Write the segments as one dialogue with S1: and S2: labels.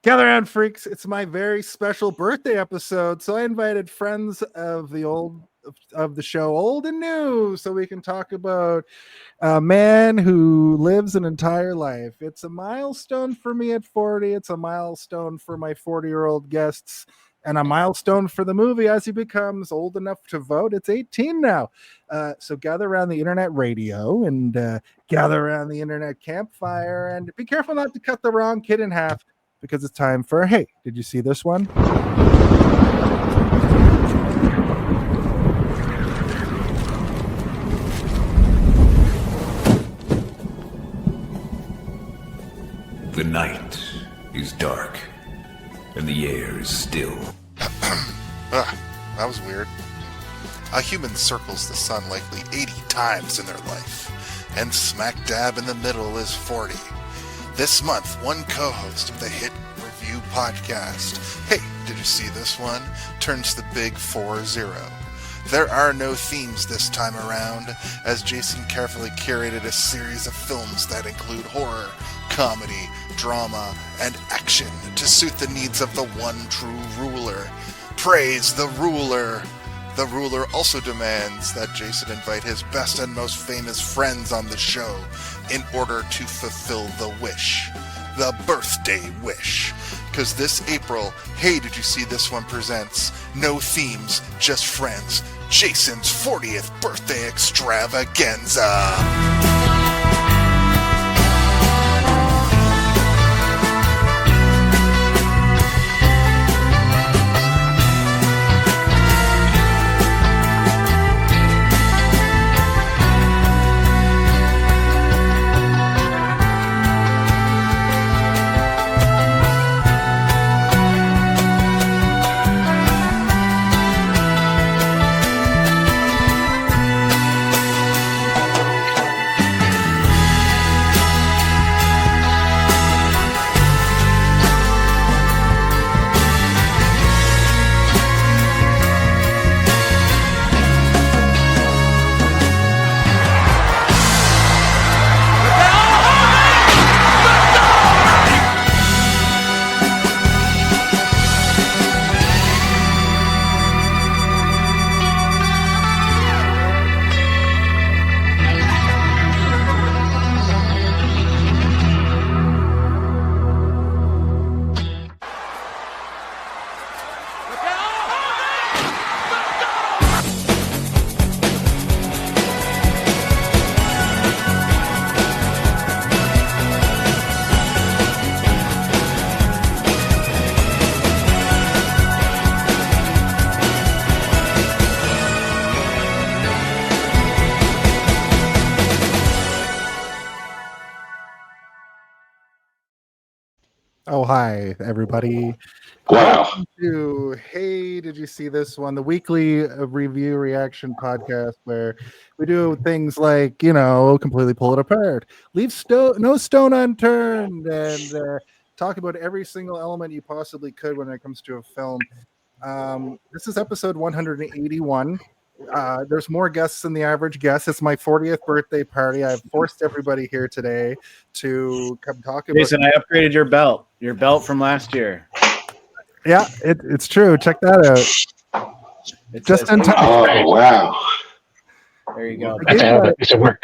S1: Gather around, freaks. It's my very special birthday episode. So I invited friends of the show, old and new, so we can talk about a man who lives an entire life. It's a milestone for me at 40. It's a milestone for my 40-year-old guests, and a milestone for the movie as he becomes old enough to vote. It's 18 now. So gather around the internet radio and gather around the internet campfire, and be careful not to cut the wrong kid in half, because it's time for, hey, did you see this one?
S2: The night is dark, and the air is still.
S3: That was weird. A human circles the sun likely 80 times in their life, and smack dab in the middle is 40. This month, one co-host of the hit review podcast, Hey, Did You See This One?, turns the big 4-0. There are no themes this time around, as Jason carefully curated a series of films that include horror, comedy, drama, and action to suit the needs of the one true ruler. Praise the ruler! The ruler also demands that Jason invite his best and most famous friends on the show in order to fulfill the wish. The birthday wish. Because this April, Hey, Did You See This One presents no themes, just friends. Jason's 40th birthday extravaganza.
S1: Oh, hi, everybody.
S4: Wow.
S1: Welcome to Hey, Did You See This One? The weekly review reaction podcast where we do things like, completely pull it apart, leave no stone unturned, and talk about every single element you possibly could when it comes to a film. This is episode 181. There's more guests than the average guest. It's my 40th birthday party. I've forced everybody here today to come talk about.
S5: Jason, I upgraded your belt from last year.
S1: Yeah, it's true. Check that out. Just in time.
S4: Oh, wow.
S5: There you go.
S4: I have to have that piece of work.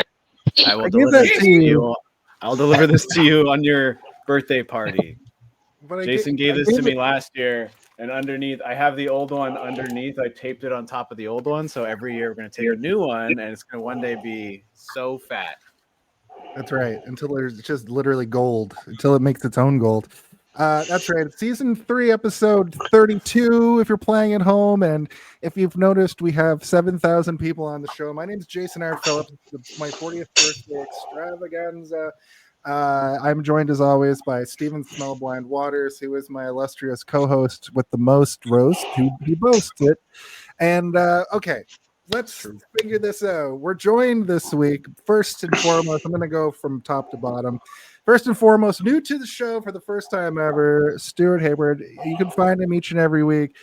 S5: I will deliver this to you. I'll deliver this to you on your birthday party. Jason gave this to me last year. And underneath, I have the old one underneath. I taped it on top of the old one. So every year we're going to take a new one, and it's going to one day be so fat.
S1: That's right. Until there's just literally gold, until it makes its own gold. That's right. It's season 3, episode 32, if you're playing at home. And if you've noticed, we have 7,000 people on the show. My name is Jason R. Phillips. It's my 40th birthday extravaganza. I'm joined as always by Stephen Smellblind Waters, who is my illustrious co-host with the most roast. He boasts it. And okay, let's figure this out. We're joined this week, first and foremost, I'm going to go from top to bottom. First and foremost, new to the show for the first time ever, Stuart Hayward. You can find him each and every week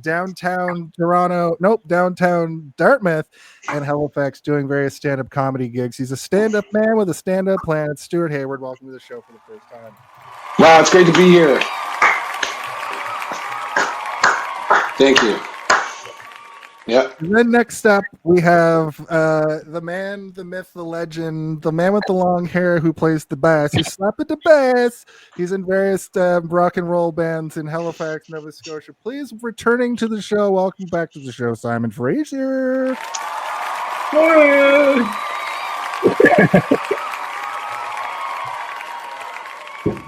S1: downtown Dartmouth and Halifax doing various stand-up comedy gigs. He's a stand-up man with a stand-up plan. Stuart Hayward, welcome to the show for the first time.
S4: Wow, it's great to be here. Thank you. Yeah.
S1: And then next up, we have the man, the myth, the legend, the man with the long hair who plays the bass. He's slapping the bass. He's in various rock and roll bands in Halifax, Nova Scotia. Please, returning to the show. Welcome back to the show, Simon Fraser.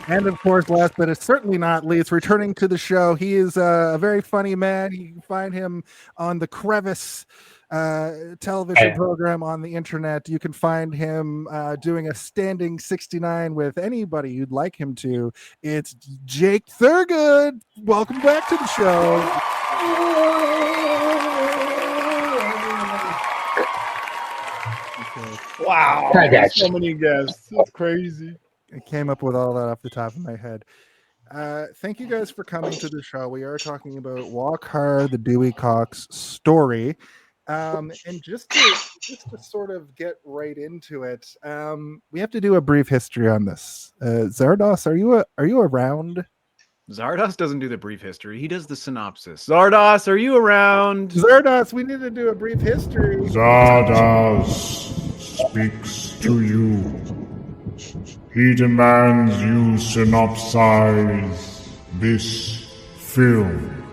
S1: And of course, last but is certainly not least, returning to the show, he is a very funny man. You can find him on the Crevice television program on the internet. You can find him doing a standing 69 with anybody you'd like him to. It's Jake Thurgood. Welcome back to the show.
S5: Wow.
S4: Hi, guys.
S5: So many guests. It's crazy.
S1: I came up with all that off the top of my head. Thank you guys for coming to the show. We are talking about Walk Hard, the Dewey Cox story. And just to sort of get right into it, we have to do a brief history on this. Zardos, are you around?
S5: Zardos doesn't do the brief history. He does the synopsis. Zardos, are you around?
S1: Zardos, we need to do a brief history.
S6: Zardoz speaks to you. He demands you synopsize this film.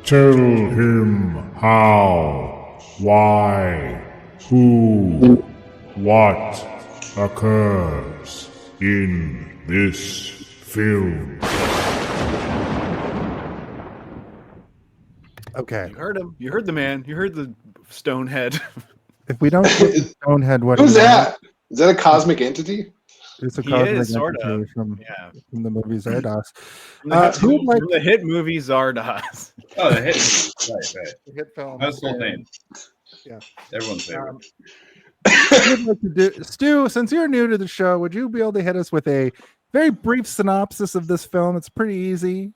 S6: Tell him how, why, who, what occurs in this film.
S1: Okay.
S5: You heard him. You heard the man. You heard the stonehead.
S1: If we don't get Stonehead, what
S4: Who's that? Is that a cosmic entity?
S1: It's a
S5: He
S1: cosmic
S5: is, sort of.
S1: entity from the movie Zardos.
S5: Who
S1: would like
S5: the hit movie Zardos?
S7: Oh, the hit. Right.
S1: the hit film?
S7: Household name.
S1: Yeah.
S7: Everyone's favorite.
S1: What would like to do, Stu, since you're new to the show, would you be able to hit us with a very brief synopsis of this film? It's pretty easy.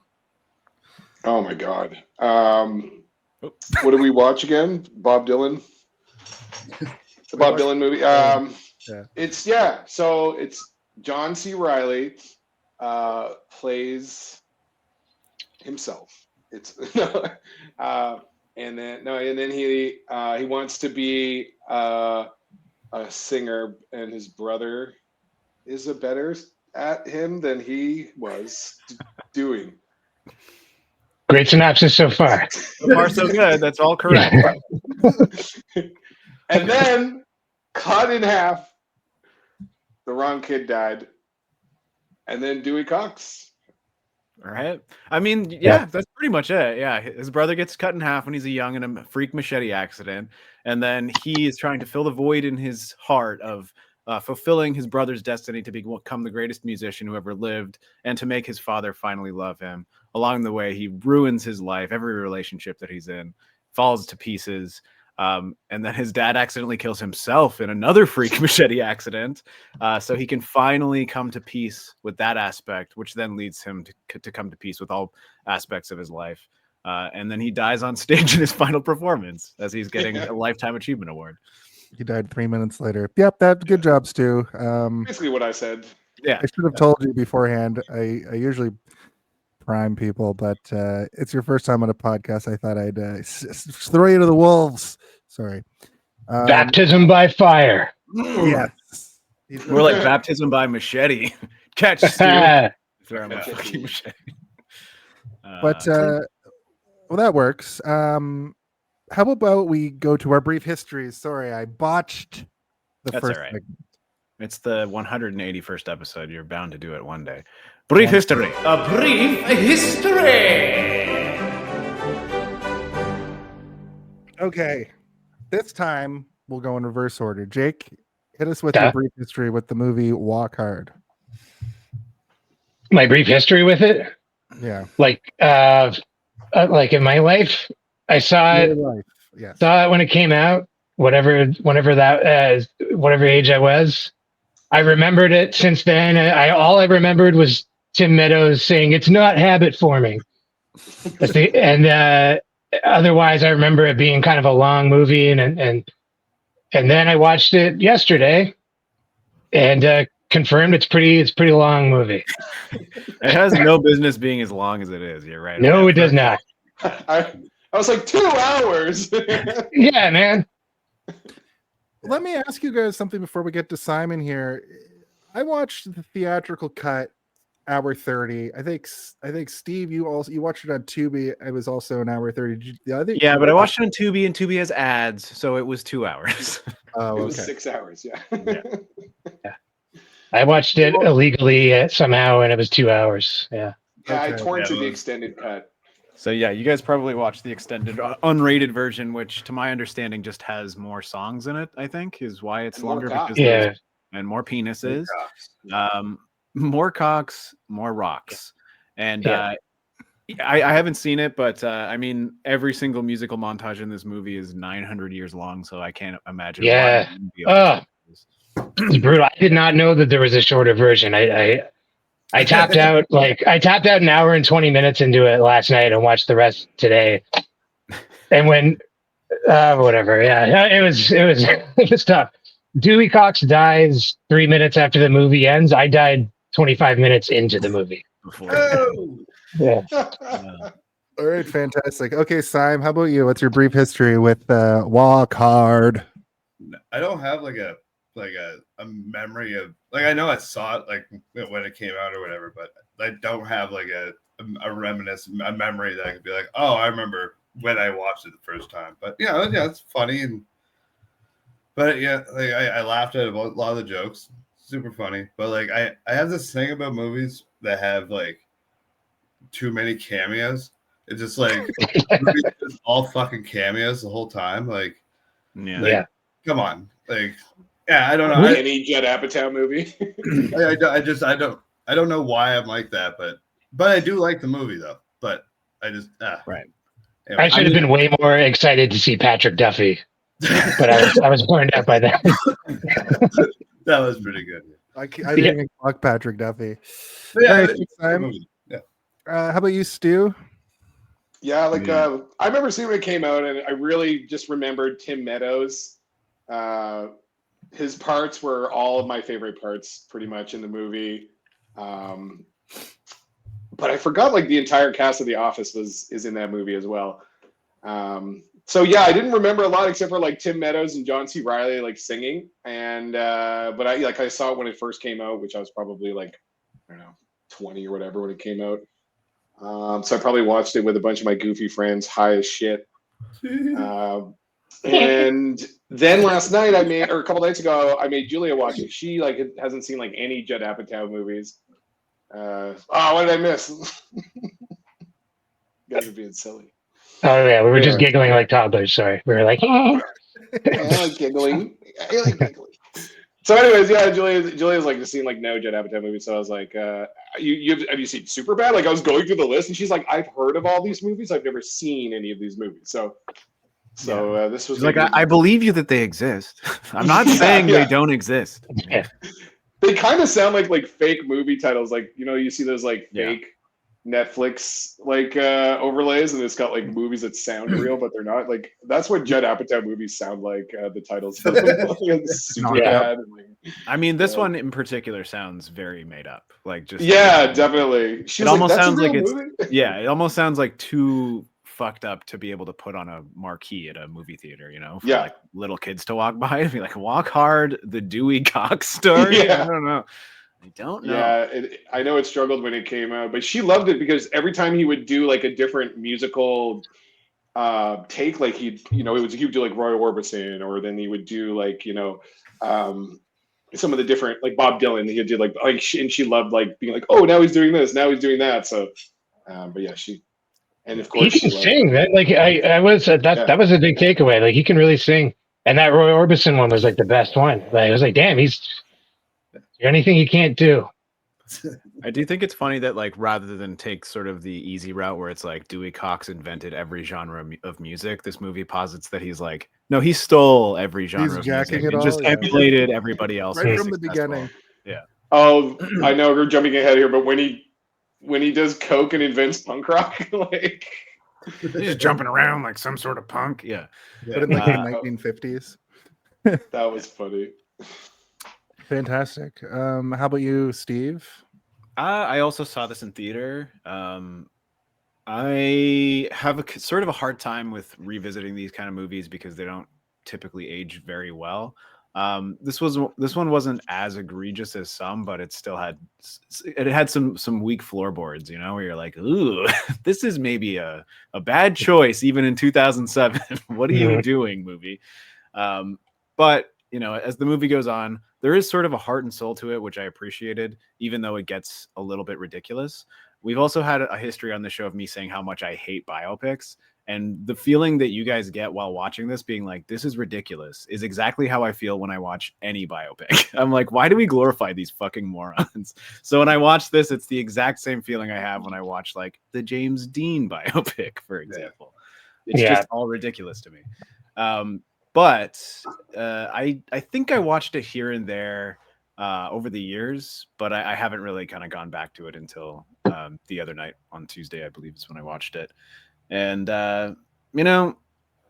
S4: Oh my God. What did we watch again? Bob Dylan. The Bob Dylan movie. So it's John C. Reilly plays himself. And then he wants to be a singer, and his brother is better at him than he was doing.
S8: Great synopsis so far.
S5: So far, so good. That's all correct.
S4: And then, cut in half, the wrong kid died. And then Dewey Cox.
S5: All right. I mean, yeah, that's pretty much it. Yeah. His brother gets cut in half when he's a young in a freak machete accident. And then he is trying to fill the void in his heart of fulfilling his brother's destiny to become the greatest musician who ever lived and to make his father finally love him. Along the way, he ruins his life. Every relationship that he's in falls to pieces. And then his dad accidentally kills himself in another freak machete accident. So he can finally come to peace with that aspect, which then leads him to come to peace with all aspects of his life. And then he dies on stage in his final performance as he's getting a Lifetime Achievement Award.
S1: He died 3 minutes later. Yep, good job, Stu.
S4: Basically what I said.
S5: Yeah.
S1: I should have told you beforehand. I usually prime people, but it's your first time on a podcast. I thought I'd throw you to the wolves. Sorry.
S8: Baptism by fire.
S1: Yes.
S5: We're like baptism by machete. Catch, Stu. Throw him a fucking machete.
S1: But well, that works. How about we go to our brief histories? Sorry, I botched the
S5: That's
S1: first
S5: all right.
S1: segment.
S5: It's the 181st episode. You're bound to do it one day. Brief history. A brief history.
S1: Okay. This time we'll go in reverse order. Jake, hit us with your brief history with the movie Walk Hard.
S8: My brief history with it?
S1: Yeah.
S8: Like in my life, I saw it.
S1: Yes.
S8: Saw it when it came out. Whatever age I was, I remembered it since then. All I remembered was Tim Meadows saying it's not habit forming. Otherwise, I remember it being kind of a long movie, and then I watched it yesterday, and confirmed it's pretty long movie.
S5: It has no business being as long as it is. You're right.
S8: No, it does not.
S4: I I was like 2 hours.
S8: Yeah, man.
S1: Let me ask you guys something before we get to Simon here. I watched the theatrical cut, hour 30. I think Steve, you watched it on Tubi. It was also an hour 30.
S5: Yeah, but I watched it on Tubi, and Tubi has ads, so it was 2 hours.
S1: Oh,
S4: It was
S1: okay.
S4: 6 hours. Yeah.
S8: I watched it illegally somehow, and it was 2 hours. Yeah.
S4: Yeah, I
S1: Okay.
S4: torrented the extended cut.
S5: So yeah, you guys probably watched the extended unrated version, which to my understanding just has more songs in it, I think is why it's
S4: And more
S5: longer.
S4: cocks.
S5: Because and more penises, more cocks, more rocks. And
S8: Yeah.
S5: I haven't seen it, but I mean, every single musical montage in this movie is 900 years long, so I can't imagine.
S8: Yeah.
S5: Why it wouldn't be
S8: It's brutal. I did not know that there was a shorter version. I tapped out an hour and 20 minutes into it last night and watched the rest today. And when whatever, yeah, it was it was tough. Dewey Cox dies 3 minutes after the movie ends. I died 25 minutes into the movie.
S5: before.
S8: Yeah.
S1: All right, fantastic. Okay, Simon, how about you? What's your brief history with Walk Hard?
S7: I don't have like a memory of like I know I saw it like when it came out or whatever, but I don't have like a memory that I could be like, oh, I remember when I watched it the first time. But yeah, it's funny but yeah, like I laughed at a lot of the jokes, super funny. But like I have this thing about movies that have like too many cameos. It's just like just all fucking cameos the whole time. Like,
S5: Yeah.
S7: Come on, like. Yeah, I don't know.
S4: Any Judd Apatow movie.
S7: I don't know why I'm like that, but I do like the movie though. But I just
S5: Right.
S8: I should have been way more excited to see Patrick Duffy, but I was burned out by that.
S7: That was pretty good.
S1: I didn't even fuck Patrick Duffy.
S7: But yeah,
S1: All right,
S7: it's a
S1: Simon.
S7: movie. Yeah.
S1: How about you, Stu?
S4: Yeah, like I remember seeing when it came out, and I really just remembered Tim Meadows. His parts were all of my favorite parts, pretty much in the movie. But I forgot like the entire cast of The Office is in that movie as well. So yeah, I didn't remember a lot except for like Tim Meadows and John C. Reilly like singing. And but I saw it when it first came out, which I was probably like I don't know 20 or whatever when it came out. So I probably watched it with a bunch of my goofy friends, high as shit. And then last night or a couple nights ago, I made Julia watch it. She like hasn't seen like any Judd Apatow movies. What did I miss? You guys are being silly.
S8: Oh yeah, we were just giggling like toddlers. Sorry, we were like,
S4: I like giggling. So, anyways, yeah, Julia's like just seen like no Judd Apatow movies. So I was like, have you seen Superbad? Like I was going through the list, and she's like, I've heard of all these movies. I've never seen any of these movies. So this was
S5: like I believe you that they exist. I'm not saying they don't exist.
S8: yeah.
S4: They kind of sound like fake movie titles. Like you see those like fake Netflix like overlays, and it's got like movies that sound real but they're not. Like that's what Judd Apatow movies sound like. The titles, super bad. And, like,
S5: I mean, this one in particular sounds very made up. Like just
S4: definitely.
S5: It almost sounds like it's it almost sounds like too fucked up to be able to put on a marquee at a movie theater, for like little kids to walk by and be like, Walk Hard, the Dewey Cox story. I don't know.
S4: Yeah, I know it struggled when it came out, but she loved it because every time he would do like a different musical take, like he would do like Roy Orbison, or then he would do like some of the different like Bob Dylan. He'd do like and she loved like being like, oh, now he's doing this, now he's doing that. So, but yeah, and of course
S8: he can sing. That like that was a big takeaway. Like he can really sing, and that Roy Orbison one was like the best one. Like I was like, damn, he's anything he can't do.
S5: I do think it's funny that like rather than take sort of the easy route where it's like Dewey Cox invented every genre of music, this movie posits that he's like, no, he stole every genre of music and just emulated everybody else
S1: right from the beginning.
S5: Yeah.
S4: Oh, I know we're jumping ahead here, but when he does coke and invents punk rock, like
S5: he's just jumping around like some sort of punk. Yeah.
S1: But in like the 1950s.
S4: That was funny.
S1: Fantastic. How about you, Steve?
S5: I also saw this in theater. I have sort of a hard time with revisiting these kind of movies because they don't typically age very well. This one wasn't as egregious as some, but it still had some weak floorboards, you know, where you're like, ooh, this is maybe a bad choice even in 2007. What are you doing, movie? But you know, as the movie goes on, there is sort of a heart and soul to it, which I appreciated, even though it gets a little bit ridiculous. We've also had a history on the show of me saying how much I hate biopics. And the feeling that you guys get while watching this, being like, this is ridiculous, is exactly how I feel when I watch any biopic. I'm like, why do we glorify these fucking morons? So when I watch this, it's the exact same feeling I have when I watch like the James Dean biopic, for example. It's just all ridiculous to me. But I think I watched it here and there over the years, but I haven't really kind of gone back to it until the other night on Tuesday, I believe is when I watched it. And, you know,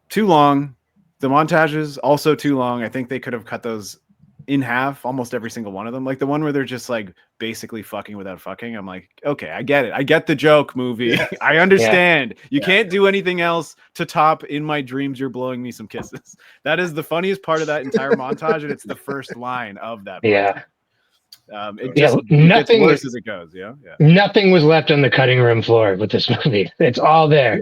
S5: too long. The montages also too long. I think they could have cut those in half, almost every single one of them. Like the one where they're just like basically fucking without fucking. I'm like, okay, I get it. I get the joke, movie. Yeah. I understand. Yeah. You can't do anything else to top "In my dreams you're blowing me some kisses." That is the funniest part of that entire montage, and it's the first line of that.
S8: Yeah.
S5: It gets worse as it goes. Yeah.
S8: Nothing was left on the cutting room floor with this movie. It's all there.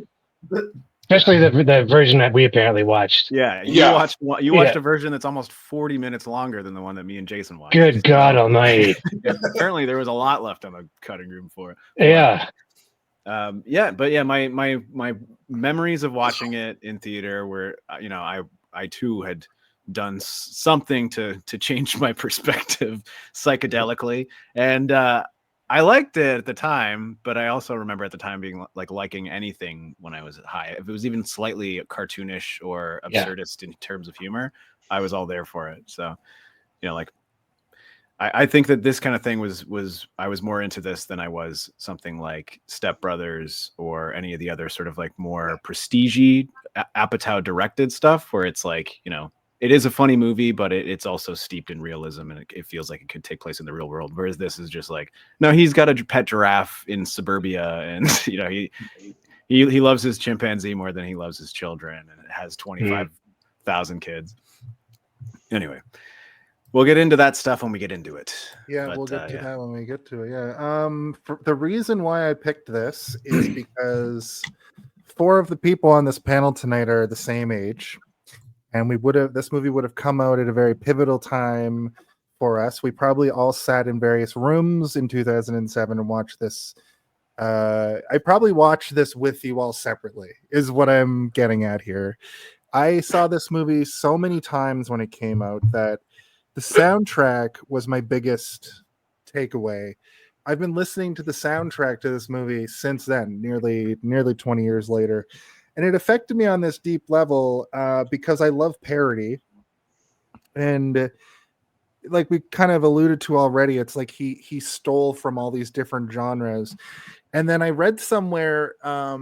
S8: Especially the version that we apparently watched.
S5: Yeah, you watched a version that's almost 40 minutes longer than the one that me and Jason watched.
S8: Good God Almighty!
S5: Apparently, there was a lot left on the cutting room floor.
S8: Yeah.
S5: My memories of watching it in theater were, you know, I too had done something to change my perspective psychedelically, and I liked it at the time, but I also remember at the time being like liking anything when I was high. If it was even slightly cartoonish or absurdist in terms of humor, I was all there for it. So, you know, like I think that this kind of thing was I was more into this than I was something like Step Brothers or any of the other sort of like more prestige-y Apatow directed stuff where it's like, you know, it is a funny movie, but it's also steeped in realism, and it feels like it could take place in the real world. Whereas this is just like, no, he's got a pet giraffe in suburbia, and you know he loves his chimpanzee more than he loves his children, and it has 25,000 kids. Anyway, we'll get into that stuff when we get into it.
S1: Yeah, we'll get to that when we get to it. Yeah. The reason why I picked this is because 4 of the people on this panel tonight are the same age. And this movie would have come out at a very pivotal time for us. We probably all sat in various rooms in 2007 and watched this. I probably watched this with you all separately, is what I'm getting at here. I saw this movie so many times when it came out that the soundtrack was my biggest takeaway. I've been listening to the soundtrack to this movie since then, nearly 20 years later. And it affected me on this deep level because I love parody. And like we kind of alluded to already, it's like he stole from all these different genres. And then I read somewhere a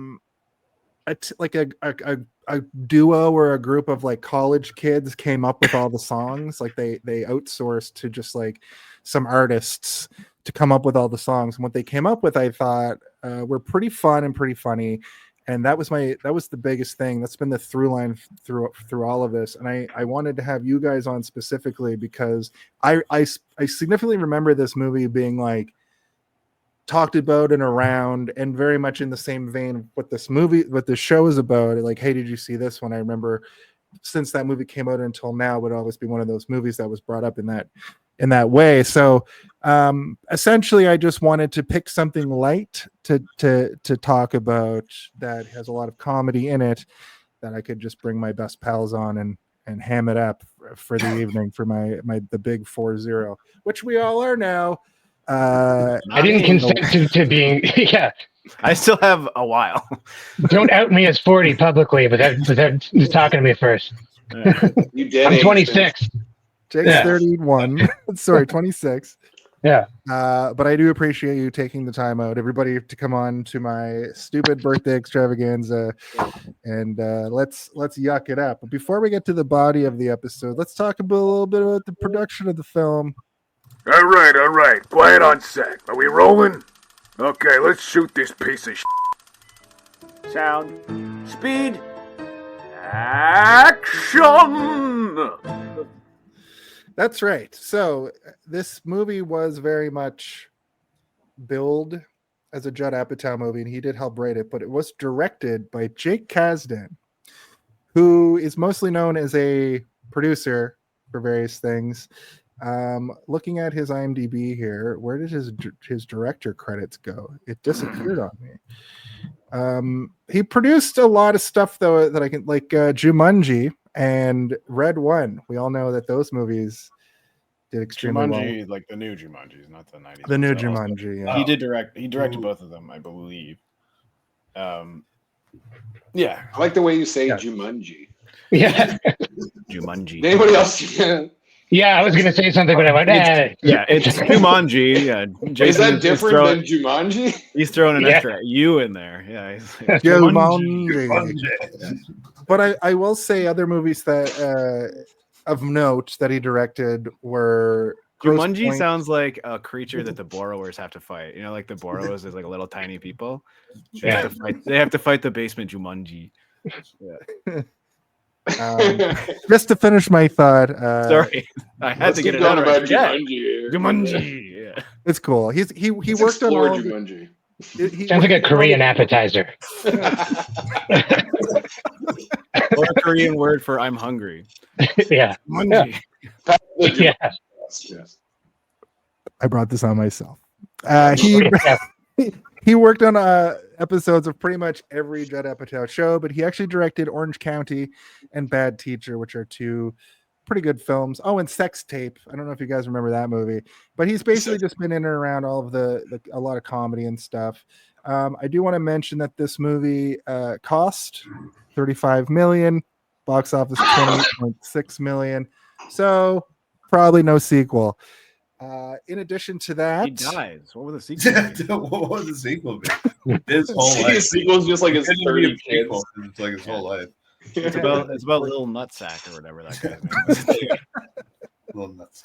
S1: duo or a group of like college kids came up with all the songs. Like they outsourced to just like some artists to come up with all the songs. And what they came up with, I thought were pretty fun and pretty funny. And that was the biggest thing. That's been the through line through all of this. And I wanted to have you guys on specifically because I significantly remember this movie being like talked about and around, and very much in the same vein of what the show is about. Like, hey, did you see this one? I remember since that movie came out until now, it would always be one of those movies that was brought up in that way. So essentially I just wanted to pick something light to talk about that has a lot of comedy in it that I could just bring my best pals on and ham it up for the evening for the big 4-0, which we all are now.
S8: I didn't consent to being
S5: I still have a while.
S8: Don't out me as 40 publicly without talking to me first.
S4: You did.
S8: I'm 26.
S1: Jake's 31. Sorry, 26.
S8: Yeah.
S1: But I do appreciate you taking the time out, everybody, to come on to my stupid birthday extravaganza, and let's yuck it up. But before we get to the body of the episode, let's talk a little bit about the production of the film.
S9: All right. Quiet on set. Are we rolling? Okay, let's shoot this piece of shit.
S5: sound, speed, action.
S1: That's right. So this movie was very much billed as a Judd Apatow movie, and he did help write it, but it was directed by Jake Kasdan, who is mostly known as a producer for various things. Looking at his IMDb here, where did his director credits go? It disappeared on me. He produced a lot of stuff though that I can like Jumanji and Red One. We all know that those movies did extremely
S5: Jumanji,
S1: well.
S5: like the new Jumanji, not the 90s.
S1: The new
S5: ones.
S1: Jumanji, yeah.
S5: He directed both of them, I believe. Yeah.
S4: I like the way you say
S1: Yeah.
S4: Jumanji.
S8: Yeah.
S5: Jumanji.
S4: Anybody else?
S8: Yeah, I was gonna say something, but I went,
S5: Yeah, it's Jumanji. Yeah,
S4: Is that different than Jumanji?
S5: He's throwing an
S8: Yeah.
S5: extra U in there. Yeah, he's like,
S1: Jumanji. But I will say other movies that of note that he directed were Grosse
S5: Jumanji
S1: Point.
S5: sounds like a creature that the borrowers have to fight. You know, like the borrowers is like little tiny people. They have to fight. They have to fight the basement Jumanji. Yeah.
S1: Just to finish my thought,
S5: Sorry, I had
S4: Let's
S5: to
S4: keep
S5: get it
S4: going
S5: out.
S4: about
S5: Right. Yeah.
S4: Jumanji. here.
S5: Jumanji. Yeah.
S1: it's cool. He
S4: Let's
S1: worked on
S4: explore
S1: all.
S4: Jumanji.
S8: sounds like a Korean appetizer.
S5: Or a Korean word for I'm hungry.
S8: Yeah.
S5: Jumanji.
S8: Yeah.
S4: Yes.
S1: I brought this on myself. He worked on episodes of pretty much every Judd Apatow show, but he actually directed Orange County and Bad Teacher, which are two pretty good films. Oh, and Sex Tape. I don't know if you guys remember that movie, but he's basically just been in and around all of a lot of comedy and stuff. I do want to mention that this movie cost $35 million, box office $20.6 million, so probably no sequel. In addition to that,
S5: He dies. What was the sequel?
S7: What was the sequel? His whole
S4: See,
S7: life.
S4: his sequel's just like his
S7: It couldn't be
S4: 30
S7: a
S4: kids.
S7: sequel, 'cause it's like his whole life.
S5: It's about Little Nutsack or whatever that guy's name is.
S7: Little nuts.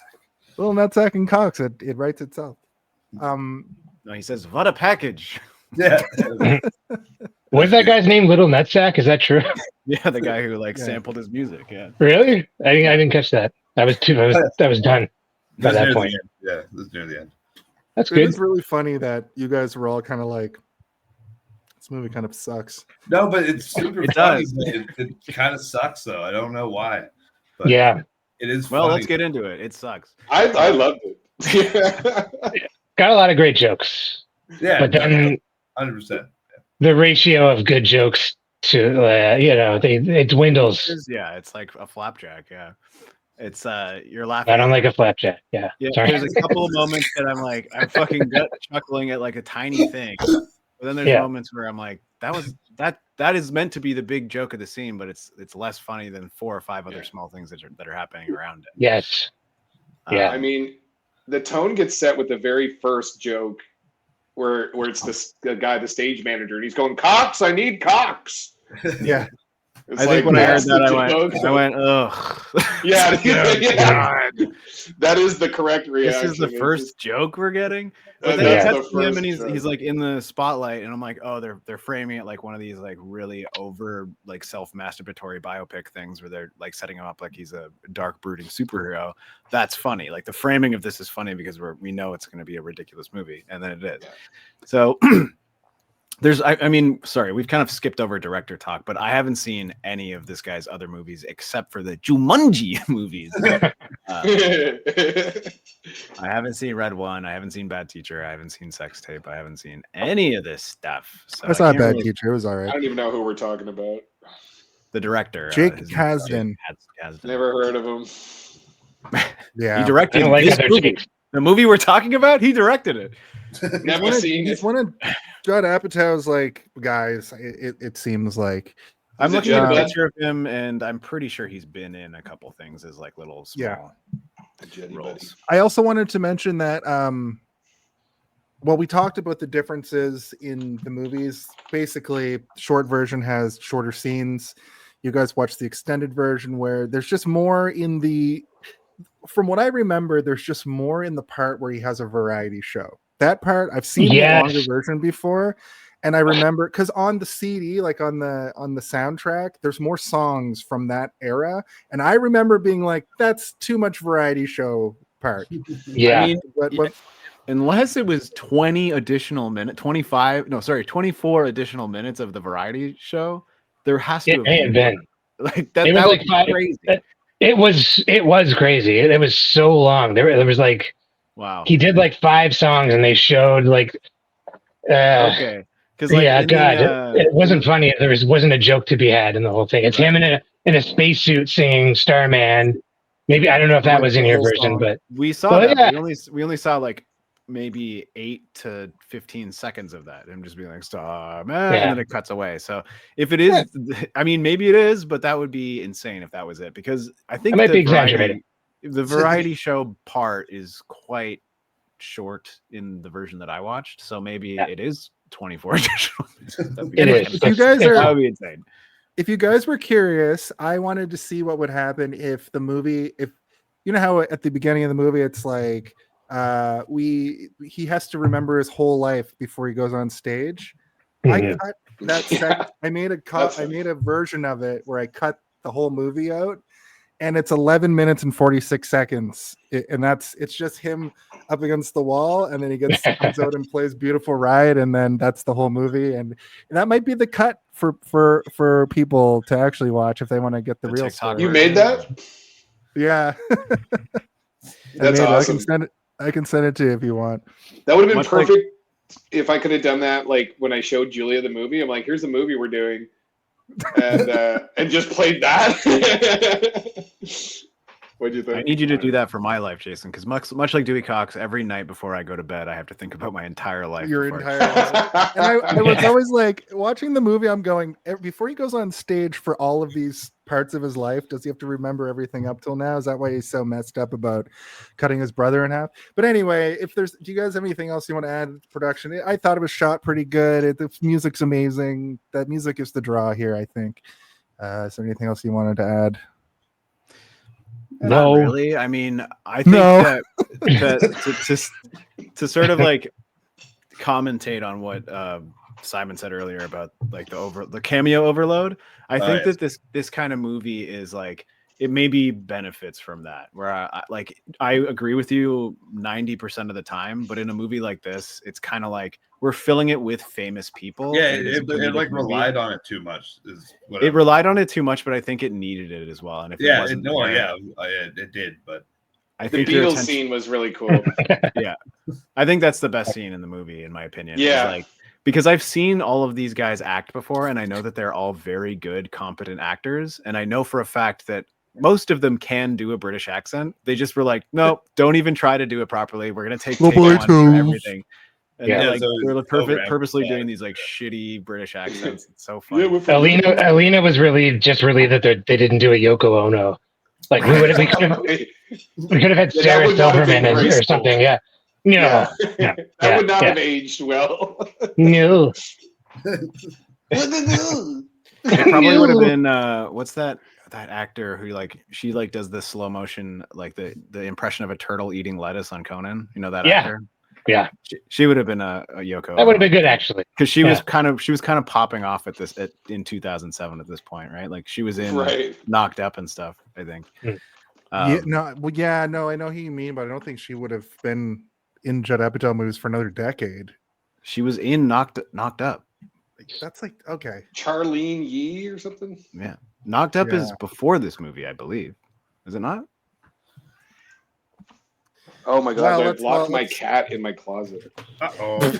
S1: Little Nutsack and Cox, it writes itself.
S5: No, he says, "What a package!"
S7: Yeah.
S8: Was that guy's name Little Nutsack? Is that true?
S5: Yeah, the guy who like
S1: Yeah.
S5: sampled his music. Yeah.
S8: Really? I didn't catch that. I was done by
S7: This
S8: that
S7: near
S8: point.
S7: the end. Yeah, this is near the end.
S8: That's
S1: It
S8: good.
S1: is really funny that you guys were all kind of like, this movie kind of sucks.
S7: No, but it's super
S5: It
S7: funny.
S5: does.
S7: It kind of sucks though. I don't know why. But
S8: Yeah.
S7: it is
S5: Well,
S7: funny.
S5: let's get into it. It sucks.
S4: I loved it.
S8: Got a lot of great jokes.
S7: Yeah,
S8: But then
S7: 100%.
S8: the ratio of good jokes to it dwindles.
S5: It's like a flapjack. Yeah, it's you're laughing.
S8: I don't like a flapjack. Yeah.
S5: Yeah,
S8: Sorry.
S5: there's a couple of moments that I'm fucking gut chuckling at like a tiny thing, but then there's
S8: Yeah.
S5: moments where I'm like, that is meant to be the big joke of the scene, but it's less funny than 4 or 5 other small things that are happening around it.
S8: Yes. Yeah.
S4: I mean, the tone gets set with the very first joke where it's the guy, the stage manager, and he's going, "Cox, I need Cox."
S1: Yeah.
S4: It's
S5: I think when I heard
S4: that's the
S5: that,
S4: joke.
S5: I went, ugh.
S4: Yeah,
S5: God.
S4: that is the correct reaction.
S5: This is the
S4: It's
S5: first joke we're getting.
S4: That's
S5: But then
S8: the
S5: you cut to him
S4: first
S5: and
S4: joke.
S5: he's like in the spotlight, and I'm like, oh, they're framing it like one of these like really over like self-masturbatory biopic things where they're like setting him up like he's a dark brooding superhero. That's funny. Like the framing of this is funny because we know it's going to be a ridiculous movie, and then it is.
S4: Yeah.
S5: So I mean, sorry, we've kind of skipped over director talk, but I haven't seen any of this guy's other movies except for the Jumanji movies. I haven't seen Red One. I haven't seen Bad Teacher. I haven't seen Sex Tape. I haven't seen any of this stuff. So
S1: That's
S5: I
S1: not a
S5: can't
S1: bad
S5: really-
S1: teacher. It was all
S4: I
S1: right.
S4: don't even know who we're talking about.
S5: The director,
S1: Jake
S5: his name is
S1: Kasdan.
S5: Kasdan.
S4: Never heard of him.
S1: Yeah.
S5: He
S8: I
S5: directed
S8: don't like
S5: this
S8: other
S5: movie.
S8: Jakes.
S5: The movie we're talking about. He directed it.
S4: Never seen
S1: He's
S4: it.
S1: one of Judd Apatow's like guys. It seems like.
S5: I'm
S4: Is it
S5: looking at a
S4: Judd?
S5: picture of him, and I'm pretty sure he's been in a couple things as like little small
S1: Yeah.
S4: Jetty buddy.
S5: roles.
S1: I also wanted to mention that well, we talked about the differences in the movies. Basically, short version has shorter scenes. You guys watch the extended version where there's just more in the, from what I remember, there's just more in the part where he has a variety show. That part I've seen
S8: Yes.
S1: the longer version before, And I remember because on the CD, like on the soundtrack, there's more songs from that era. And I remember being like, that's too much variety show part.
S8: Yeah.
S5: I mean,
S1: But
S5: unless it was 24 additional minutes of the variety show, there has to
S8: It
S5: have
S8: may have been.
S5: like that.
S8: It was
S5: That
S8: like
S5: would be
S8: five.
S5: crazy.
S8: It was crazy. It was so long. There was like
S5: Wow.
S8: he did like 5 songs, and they showed like.
S5: Okay. Because like
S8: yeah,
S5: in
S8: God,
S5: the,
S8: it wasn't funny. There wasn't a joke to be had in the whole thing. It's him in a spacesuit singing "Starman." Maybe I don't know if that
S1: Like
S8: was in
S1: the
S8: your
S1: whole
S8: version,
S1: song.
S8: but
S5: we saw
S8: Well,
S5: that.
S8: yeah.
S5: We only saw like maybe 8 to 15 seconds of that. Him just being like "Starman,"
S8: Yeah.
S5: and then it cuts away. So if it is, I mean, maybe it is, but that would be insane if that was it. Because I think
S8: I might
S5: the
S8: be exaggerating.
S5: The variety show part is quite short in the version that I watched. So maybe it is 24 additional minutes. That'd be
S8: It
S5: crazy.
S8: is.
S1: If you guys are-
S5: That would be insane.
S1: if you guys were curious, I wanted to see what would happen if the movie, if you know how at the beginning of the movie it's like he has to remember his whole life before he goes on stage. I
S8: Mhm.
S1: cut that sec- I made a cut. I made a version of it where I cut the whole movie out, and it's 11 minutes and 46 seconds, and it's just him up against the wall, and then he comes out and plays "Beautiful Ride," and then that's the whole movie, and that might be the cut for people to actually watch if they want to get the real
S5: TikTok
S1: story.
S4: You made that?
S1: Yeah.
S4: That's awesome.
S1: I can send it to you if you want.
S4: That would have been
S5: Much like-
S4: perfect if I could have done that. Like when I showed Julia the movie, I'm like, "Here's the movie we're doing," and just played that. What do you think?
S5: I need you to do that for my life, Jason, because much like Dewey Cox, every night before I go to bed, I have to think about my entire life.
S1: Your
S5: before I-
S1: entire life. And I was always like watching the movie. I'm going before he goes on stage for all of these parts of his life. Does he have to remember everything up till now? Is that why he's so messed up about cutting his brother in half? But anyway, do you guys have anything else you want to add to the production? I thought it was shot pretty good. The music's amazing. That music is the draw here, I think. Is there anything else you wanted to add?
S5: Not
S8: No.
S5: really. I mean, I think that to sort of like commentate on what Simon said earlier about like the cameo overload. I think that this kind of movie is like it maybe benefits from that. Where I agree with you 90% of the time, but in a movie like this, it's kind of like we're filling it with famous people.
S7: Yeah,
S5: and it's a
S7: it
S5: comedic
S7: like
S5: movie.
S7: relied on it too much. Is what
S5: It relied on it too much, but I think it needed it as well. And if it
S7: yeah,
S5: wasn't
S7: no,
S5: there,
S7: yeah, it did, but
S5: I
S4: The
S5: think your
S4: Beatles
S5: attention-
S4: scene was really cool.
S5: I think that's the best scene in the movie, in my opinion. is,
S4: Yeah.
S5: like because I've seen all of these guys act before, and I know that they're all very good, competent actors, and I know for a fact that most of them can do a British accent. They just were like, no, don't even try to do it properly. We're gonna take take one for everything. And
S8: Yeah.
S5: they're like
S7: So
S5: purposely
S7: yeah.
S5: doing these like shitty British accents. It's so funny.
S8: Alina was relieved that they didn't do a Yoko Ono. Like we could have had
S4: Yeah, that
S8: Sarah
S4: would not have been
S8: Silverman or
S4: graceful.
S8: something. Yeah. No.
S4: Yeah.
S8: Yeah.
S4: That would not
S8: Yeah.
S4: have aged well.
S8: No.
S5: It probably would have been what's that actor who she does the slow motion like the impression of a turtle eating lettuce on Conan. You know that
S8: Yeah.
S5: actor?
S8: Yeah.
S5: She would have been a Yoko.
S8: That would have been good actually.
S5: because she
S8: Yeah.
S5: was kind of popping off in 2007 at this point, right? Like she was in
S4: Right.
S5: Knocked Up and stuff. I think.
S8: Mm.
S1: I know who you mean, but I don't think she would have been in Judd Apatow movies for another decade.
S5: She was in Knocked Up.
S1: That's like okay.
S4: Charlene Yee or something.
S5: Yeah, Knocked Up is
S1: Yeah.
S5: before this movie, I believe. Is it not?
S4: Oh my god!
S1: Well,
S4: I've locked my
S1: let's-
S4: cat in my closet.
S7: oh,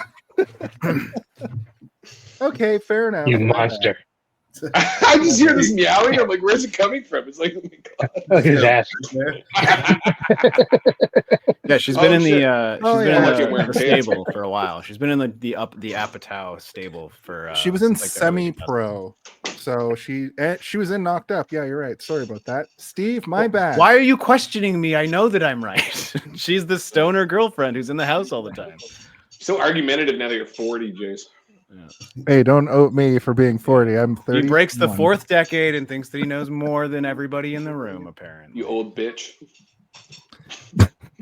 S1: Okay, fair enough.
S8: You
S1: fair
S8: monster.
S4: I just hear this meowing. I'm like, "Where's it coming from?" It's like, "Oh my
S8: Look at his ass.
S5: Yeah, she's
S4: Oh,
S5: been in
S4: shit.
S5: the
S1: Oh,
S5: she's
S1: yeah.
S5: been
S4: Like
S5: in
S4: you're wearing
S5: the
S4: pants.
S5: stable for a while. She's been in the Apatow stable for.
S1: she was in
S5: since, like, the early 2000s.
S1: semi-pro, so she was in Knocked Up. Yeah, you're right. Sorry about that, Steve. My bad.
S5: Why are you questioning me? I know that I'm right. She's the stoner girlfriend who's in the house all the time.
S4: so argumentative now that you're 40, Jace.
S1: Hey, don't owe me for being 40. I'm 30.
S5: He breaks the fourth decade and thinks that he knows more than everybody in the room. Apparently,
S4: You old bitch.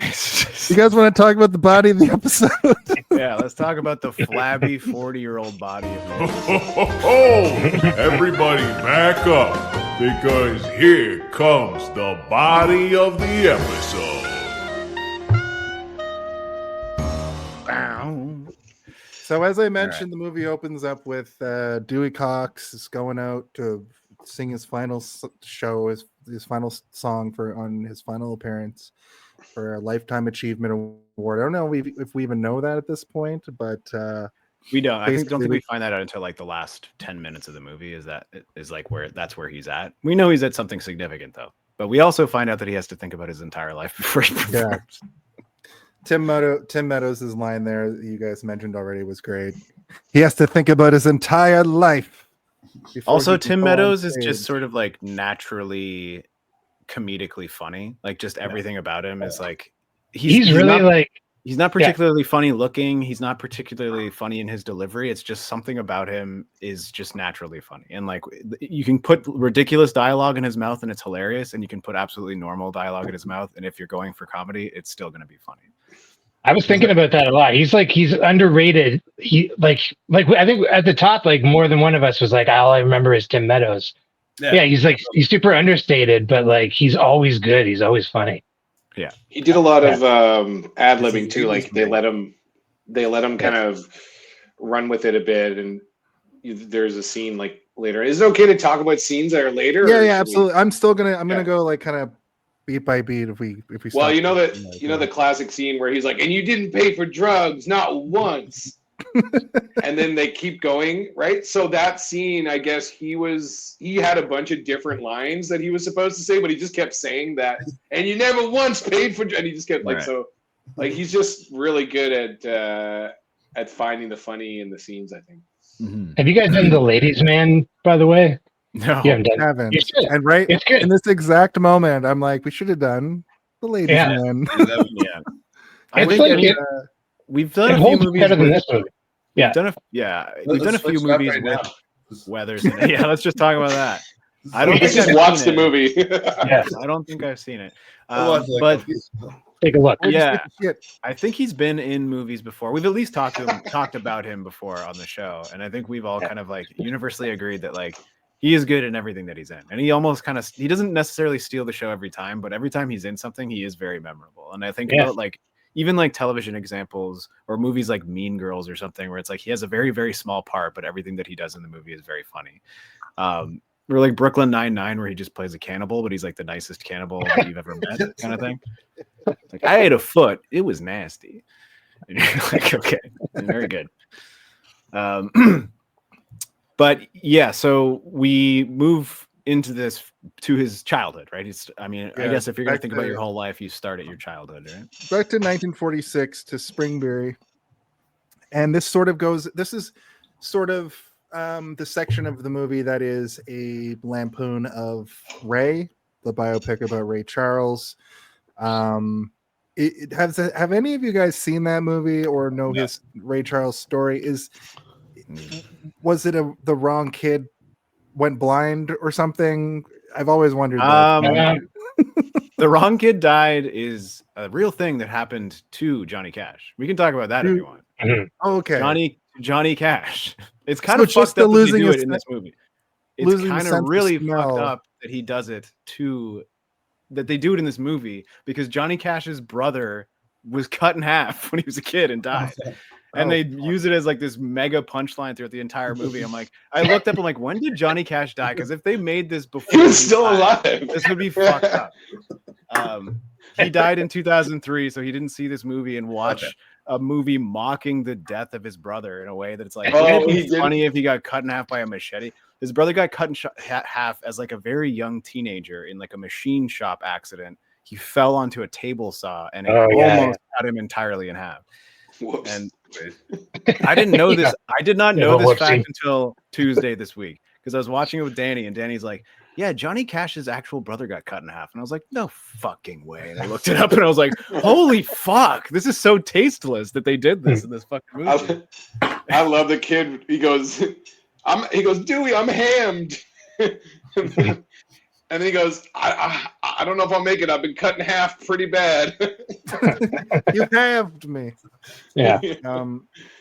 S1: You guys want to talk about the body of the episode?
S5: Yeah, let's talk about the flabby 40-year-old body of the
S6: Oh, everybody back up, because here comes the body of the episode.
S1: So as I mentioned, the movie opens up with Dewey Cox is going out to sing his final show, his final song on his final appearance for a Lifetime Achievement Award. I don't know if we even know that at this point, but
S5: we don't. I don't think we find that out until like the last 10 minutes of the movie. Is like that's where he's at. We know he's at something significant though, but we also find out that he has to think about his entire life before he performs.
S1: Yeah. Tim Meadows' line there you guys mentioned already was great. He has to think about his entire life.
S5: Also, Tim Meadows is just sort of like naturally comedically funny. Like just everything about him is like he's not particularly funny looking. He's not particularly funny in his delivery. It's just something about him is just naturally funny. And like you can put ridiculous dialogue in his mouth and it's hilarious, and you can put absolutely normal dialogue in his mouth, and if you're going for comedy, it's still going to be funny.
S8: I was thinking about that a lot. He's underrated. He like I think at the top, like more than one of us was like, all I remember is Tim Meadows. Yeah, he's super understated, but like he's always good. He's always funny.
S5: Yeah,
S4: he did a lot of ad-libbing too. Like they let him kind of run with it a bit. And there's a scene like later. Is it okay to talk about scenes that are later?
S1: Yeah, absolutely. I'm gonna go like kind of beat by beat if we
S4: well, the classic scene where he's like, and you didn't pay for drugs, not once. And then they keep going, right? So that scene, I guess he had a bunch of different lines that he was supposed to say, but he just kept saying that, and you never once paid for, and he just kept he's just really good at finding the funny in the scenes, I think.
S8: Mm-hmm. Have you guys done The Ladies' Man, by the way?
S5: No,
S1: I haven't. And right in this exact moment, I'm like, we should have done The Ladies' Man.
S5: I think we've done a few movies
S8: better than this movie.
S5: Yeah, we've done a few movies with Weathers in it. Yeah, let's just talk about that. I don't think
S4: just watch the movie.
S5: Yes, I don't think I've seen it. But
S8: take a look.
S5: Yeah, I think he's been in movies before. We've at least talked about him before on the show, and I think we've all kind of like universally agreed that like he is good in everything that he's in, and he almost kind of he doesn't necessarily steal the show every time, but every time he's in something, he is very memorable. And I think about like even like television examples or movies like Mean Girls or something where it's like he has a very, very small part, but everything that he does in the movie is very funny. Or like Brooklyn Nine-Nine where he just plays a cannibal, but he's like the nicest cannibal that you've ever met, kind of thing. Like, I ate a foot. It was nasty. And you're like, okay, very good. But yeah, so we move into this to his childhood, right? I guess if you're going to think about your whole life, you start at your childhood, right?
S1: Back to 1946 to Springbury. And this is sort of the section of the movie that is a lampoon of Ray, the biopic about Ray Charles. Have any of you guys seen that movie or know his Ray Charles story? Was it the wrong kid went blind or something? I've always wondered that.
S5: The wrong kid died is a real thing that happened to Johnny Cash. We can talk about that if you want.
S1: Okay.
S5: Johnny Cash. It's kind of fucked up that they do it in this movie. It's kind of really fucked up that he does it that they do it in this movie because Johnny Cash's brother was cut in half when he was a kid and died. And they use it as like this mega punchline throughout the entire movie. I looked up, I'm like, when did Johnny Cash die? Because if they made this before
S4: he was still alive,
S5: this would be fucked up. He died in 2003, so he didn't see this movie and watch a movie mocking the death of his brother in a way that it's like, it'd be funny if he got cut in half by a machete. His brother got cut in half as like a very young teenager in like a machine shop accident. He fell onto a table saw and it almost cut him entirely in half.
S4: Whoops.
S5: And I didn't know this. I did not know this fact until Tuesday this week because I was watching it with Danny, and Danny's like, "Yeah, Johnny Cash's actual brother got cut in half," and I was like, "No fucking way!" And I looked it up, and I was like, "Holy fuck! This is so tasteless that they did this in this fucking movie."
S4: I love the kid. He goes, Dewey, I'm hammed. And then he goes, I don't know if I'll make it. I've been cut in half pretty bad.
S1: You halved me.
S8: Yeah.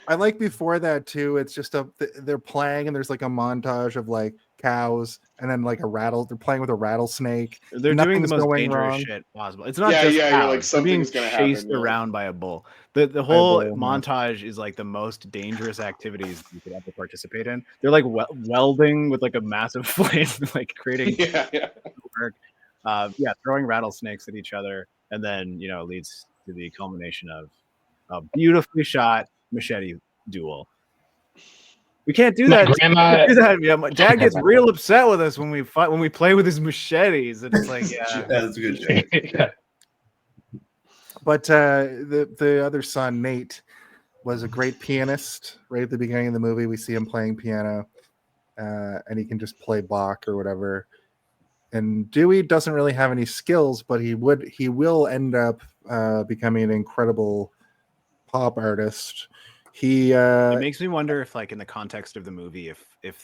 S1: I like before that too. It's just they're playing and there's like a montage of like cows and then like they're playing with a rattlesnake.
S5: They're doing the
S1: Nothing's
S5: most
S1: going
S5: dangerous
S1: wrong.
S5: shit possible. It's not
S4: Yeah,
S5: just
S4: yeah,
S5: cows.
S4: you're like,
S5: They're being
S4: something's gonna
S5: chased
S4: happen, yeah.
S5: around by a bull. The whole
S1: bull, yeah.
S5: montage is like the most dangerous activities you could ever participate in. They're like welding with like a massive flame, like creating work. Throwing rattlesnakes at each other, and then leads to the culmination of a beautifully shot machete duel. We can't do that.
S8: Grandma.
S5: Do that. Yeah, my dad gets real upset with us when we fight, when we play with his machetes, and it's like,
S7: That's a good joke.
S1: But the other son, Nate, was a great pianist. Right at the beginning of the movie, we see him playing piano, and he can just play Bach or whatever. And Dewey doesn't really have any skills, but he will end up becoming an incredible pop artist.
S5: It makes me wonder if, like, in the context of the movie, if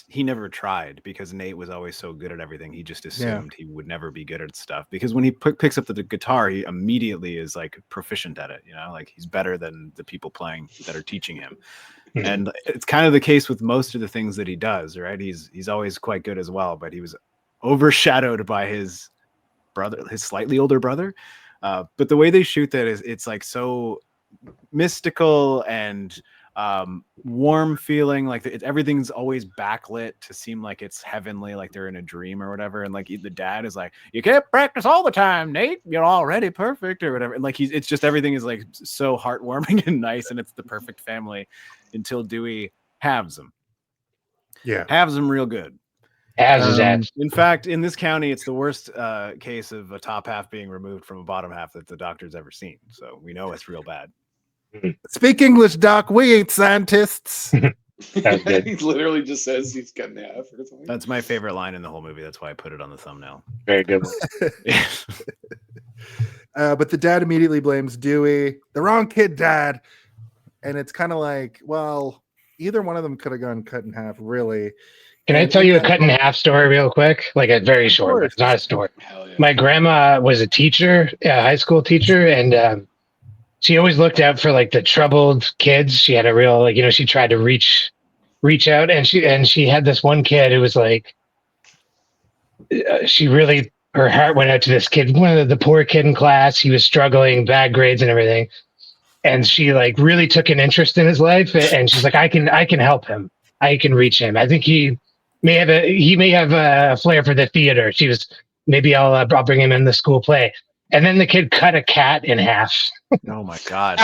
S5: he never tried, because Nate was always so good at everything. He just assumed he would never be good at stuff, because when he picks up the guitar, he immediately is like proficient at it. Like he's better than the people playing that are teaching him. And it's kind of the case with most of the things that he does, right? He's always quite good as well, but he was overshadowed by his brother, his slightly older brother. But the way they shoot that it's like so mystical and warm feeling, like everything's always backlit to seem like it's heavenly, like they're in a dream or whatever. And like the dad is like, you can't practice all the time, Nate, you're already perfect or whatever. And like it's just everything is like so heartwarming and nice, and it's the perfect family until Dewey halves him. Halves him real good. In fact, in this county, it's the worst case of a top half being removed from a bottom half that the doctor's ever seen. So we know it's real bad.
S1: Speak English, Doc. We ain't scientists.
S4: He literally just says he's cut in half or something.
S5: That's my favorite line in the whole movie. That's why I put it on the thumbnail.
S8: Very good.
S1: But the dad immediately blames Dewey. The wrong kid, Dad. And it's kind of like, well, either one of them could have gone cut in half, really.
S8: Can I tell you a cut in half story real quick? Like a very short, it's not a story. My grandma was a teacher, a high school teacher, and she always looked out for like the troubled kids. She had a real, like, she tried to reach out, and she had this one kid who was like, her heart went out to this kid, one of the poor kid in class. He was struggling, bad grades and everything. And she like really took an interest in his life, and she's like, I can help him. I can reach him. I think he may have a flair for the theater. She was, maybe I'll bring him in the school play. And then the kid cut a cat in half.
S5: Oh my God.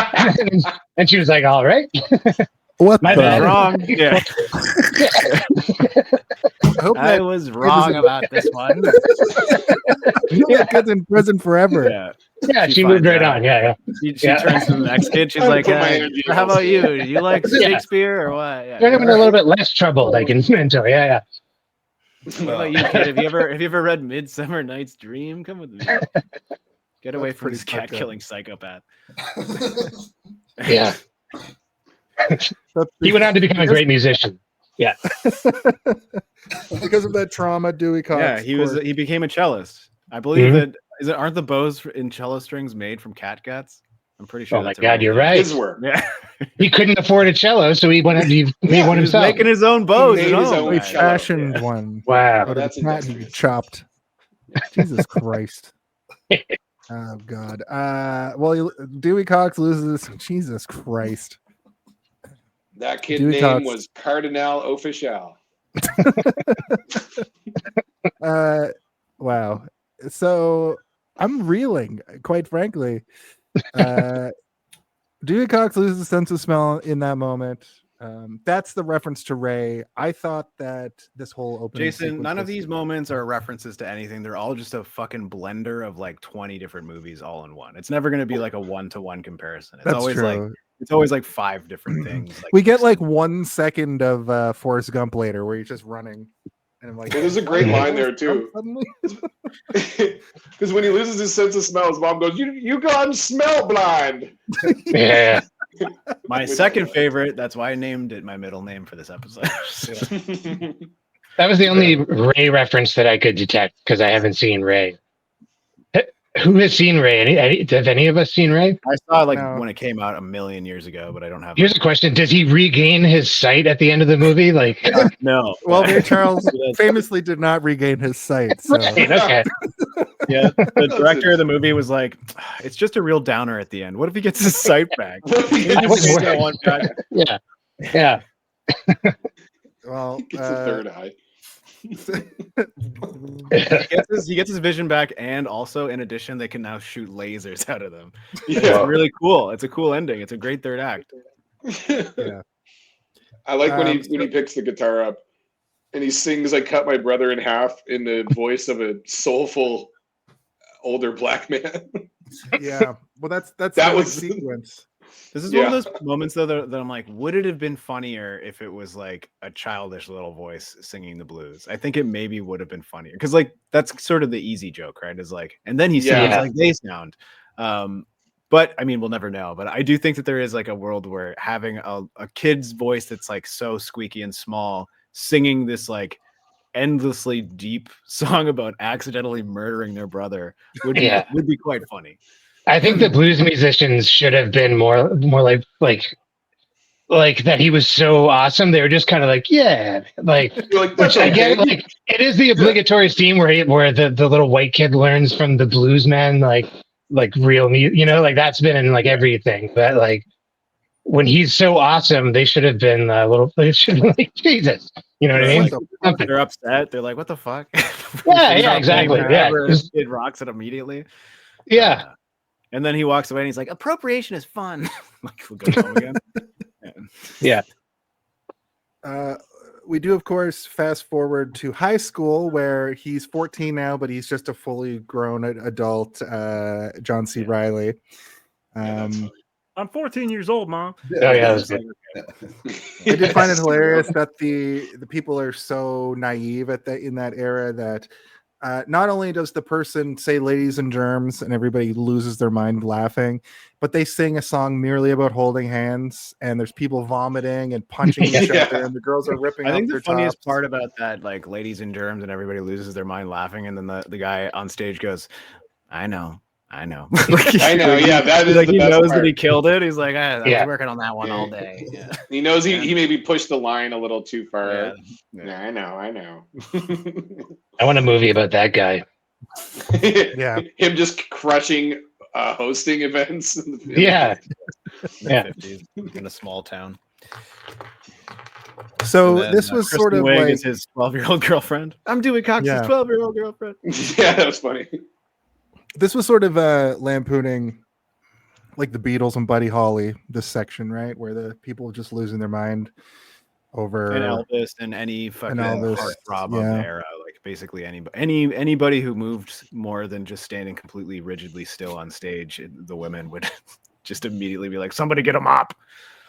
S8: And she was like, all right.
S1: What?
S8: My bad.
S5: Wrong. Yeah. I was wrong about this one.
S1: That kid's in prison forever.
S8: Yeah, she moved right on. Yeah.
S5: She turns to the next kid. She's like, how about you? Do you like Shakespeare or what? Yeah.
S8: They're having a little bit less trouble, I can tell. Yeah.
S5: What about you, kid? Have you ever read Midsummer Night's Dream? Come with me. Get away from this cat killing psychopath.
S8: Yeah. He went on to become a great musician. Yeah.
S1: Because of that trauma, Dewey Cox.
S5: Yeah, he became a cellist. I believe that aren't the bows in cello strings made from cat guts? I'm pretty sure.
S8: Oh my God, you're right.
S4: His work.
S5: Yeah.
S8: He couldn't afford a cello, so he made one himself.
S5: Making his own bows.
S4: He made his own
S1: fashioned one.
S8: Wow.
S1: Out of the cat he chopped. Jesus Christ. Oh God. Well, Dewey Cox loses. Jesus Christ.
S4: That kid's
S1: Dewey
S4: name
S1: Cox.
S4: was Cardinal Official.
S1: Wow. So I'm reeling, quite frankly. Dewey Cox loses the sense of smell in that moment. That's the reference to Ray. I thought that this whole opening
S5: Jason, none of these moments are references to anything. They're all just a fucking blender of like 20 different movies all in one. It's never going to be like a one-to-one comparison. It's always like 5 different things. Like,
S1: we get like 1 second of Forrest Gump later where he's just running. And I'm like,
S4: there's a great line there too. Because when he loses his sense of smell, his mom goes, "You gone smell blind."
S8: Yeah.
S5: My second favorite. That's why I named it my middle name for this episode.
S8: That was the only Ray reference that I could detect because I haven't seen Ray. Who has seen Ray? Have any of us seen Ray?
S5: I saw it
S1: No.
S5: when it came out a million years ago, but I don't have.
S8: Here's a question: does he regain his sight at the end of the movie? Like,
S5: No.
S1: Well, Ray Charles famously did not regain his sight. So.
S8: right, okay.
S5: Yeah, the director of the movie was like, "It's just a real downer at the end. What if he gets his sight back?"
S8: Yeah, yeah.
S1: Well,
S4: It's a third eye.
S5: He gets his vision back, and also in addition, they can now shoot lasers out of them.
S4: Yeah.
S5: It's really cool. It's a cool ending. It's a great third act.
S1: Yeah.
S4: I like when he picks the guitar up and he sings "I Cut My Brother in Half" in the voice of a soulful older black man.
S1: Yeah. Well, that's
S4: That was-
S1: sequence.
S5: This is one of those moments though that I'm like, would it have been funnier if it was like a childish little voice singing the blues? I think it maybe would have been funnier because like that's sort of the easy joke, right? Is like, and then he sounds like they sound. But I mean, we'll never know. But I do think that there is like a world where having a kid's voice that's like so squeaky and small, singing this like endlessly deep song about accidentally murdering their brother would be quite funny.
S8: I think the blues musicians should have been more like that. He was so awesome. They were just kind of like, yeah, like, which I get. Like, it is the obligatory scene where the little white kid learns from the blues man, like real music, you know, like that's been in like everything. But like when he's so awesome, they should have been they should have been like, Jesus, you know what I mean?
S5: They're upset. They're like, what the fuck?
S8: Yeah, exactly. Yeah,
S5: it rocks it immediately.
S8: Yeah.
S5: And then he walks away and he's like, appropriation is fun. Like, we'll go home again.
S8: Yeah.
S1: We do, of course, fast forward to high school where he's 14 now, but he's just a fully grown adult, John C. Reilly.
S9: I'm 14 years old, Mom.
S8: Oh, yeah.
S1: I did find it hilarious that the people are so naive in that era that not only does the person say "ladies and germs" and everybody loses their mind laughing, but they sing a song merely about holding hands, and there's people vomiting and punching each other, and the girls are ripping.
S5: I think
S1: their
S5: the funniest
S1: tops.
S5: part about that, like "ladies and germs," and everybody loses their mind laughing, and then the guy on stage goes, "I know."
S4: I know. Yeah, that is
S5: like
S4: the
S5: he
S4: best
S5: knows
S4: part.
S5: that he killed it. He's like, I was working on that one all day. Yeah.
S4: He knows he maybe pushed the line a little too far.
S5: Yeah.
S4: I know.
S8: I want a movie about that guy.
S1: Yeah,
S4: him just crushing hosting events.
S8: Yeah.
S5: Yeah. 50s, in a small town.
S1: So
S5: then,
S1: this was
S5: Kristen
S1: sort of
S5: Wiig
S1: like
S5: is his 12-year-old girlfriend. I'm Dewey Cox's 12-year-old girlfriend.
S4: Yeah, that was funny.
S1: This was sort of lampooning like the Beatles and Buddy Holly, this section, right? Where the people are just losing their mind over
S5: And Elvis and any fucking
S1: Elvis,
S5: heartthrob of the era. Like basically anybody who moved more than just standing completely rigidly still on stage, the women would just immediately be like, somebody get a mop.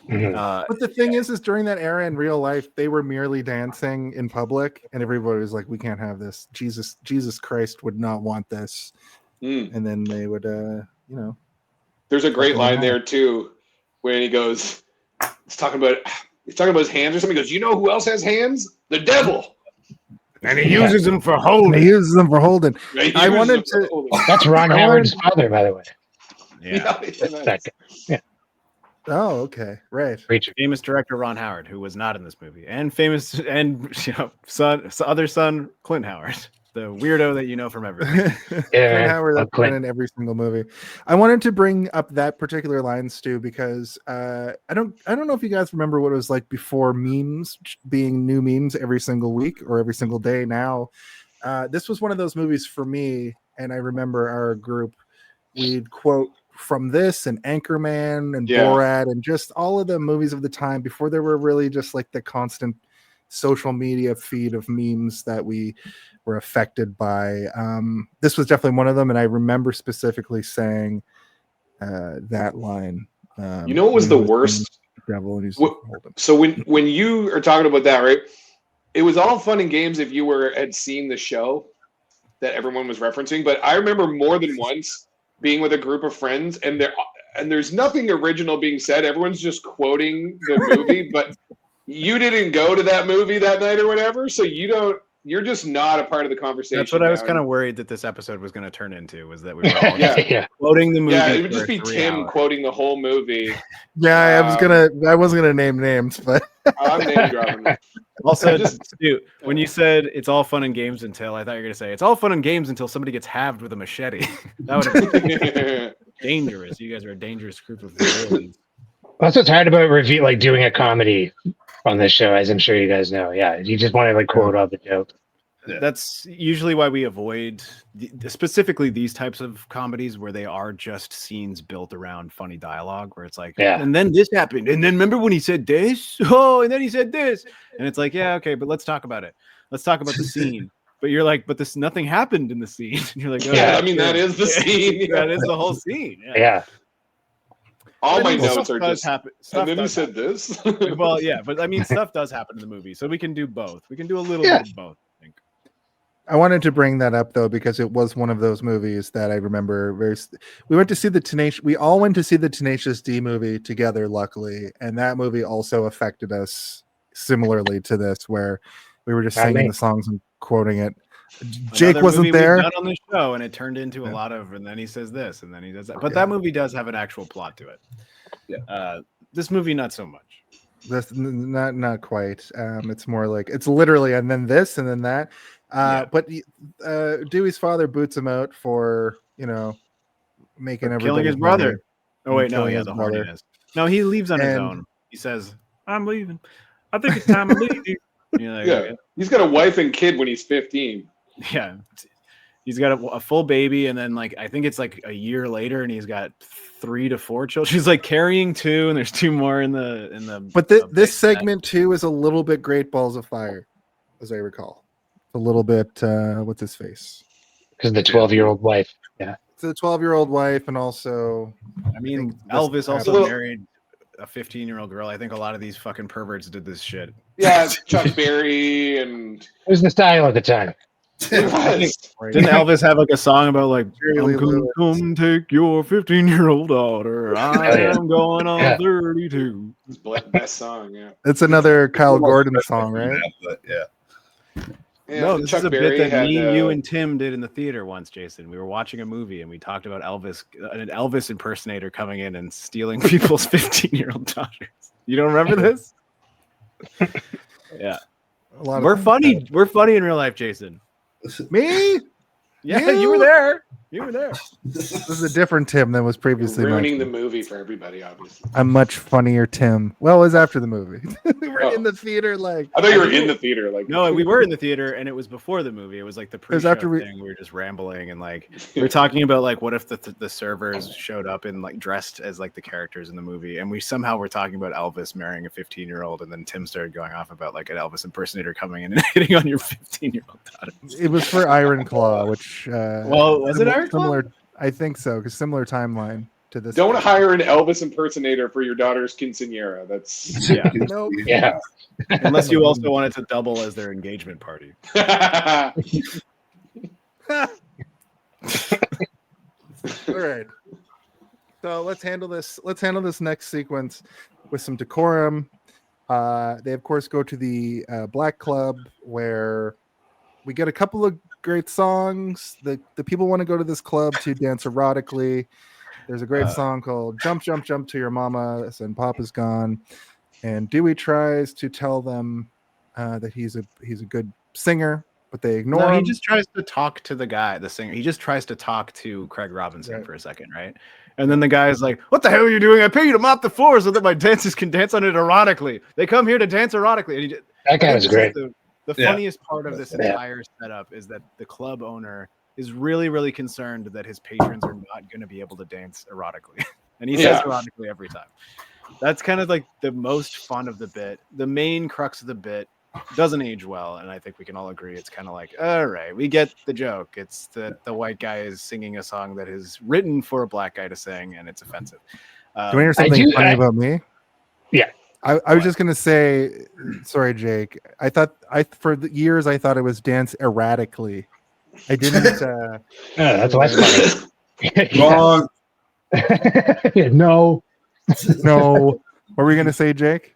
S1: But the thing is during that era in real life, they were merely dancing in public, and everybody was like, "We can't have this. Jesus Christ would not want this." And then they would,
S4: There's a great line there too, when he goes, he's talking about his hands or something. He goes, "You know who else has hands? The devil."
S5: And he uses them for holding.
S1: He uses them for holding. I wanted to.
S8: That's Ron Howard's father, by the way.
S5: Yeah.
S8: Yeah.
S1: Oh, okay, right.
S5: Famous director Ron Howard, who was not in this movie, and famous other son Clint Howard, the weirdo that you know from everything.
S1: Clint Howard that's been in every single movie. I wanted to bring up that particular line, Stu, because I don't know if you guys remember what it was like before memes being new memes every single week or every single day. Now, this was one of those movies for me, and I remember our group, we'd quote from this and Anchorman and Borat and just all of the movies of the time before there were really just like the constant social media feed of memes that we were affected by. This was definitely one of them, and I remember specifically saying that line.
S4: You know what was the worst?
S1: Devil, and
S4: so when you are talking about that, right? It was all fun and games if you had seen the show that everyone was referencing, but I remember more than once being with a group of friends, and there's nothing original being said. Everyone's just quoting the movie, but you didn't go to that movie that night or whatever, so you don't you're just not a part of the conversation.
S5: That's what I was
S4: now.
S5: kind of worried that this episode was going to turn into, was that we were all just
S8: Yeah.
S5: quoting the movie.
S4: Yeah, it would just
S5: for
S4: be
S5: 3
S4: Tim
S5: hours.
S4: quoting the whole movie.
S1: Yeah, I wasn't gonna name names, but
S4: I'm name dropping.
S5: Also,
S4: just-
S5: Stu, when you said it's all fun and games until, I thought you were going to say it's all fun and games until somebody gets halved with a machete. That would have been dangerous. You guys are a dangerous group of villains.
S8: That's what's hard about doing a comedy on this show, as I'm sure you guys know. Yeah, you just want to quote all the jokes.
S7: Yeah.
S5: That's usually why we avoid specifically these types of comedies where they are just scenes built around funny dialogue, where it's like,
S8: Yeah.
S5: and then this happened, and then remember when he said this? Oh, and then he said this, and it's like, yeah, okay, but let's talk about it. Let's talk about the scene. But you're like, but this nothing happened in the scene. And you're like, oh,
S8: Yeah,
S4: I mean, that is the scene.
S5: that is the whole scene. Yeah.
S8: Yeah.
S4: All my
S5: Stuff
S4: notes are
S5: does
S4: just.
S5: happen.
S4: And
S5: Stuff
S4: then he
S5: does
S4: said this.
S5: happen. Well, yeah, but I mean, stuff does happen in the movie, so we can do both. We can do a little
S8: Yeah.
S5: bit of both. I think.
S1: I wanted to bring that up though because it was one of those movies that I remember we went to see we all went to see the Tenacious D movie together, luckily, and that movie also affected us similarly to this, where we were just singing the songs and quoting it. Jake
S5: Another
S1: wasn't
S5: movie we've
S1: there.
S5: done on the show, and it turned into a lot of, and then he says this, and then he does that. But that movie does have an actual plot to it.
S7: Yeah.
S5: This movie, not so much.
S1: That's not quite. It's more like it's literally and then this and then that. But Dewey's father boots him out for making
S5: For killing his
S1: everybody's
S5: brother.
S1: money
S5: Oh wait,
S1: and
S5: no,
S1: killing
S5: yeah,
S1: his
S5: the
S1: brother.
S5: horniness. No, he leaves on his
S1: And-
S5: own. He says,
S9: I'm leaving. I think it's time to leave.
S4: Yeah. He's got a wife and kid when he's 15.
S5: yeah. He's got a full baby, and then I think it's a year later, and he's got 3 to 4 children. She's carrying 2, and there's 2 more in the.
S1: But this segment too is a little bit Great Balls of Fire, as I recall. A little bit. What's his face?
S8: Because the 12-year-old wife. Yeah.
S1: It's the 12-year-old wife, and also
S5: I mean,
S1: think
S5: Elvis
S1: this-
S5: also married a 15-year-old girl. I think a lot of these fucking perverts did this shit.
S4: Yeah, Chuck Berry and.
S8: It was the style at the time.
S4: It was.
S5: Didn't Elvis have a song about
S1: Jerry Lee Lewis.
S5: come take your 15-year-old daughter. I
S8: yeah.
S5: am going on
S8: Yeah.
S5: 32.
S4: His best song, yeah.
S1: it's another Kyle Gordon song, right?
S7: But yeah.
S4: Yeah,
S5: No, this
S4: Chuck
S5: is a
S4: Berry
S5: bit that
S4: had,
S5: me, you, and Tim did in the theater once, Jason. We were watching a movie and we talked about Elvis, an Elvis impersonator coming in and stealing people's 15-year-old daughters. You don't remember this? Yeah.
S1: A lot
S5: We're
S1: of
S5: funny. We're funny in real life, Jason.
S1: Me?
S5: Yeah, you were there. You were there.
S1: This is a different Tim than was previously
S4: ruining the
S1: mentioned.
S4: movie for everybody, obviously.
S1: A much funnier Tim. Well, it was after the movie. We were
S4: Oh.
S1: in the theater,
S4: I thought you were in the theater.
S5: No, we were in the theater, and it was before the movie. It was the pre-show
S1: after we-
S5: thing. We were just rambling, and we were talking about what if the servers showed up in dressed as the characters in the movie, and we somehow were talking about Elvis marrying a 15-year-old, and then Tim started going off about an Elvis impersonator coming in and hitting on your 15-year-old daughter.
S1: It was for Iron Claw, which
S5: Well, was it Iron Claw?
S1: similar? I think so, because similar timeline to this.
S4: Don't hire an Elvis impersonator for your daughter's quinceanera. That's
S5: Yeah,
S1: Nope.
S8: Yeah.
S5: unless you also wanted to double as their engagement party.
S1: All right. So let's handle this. Let's handle this next sequence with some decorum. They of course go to the Black Club where we get a couple of great songs. The people want to go to this club to dance erotically. There's a great song called "Jump, Jump, Jump to Your Mama" and Papa's Gone. And Dewey tries to tell them that he's a good singer, but they ignore
S5: No,
S1: him.
S5: he just tries to talk to the singer. He just tries to talk to Craig Robinson for a second, right? And then the guy's like, "What the hell are you doing? I pay you to mop the floor so that my dancers can dance on it erotically. They come here to dance erotically." And
S8: That guy was great.
S5: The
S7: Yeah.
S5: funniest part of this
S8: Yeah.
S5: entire setup is that the club owner is really, really concerned that his patrons are not going to be able to dance erotically. And he says
S4: Yeah.
S5: erotically every time. That's kind of the most fun of the bit. The main crux of the bit doesn't age well, and I think we can all agree it's kind of all right, we get the joke. It's that the white guy is singing a song that is written for a black guy to sing, and it's offensive.
S1: Do you hear something funny about me?
S8: Yeah.
S1: I was just gonna say, sorry, Jake. For the years I thought it was dance erratically. I didn't.
S8: That's less funny.
S7: Wrong.
S8: No.
S1: No. What were we gonna say, Jake?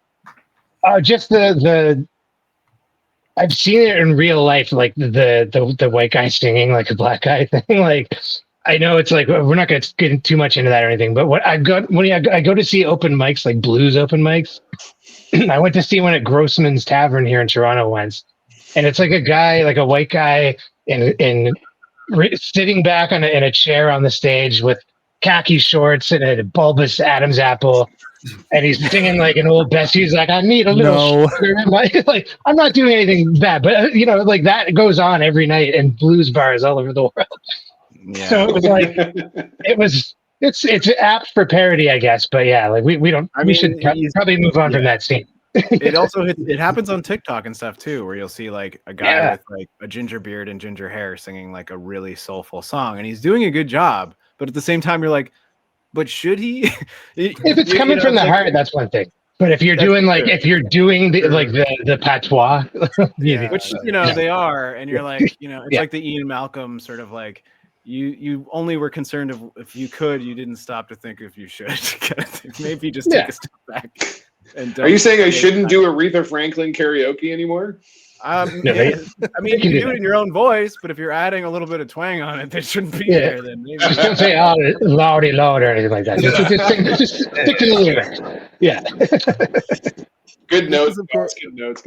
S8: Just the I've seen it in real life, like the white guy singing like a black guy thing. Like, I know it's like we're not going to get too much into that or anything, but what I go to see open mics, like blues open mics. I went to see one at Grossman's Tavern here in Toronto once, and it's like a guy, like a white guy, sitting back in a chair on the stage with khaki shorts and a bulbous Adam's apple. And he's singing like an old Bessie. He's like, I need a little sugar in my, like, I'm not doing anything bad, but like that goes on every night in blues bars all over the world. Yeah. So it was like, it's apt for parody, I guess. But yeah, like we should probably move on from that scene.
S5: It also it happens on TikTok and stuff too, where you'll see like a guy with like a ginger beard and ginger hair singing like a really soulful song, and he's doing a good job. But at the same time, you're like, but should he?
S8: If it's coming from the heart, that's one thing. But if you're doing the patois,
S5: which they are, and you're like, it's like the Ian Malcolm sort of like you only were concerned if you could, you didn't stop to think if you should. Maybe just take a step back. And
S4: are you saying I shouldn't do Aretha Franklin karaoke anymore?
S5: I mean, you can do it in your own voice, but if you're adding a little bit of twang on it, that shouldn't be there. Then maybe.
S8: Just don't say "loudy loud" or anything like that. Just stick to the lyrics. Yeah.
S4: Good notes. Good notes.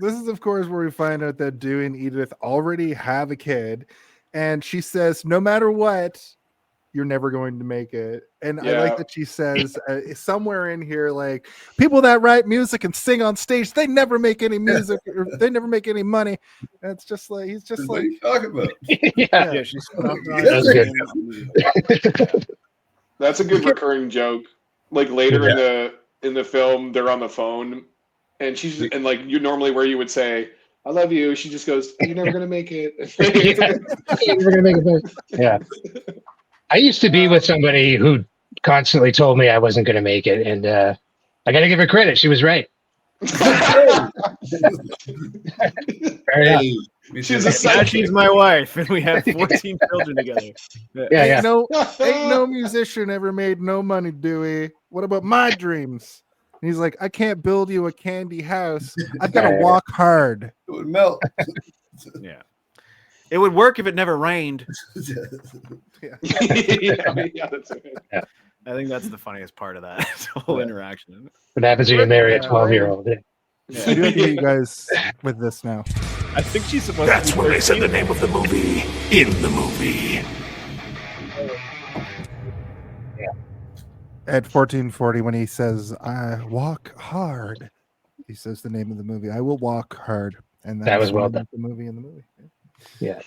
S1: This is, of course, where we find out that Dewey and Edith already have a kid, and she says, "No matter what, you're never going to make it." And I like that she says somewhere in here, like, people that write music and sing on stage, they never make any music, or they never make any money. And it's just like, he's just
S7: what
S1: like,
S7: are you talking about?
S5: Yeah, she's
S4: that's a good recurring joke. Like later in the film, they're on the phone, and she's and like you normally where you would say, "I love you," she just goes, "You're never gonna make it."
S8: You're never gonna make it. Yeah. I used to be with somebody who constantly told me I wasn't going to make it, and I got to give her credit. She was right.
S5: She's my wife, and we have 14 children together.
S1: Ain't no musician ever made no money, Dewey. What about my dreams? And he's like, I can't build you a candy house. I've got to walk hard.
S7: It would melt.
S5: Yeah. It would work if it never rained.
S4: That's right.
S5: I think that's the funniest part of that whole interaction.
S8: What happens when you marry a 12-year-old?
S1: I do have to get you guys with this now.
S5: I think she's supposed
S2: That's
S5: to be
S2: when they said the name of the movie in the movie.
S1: At 1440, when he says, I walk hard, he says the name of the movie. I will walk hard. And
S8: that was well done.
S1: The movie in the movie.
S8: Yeah.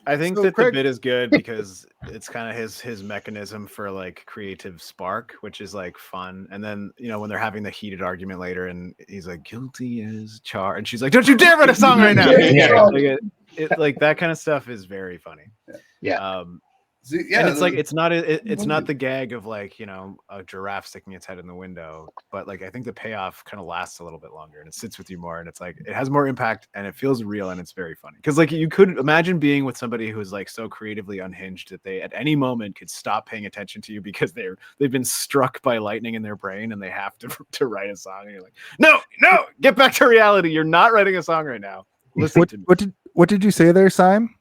S5: I think
S1: So
S5: that
S1: Craig-
S5: the bit is good because it's kind of his mechanism for like creative spark, which is like fun. And then when they're having the heated argument later, and he's like, guilty as charged, and she's like, don't you dare write a song right now. Like like that kind of stuff is very funny.
S8: Yeah.
S5: And it's like it's not the gag of like a giraffe sticking its head in the window, but like I think the payoff kind of lasts a little bit longer and it sits with you more, and it's like it has more impact and it feels real and it's very funny because like you could imagine being with somebody who's like so creatively unhinged that they at any moment could stop paying attention to you because they've been struck by lightning in their brain and they have to write a song, and you're like, no, get back to reality. You're not writing a song right now. Listen to me.
S1: What did you say there, Simon?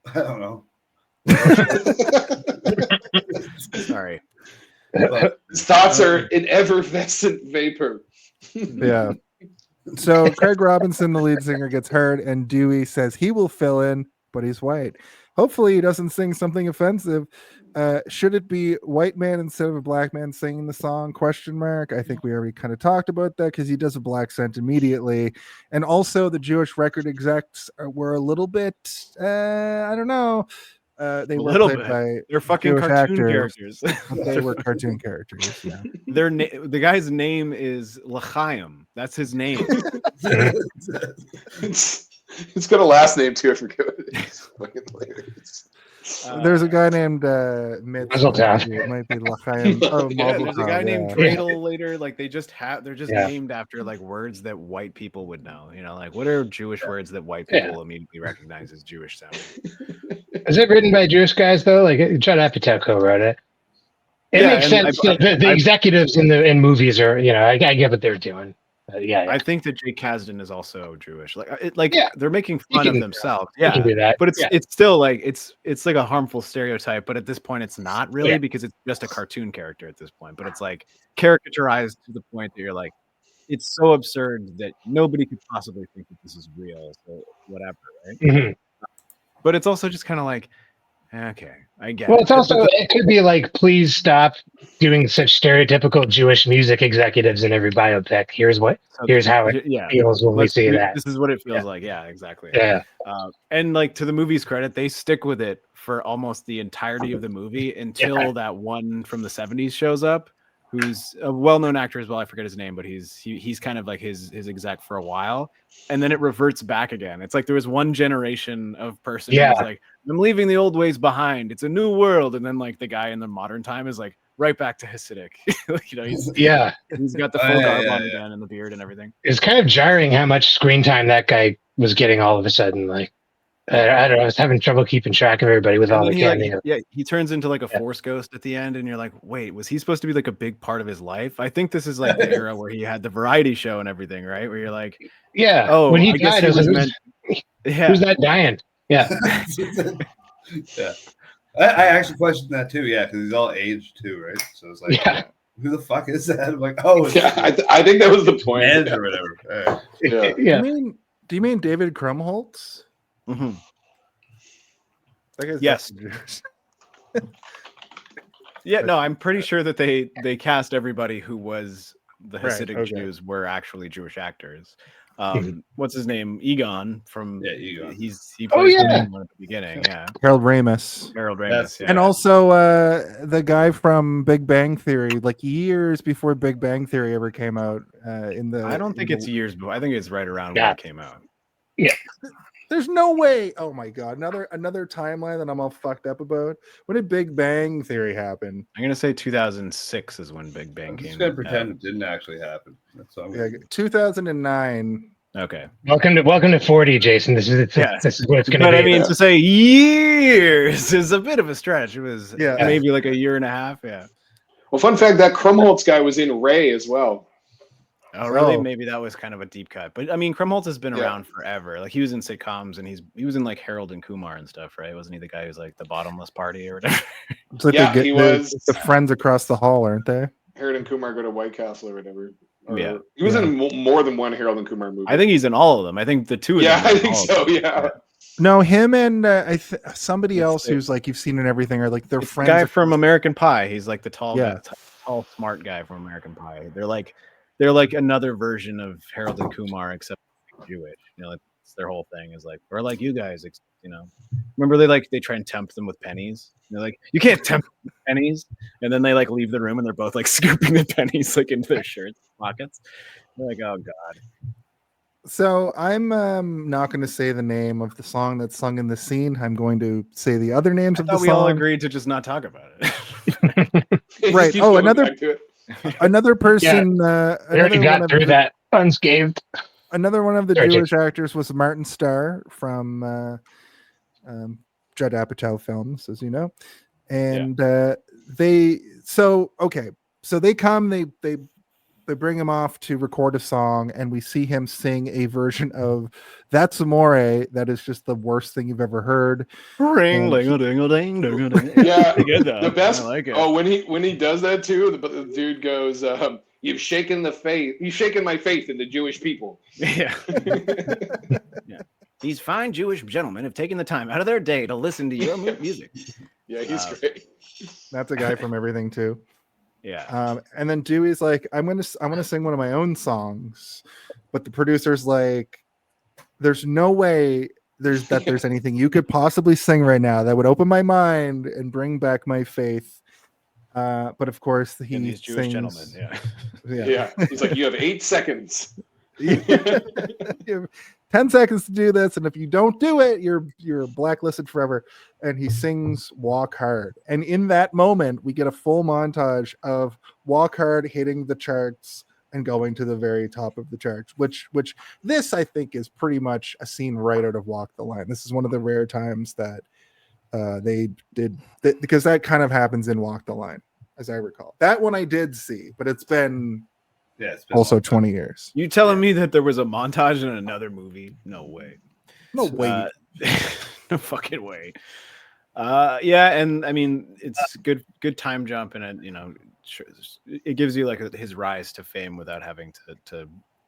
S7: I don't know.
S5: Sorry.
S4: His thoughts are in effervescent vapor.
S1: Yeah. So Craig Robinson, the lead singer, gets hurt, and Dewey says he will fill in, but he's white. Hopefully he doesn't sing something offensive. Should it be white man instead of a black man singing the song? ? I think we already kind of talked about that because he does a black accent immediately. And also the Jewish record execs were a little bit, I don't know. They were played by
S5: they're fucking
S1: Jewish
S5: cartoon
S1: actors,
S5: characters.
S1: but they were cartoon characters. Yeah.
S5: The guy's name is L'chaim. That's his name.
S4: It's got a last name too. I forget what it is. Fucking hilarious.
S1: There's a guy named Mitch. It might be L'chaim. Oh,
S5: There's a guy named Dreidel later. Like they're just named after like words that white people would know. Like what are Jewish words that white people immediately recognize as Jewish sounding?
S8: Is it written by Jewish guys though? Like Judd Apatow co-wrote it. It makes sense. The executives in movies are, I get what they're doing. Yeah.
S5: I think that Jake Kasdan is also Jewish. They're making
S8: You
S5: fun of
S8: can-
S5: themselves.
S8: You
S5: Yeah,
S8: can do that.
S5: but it's still like it's like a harmful stereotype. But at this point, it's not really
S8: Yeah.
S5: because it's just a cartoon character at this point. But it's like caricaturized to the point that you're like, it's so absurd that nobody could possibly think that this is real. So whatever, right?
S8: Mhm.
S5: But it's also just kind of like, okay, I get
S8: Well,
S5: it.
S8: it's also it could be like, please stop doing such stereotypical Jewish music executives in every biopic. Here's how it feels when we see that.
S5: This is what it feels like. Yeah, exactly.
S8: Yeah.
S5: And like, to the movie's credit, they stick with it for almost the entirety of the movie until that one from the 70s shows up, who's a well-known actor as well. I forget his name, but he's kind of like his exec for a while, and then it reverts back again. It's like there was one generation of person who's like, I'm leaving the old ways behind. It's a new world, and then like the guy in the modern time is like right back to Hasidic. He's got the full garb on again and the beard and everything.
S8: It's kind of jarring how much screen time that guy was getting all of a sudden. Like, I don't know. I was having trouble keeping track of everybody with all the cameos.
S5: He turns into like a Force ghost at the end, and you're like, wait, was he supposed to be like a big part of his life? I think this is like the era where he had the variety show and everything, right? Where you're like,
S8: oh, when he died, I was
S5: meant.
S8: Who's that dying? Yeah.
S7: Yeah. I actually questioned that too. Yeah, because he's all aged too, right? So it's like, who the fuck is that? I'm like, oh,
S4: I think that was the point.
S7: Or whatever.
S8: Yeah.
S1: Do you mean David Krumholtz?
S5: Mm-hmm.
S1: Yes.
S5: Yeah, no, I'm pretty sure that they cast everybody who was the Hasidic Jews were actually Jewish actors. What's his name? Egon from
S7: Egon.
S5: He plays at the beginning. Yeah,
S1: Harold Ramis.
S5: Yeah.
S1: And also the guy from Big Bang Theory, like years before Big Bang Theory ever came out.
S5: I don't think it's years, but I think it's right around when it came out.
S8: Yeah.
S1: There's no way. Oh my god, another timeline that I'm all fucked up about. When did Big Bang Theory happen?
S5: I'm gonna say 2006 is when Big Bang came.
S7: I'm just gonna pretend it didn't actually happen. That's all.
S1: 2009.
S5: Okay.
S8: Welcome to 40, Jason. This is what it's gonna be.
S5: But I mean, to say years is a bit of a stretch. It was maybe like a year and a half. Yeah.
S4: Well, fun fact, that Krumholtz guy was in Ray as well.
S5: Oh, really? Maybe that was kind of a deep cut. But I mean, Krumholtz has been around forever. Like, he was in sitcoms, and he was in like Harold and Kumar and stuff, right? Wasn't he the guy who's like the bottomless party or whatever?
S1: It's like
S4: he was
S1: the friends across the hall, aren't they?
S4: Harold and Kumar go to White Castle or whatever.
S5: Yeah,
S4: he was in more than one Harold and Kumar movie.
S5: I think he's in all of them. I think the two of them.
S4: Yeah, I think so. Yeah.
S1: No, him and somebody else who's like you've seen in everything are like they're friends.
S5: The guy from American Pie. He's like the tall, smart guy from American Pie. They're like another version of Harold and Kumar, except Jewish. It's their whole thing is like, we're like you guys. Remember they try and tempt them with pennies. They're like, you can't tempt them with pennies, and then they like leave the room and they're both like scooping the pennies like into their shirts pockets. They're like, oh god.
S1: So I'm not going to say the name of the song that's sung in the scene. I'm going to say the other names of the song.
S5: We all agreed to just not talk about it.
S1: Right. Oh, another person.
S8: Already got through that unscathed.
S1: Another one of the Jewish actors was Martin Starr from Judd Apatow films, as you know. And they come, they bring him off to record a song, and we see him sing a version of That's Amore that is just the worst thing you've ever heard.
S5: Ring,
S4: Yeah, the best. I like it. Oh, when he does that too, the dude goes, "You've shaken my faith in the Jewish people."
S5: Yeah. Yeah. These fine Jewish gentlemen have taken the time out of their day to listen to your music.
S4: Yeah, he's great.
S1: That's a guy from everything too.
S5: Yeah.
S1: And then Dewey's like, I want to sing one of my own songs, but the producer's like, there's no way there's anything you could possibly sing right now that would open my mind and bring back my faith. But of course he
S5: these Jewish gentlemen.
S4: Yeah. He's like, you have 8 seconds.
S1: You have 10 seconds to do this, and if you don't do it, you're blacklisted forever. And he sings Walk Hard, and in that moment we get a full montage of Walk Hard hitting the charts and going to the very top of the charts, which this I think is pretty much a scene right out of Walk the Line. This is one of the rare times that they did that, because that kind of happens in Walk the Line. as I recall. That one I did see, but it's been
S7: it's been
S1: also 20 years.
S5: You telling me that there was a montage in another movie? No way.
S1: No way.
S5: No fucking way. Yeah, and I mean it's good time jump, and it gives you like his rise to fame without having to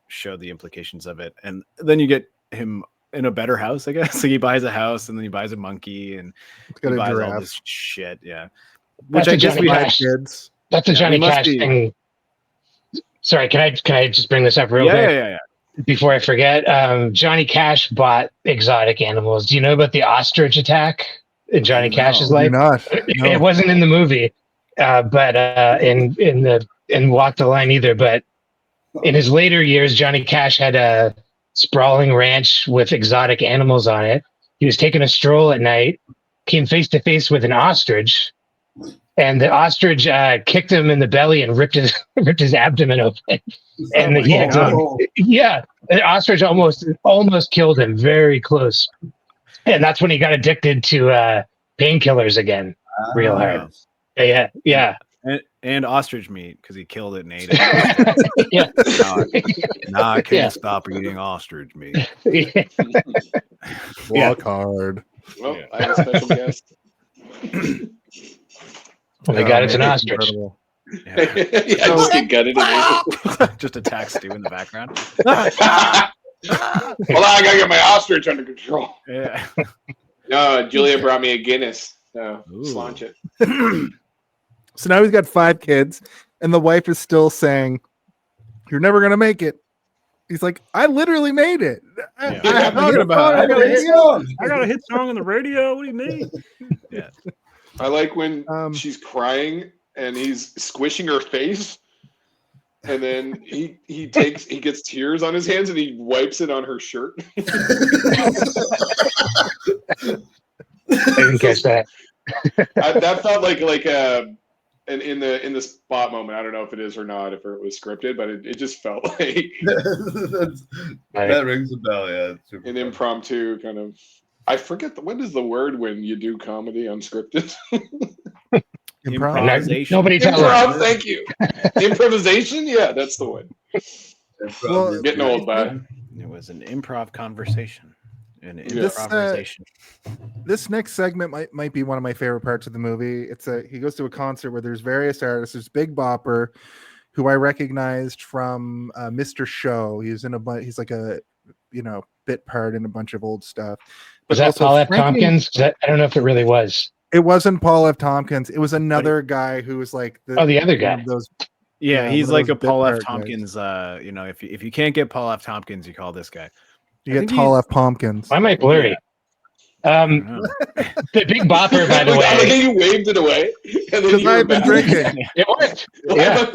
S5: show the implications of it, and then you get him in a better house, I guess. Like he buys a house, and then he buys a monkey, and he buys all this shit. Yeah,
S8: which I guess we had kids. That's a Johnny Cash thing. Sorry, can I just bring this up real quick?
S5: Yeah.
S8: Before I forget, Johnny Cash bought exotic animals. Do you know about the ostrich attack in Johnny Cash's life? It wasn't in the movie, but in Walk the Line either. But in his later years, Johnny Cash had a sprawling ranch with exotic animals on it. He was taking a stroll at night, came face to face with an ostrich, and the ostrich kicked him in the belly and ripped his abdomen open. And the ostrich almost killed him, very close. And that's when he got addicted to painkillers again, real hard. Yeah.
S5: And ostrich meat because he killed it and ate it. Now I can't stop eating ostrich meat.
S1: Walk hard.
S4: Well, I have a special guest.
S8: Oh my God, it's an ostrich.
S4: Just get gutted.
S5: Just attack Stu in the background.
S4: Hold on, I gotta get my ostrich under control.
S5: Yeah.
S4: No, Julia brought me a Guinness. So slaunch it.
S1: So now he's got 5 kids, and the wife is still saying, "You're never gonna make it." He's like, "I literally made it. I got
S9: a hit song on the radio. What do you mean?"
S5: Yeah.
S4: I like when she's crying and he's squishing her face, and then he gets tears on his hands and he wipes it on her shirt.
S8: I didn't catch that.
S4: That felt like in the spot moment. I don't know if it is or not, if it was scripted, but it just felt like
S7: that rings a bell. Yeah,
S4: an impromptu kind of. I forget what is the word when you do comedy unscripted.
S5: Improvisation.
S8: Nobody tell
S4: us. Thank you. Improvisation. Yeah, that's the one. Well, getting old, bud.
S5: It was an improv conversation.
S1: This next segment might be one of my favorite parts of the movie. He goes to a concert where there's various artists. There's Big Bopper, who I recognized from Mr. Show. He's like a bit part in a bunch of old stuff.
S8: Was that Paul F. Tompkins? I don't know if it really was.
S1: It wasn't Paul F. Tompkins. It was another guy who was like
S8: the other guy.
S5: He's like a Paul F. Tompkins. If you can't get Paul F. Tompkins, you call this guy.
S1: You get Paul F. Tompkins.
S8: Why am I blurry? The Big Bopper, by the way.
S4: I like how you waved it away.
S1: Because I've been drinking.
S8: It worked. Yeah.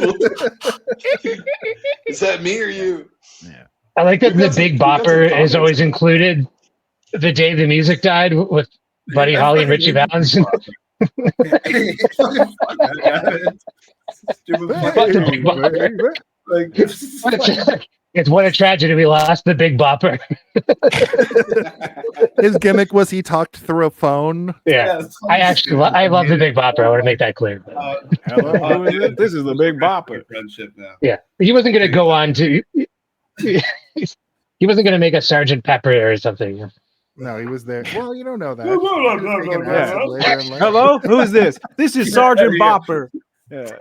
S4: Is that me or you?
S5: Yeah.
S8: I like that the Big Bopper is always included the day the music died with Buddy Holly and Richie Valens. It's what a tragedy we lost the Big Bopper.
S1: His gimmick was he talked through a phone.
S8: Yeah, I love the Big Bopper. I want to make that clear.
S5: Hello, this is the Big Bopper.
S7: Friendship now.
S8: Yeah, he wasn't going to go on to. He wasn't going to make a Sergeant Pepper or something.
S1: No, he was there. Well, you don't know that.
S9: Hello, who is this? This is Sergeant Bopper.
S5: Yeah.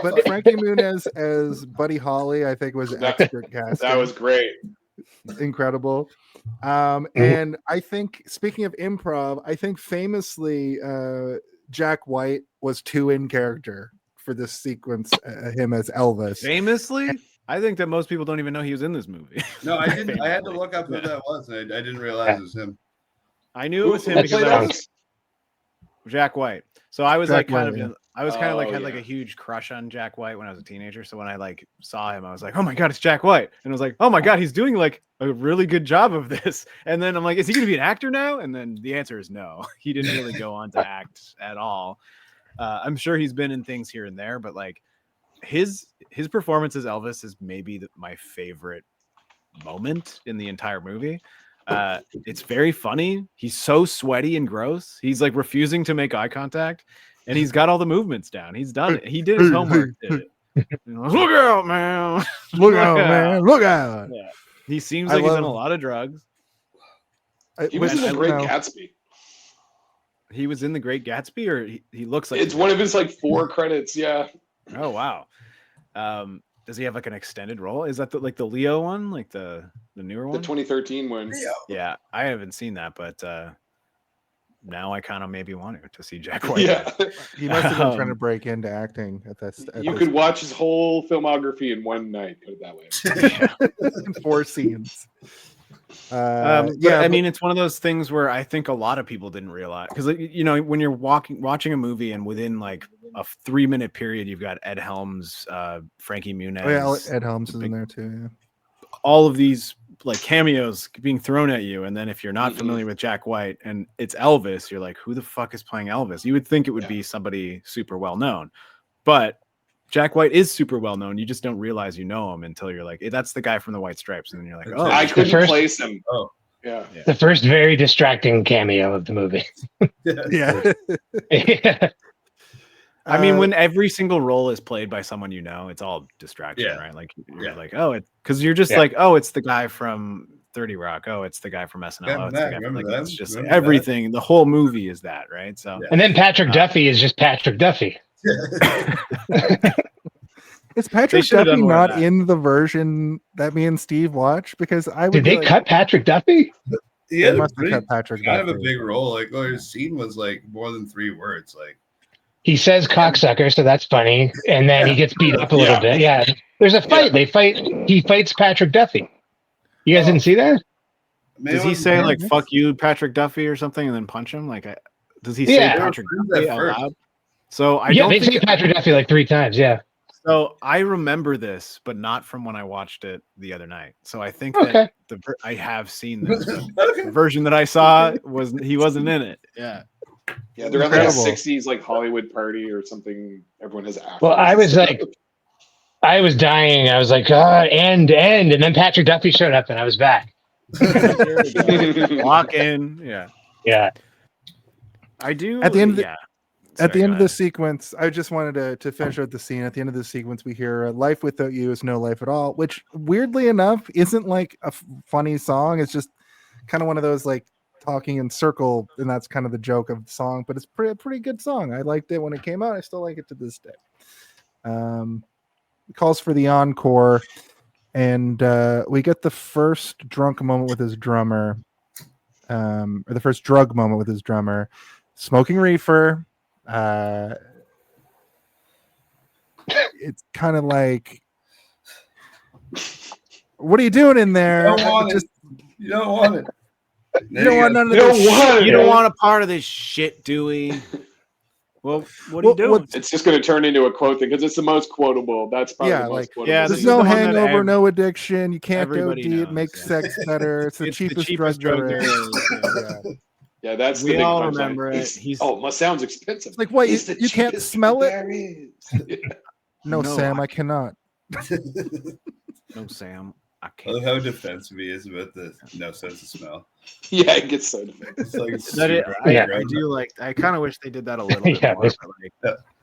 S1: But Frankie Muniz as Buddy Holly, I think, was expert casting.
S4: That was great.
S1: Incredible. And I think, speaking of improv, I think famously Jack White was too in character for this sequence, him as Elvis.
S5: Famously? I think that most people don't even know he was in this movie.
S7: No, I didn't. I had to look up who that was. I didn't realize it was him.
S5: I knew it was him because I was Jack White. So I was
S1: Jack
S5: had
S1: White,
S5: a huge crush on Jack White when I was a teenager. So when I saw him, I was like, oh my God, it's Jack White. And I was like, oh my God, he's doing like a really good job of this. And then I'm like, is he going to be an actor now? And then the answer is no. He didn't really go on to act at all. I'm sure he's been in things here and there, but like his performance as Elvis is maybe my favorite moment in the entire movie. It's very funny. He's so sweaty and gross. He's like refusing to make eye contact, and he's got all the movements down. He's done it. He did his homework. Did it. Look out, man!
S1: Look out, man! Look out!
S5: Yeah. He seems like he's on a lot of drugs.
S4: He was in The Great Gatsby.
S5: He was in The Great Gatsby, or he looks like
S4: it's one of his like 4 credits. Yeah.
S5: Oh wow. Does he have like an extended role? Is that the Leo one, like the newer one?
S4: The 2013 one.
S5: Yeah, I haven't seen that, but now I kind of maybe want to see Jack White.
S4: Yeah.
S1: He must have been trying to break into acting at this.
S4: You could watch his whole filmography in one night. Put it that way.
S1: In 4 scenes.
S5: I mean, it's one of those things where I think a lot of people didn't realize, because when you're watching a movie and within like a 3-minute period, you've got Ed Helms, Frankie Muniz.
S1: Oh yeah, Ed Helms is in there too. Yeah.
S5: All of these like cameos being thrown at you, and then if you're not familiar with Jack White and it's Elvis, you're like, who the fuck is playing Elvis? You would think it would be somebody super well known, but Jack White is super well known. You just don't realize you know him until you're like, hey, that's the guy from the White Stripes, and then you're like, oh,
S4: I couldn't place him. Oh, yeah.
S8: The first very distracting cameo of the movie.
S1: Yeah.
S8: Yeah.
S5: I mean, when every single role is played by someone you know, it's all distraction, right? Like you're like, oh, because you're just like, oh, it's the guy from 30 Rock. Oh, it's the guy from SNL. Oh, it's the guy from, like, it's just everything. The whole movie is that, right? So,
S8: and then Patrick Duffy is just Patrick Duffy.
S1: Is Patrick Duffy not in the version that me and Steve watched? Because I would
S8: did they cut Patrick Duffy?
S7: He
S1: must have cut Patrick Duffy.
S7: Kind of a big role. Like, his scene was like more than 3 words. Like,
S8: he says cocksucker, so that's funny, and then he gets beat up a little bit. Yeah, there's a fight. They fight. He fights Patrick Duffy. You guys didn't see that?
S5: Does he say like "fuck you, Patrick Duffy" or something, and then punch him? Like, does he say Patrick Duffy out loud? So
S8: they say Patrick Duffy like 3 times. Yeah.
S5: So I remember this, but not from when I watched it the other night. So I think that I have seen this. The version that I saw he wasn't in it. Yeah.
S4: Yeah, they're at like a 60s like Hollywood party or something. Everyone has actors.
S8: Well, I was dying. I was like, end. And then Patrick Duffy showed up and I was back.
S5: Walk in. Yeah.
S8: Yeah.
S5: I do.
S1: At the end of the end of the sequence, I just wanted to finish out the scene. At the end of the sequence, we hear "Life Without You Is No Life at All," which weirdly enough isn't like a funny song. It's just kind of one of those like talking in circle, and that's kind of the joke of the song, but it's pretty good song. I liked it when it came out. I still like it to this day. It calls for the encore, and we get the first drunk moment with his drummer, or the first drug moment with his drummer, smoking reefer. It's kind of like, what are you doing in there?
S7: You don't want it. You don't want it.
S1: You don't want none of this shit.
S5: You don't want a part of this shit, Dewey. Well, what are you doing?
S4: It's just going to turn into a quote thing because it's the most quotable. That's probably the most quotable.
S5: Yeah,
S1: there's no hangover, no addiction. You can't go deep. It makes sex better. It's the cheapest drug there is.
S4: Yeah, that's
S5: we
S4: the big
S5: all
S4: punchline.
S5: remember it.
S4: It sounds expensive.
S1: It's like, what? You can't smell it? No, Sam, I cannot.
S5: No, Sam, I
S7: I
S5: can't.
S7: love how defensive he is about the no sense of smell.
S4: Yeah, it gets so defensive.
S7: It's like
S5: I do like. I kind of wish they did that a little bit more.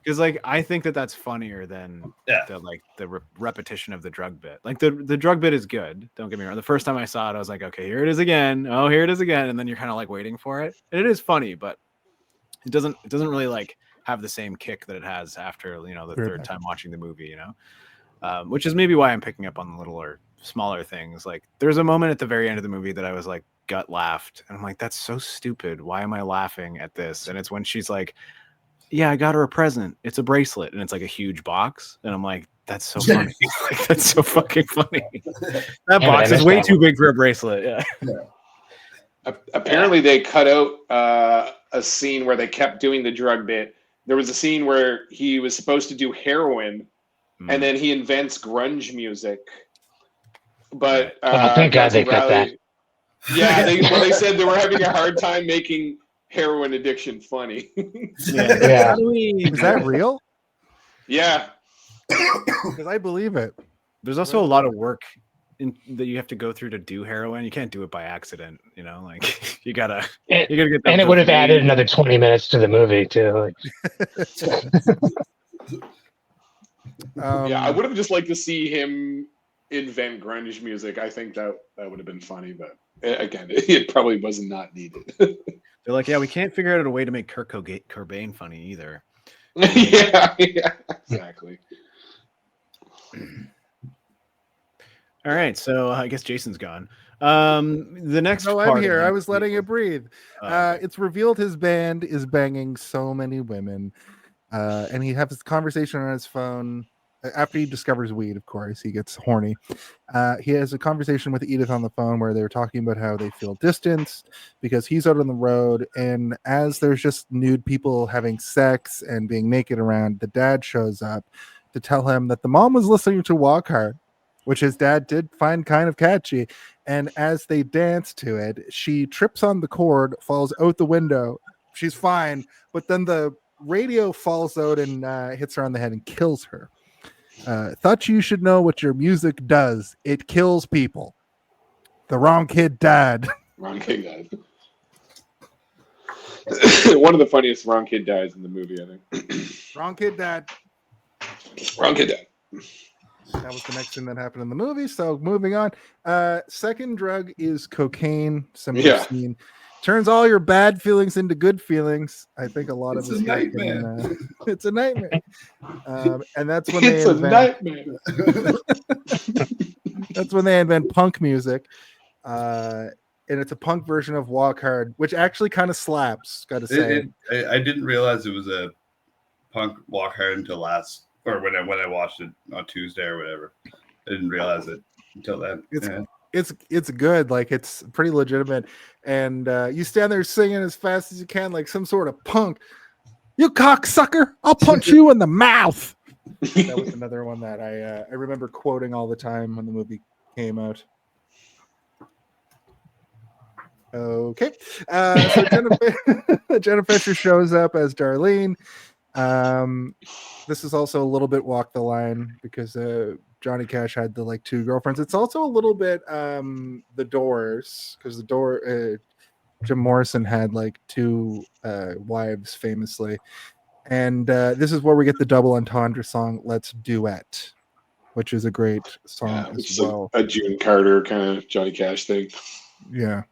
S5: Because like I think that's funnier than the repetition of the drug bit. Like the drug bit is good. Don't get me wrong. The first time I saw it, I was like, okay, here it is again. Oh, here it is again. And then you're kind of like waiting for it. And it is funny, but it doesn't really like have the same kick that it has after the third time watching the movie. Which is maybe why I'm picking up on the littler, smaller things. Like there's a moment at the very end of the movie that I was like gut laughed, and I'm like, that's so stupid. Why am I laughing at this? And it's when she's like, yeah, I got her a present. It's a bracelet. And it's like a huge box. And I'm like, that's so funny. Like, that's so fucking funny. That box is way too big for a bracelet. Yeah.
S4: Apparently they cut out a scene where they kept doing the drug bit. There was a scene where he was supposed to do heroin and then he invents grunge music. But
S8: thank God they cut that.
S4: Yeah, they said they were having a hard time making heroin addiction funny.
S8: Yeah.
S1: Is that real?
S4: Yeah.
S1: Because I believe it.
S5: There's also a lot of work that you have to go through to do heroin. You can't do it by accident, like you gotta
S8: It,
S5: get the,
S8: and it would have added another 20 minutes to the movie too.
S4: Yeah, I would have just liked to see him invent grunge music. I think that would have been funny, but again, it probably was not needed.
S5: They're like, yeah, we can't figure out a way to make Kurt Cobain funny either.
S4: yeah, exactly.
S5: All right, so I guess Jason's gone. The next
S1: No,
S5: part
S1: I'm
S5: of
S1: here.
S5: the-
S1: I was letting it breathe. It's revealed his band is banging so many women, and he has this conversation on his phone after he discovers weed. Of course, he gets horny. He has a conversation with Edith on the phone where they're talking about how they feel distanced because he's out on the road, and as there's just nude people having sex and being naked around, the dad shows up to tell him that the mom was listening to Walk Hard, which his dad did find kind of catchy. And as they dance to it, she trips on the cord, falls out the window. She's fine, but then the radio falls out and hits her on the head and kills her. Thought you should know what your music does. It kills people. The wrong kid died.
S4: Wrong kid died. One of the funniest wrong kid dies in the movie, I think.
S1: Wrong kid died.
S4: Wrong kid died.
S1: That was the next thing that happened in the movie. So moving on. Second drug is cocaine. Similar scene. Turns all your bad feelings into good feelings. I think a lot
S7: It's
S1: of us
S7: a nightmare.
S1: it's a nightmare. And that's when
S4: It's
S1: they
S4: a
S1: invent,
S4: nightmare.
S1: that's when they invent punk music. And it's a punk version of Walk Hard, which actually kind of slaps, gotta say.
S7: I didn't realize it was a punk Walk Hard until when I watched it on Tuesday or whatever. I didn't realize it until then.
S1: It's good, like it's pretty legitimate. And you stand there singing as fast as you can, like some sort of punk. You cocksucker! I'll punch you in the mouth. That was another one that I remember quoting all the time when the movie came out. Okay, so Jenna Fisher shows up as Darlene. This is also a little bit walk the line because Johnny Cash had the two girlfriends. It's also a little bit the Doors, because Jim Morrison had two wives famously, and this is where we get the double entendre song "Let's Duet," which is a great song as well.
S4: A June Carter kind of Johnny Cash thing.
S1: Yeah,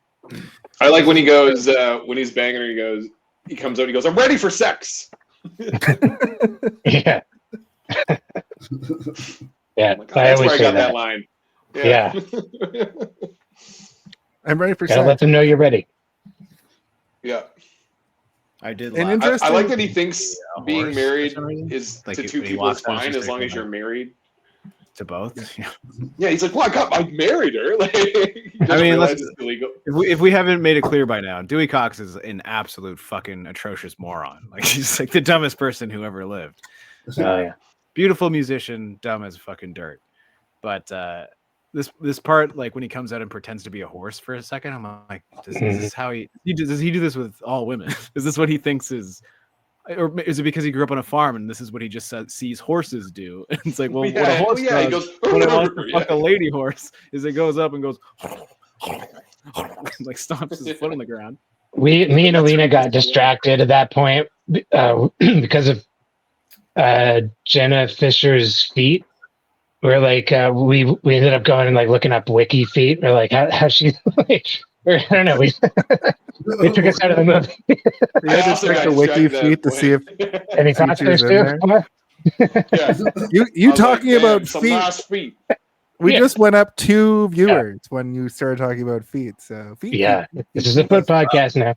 S4: I like when he goes when he's banging her. He comes out. He goes, "I'm ready for sex."
S8: Yeah. Yeah,
S4: Oh that's where I got that line.
S8: Yeah.
S1: I'm ready for
S8: Gotta
S1: sex.
S8: let them know you're ready.
S4: Yeah.
S5: I did.
S1: And
S5: laugh.
S4: I like that he thinks being
S5: horse
S4: married
S5: for some reason.
S4: is
S5: Like
S4: to
S5: he-
S4: two
S5: when he
S4: people is
S5: walks out,
S4: fine
S5: she's
S4: as long
S5: like,
S4: as you're married.
S5: to both. Yeah.
S4: Yeah, he's like, "Well, I married her." Like, he
S5: I
S4: doesn't
S5: mean,
S4: realize
S5: let's-
S4: it's illegal.
S5: If we haven't made it clear by now, Dewey Cox is an absolute fucking atrocious moron. Like he's like the dumbest person who ever lived.
S8: Oh yeah.
S5: Beautiful musician, dumb as fucking dirt. But this part, like when he comes out and pretends to be a horse for a second, I'm like, is this how does he do this with all women? Is this what he thinks is, or is it because he grew up on a farm and this is what he just sees horses do? And it's like, well, what a horse
S4: he
S5: does
S4: goes,
S5: when it wants to fuck a lady horse is it goes up and goes like stomps his foot on the ground.
S8: Me and Alina got distracted at that point because of Jenna Fisher's feet. We're like, we ended up going and looking up wiki feet. We're like, how she I don't know. We took us out of the movie.
S1: You had to check the wiki feet to see if
S8: Any thoughts there,
S1: features in
S8: Stu?
S4: Yeah.
S1: you talking about
S4: some
S1: feet.
S4: nice feet.
S1: We
S8: Yeah.
S1: just went up 2 viewers when you started talking about feet. So feet.
S8: Yeah, this is a foot podcast now.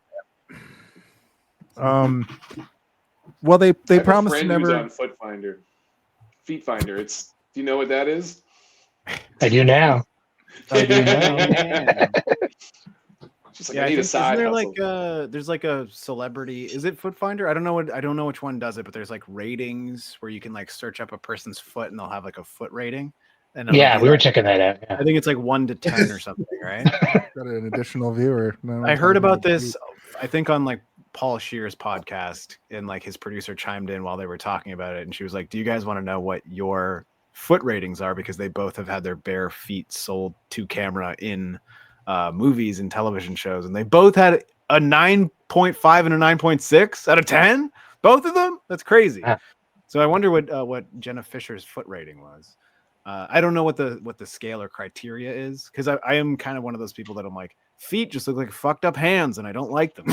S1: Well, they
S4: I have a
S1: promised to
S4: friend who's
S1: never.
S4: on Foot Finder. Feet Finder. Do you know what that is?
S8: I do now.
S1: I do know.
S4: She's like, I need a side
S5: isn't there
S4: hustle.
S5: there's a celebrity, is it Foot Finder? I don't know which one does it, but there's ratings where you can search up a person's foot and they'll have a foot rating. And
S8: Yeah, we were checking that out.
S5: I think it's 1 to 10 or something, right?
S1: Got an additional viewer. No,
S5: I heard about this, I think on Paul Scheer's podcast, and his producer chimed in while they were talking about it, and she was like, "Do you guys want to know what your foot ratings are, because they both have had their bare feet sold to camera in movies and television shows, and they both had a 9.5 and a 9.6 out of 10. Both of them. That's crazy.
S8: Yeah.
S5: So I wonder what Jenna Fisher's foot rating was. I don't know what the scale or criteria is, because I am kind of one of those people that I'm like, feet just look like fucked up hands, and I don't like them.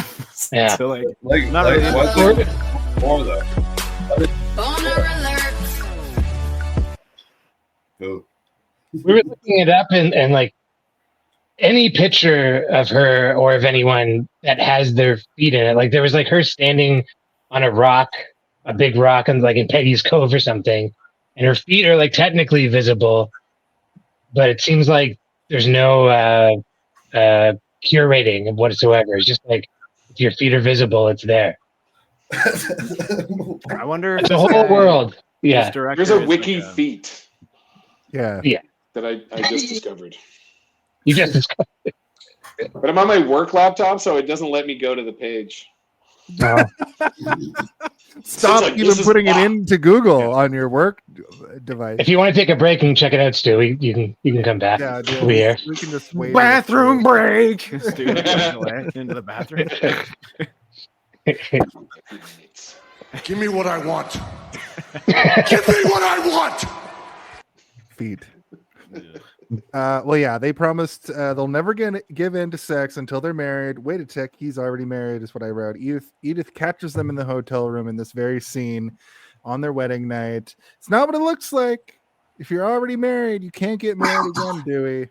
S8: Yeah.
S5: So not
S7: like
S5: really.
S7: what's more though? Ooh.
S8: We were looking it up, and like any picture of her or of anyone that has their feet in it, like there was like her standing on a rock, a big rock, and like in Peggy's Cove or something, and her feet are like technically visible, but it seems like there's no curating of whatsoever. It's just like if your feet are visible, it's there.
S5: I wonder if
S8: It's a whole world. Yeah.
S4: There's a wiki feet
S1: Yeah.
S4: that I just discovered.
S8: You just discovered.
S4: But I'm on my work laptop, so it doesn't let me go to the page.
S8: No.
S1: Stop
S4: like,
S1: even
S4: this is-
S1: putting it into Google on your work device.
S8: If you want to take a break and check it out, Stu, you can come back.
S1: Yeah, dude,
S8: Over here.
S1: we can just wait.
S5: Bathroom break. Stu goes away into the bathroom.
S6: Give me what I want. Give me what I want.
S1: Feet. Well, yeah, they promised they'll never give in to sex until they're married. Wait a tick, he's already married, is what I wrote. Edith catches them in the hotel room in this very scene on their wedding night. It's not what it looks like. If you're already married, you can't get married again, Dewey.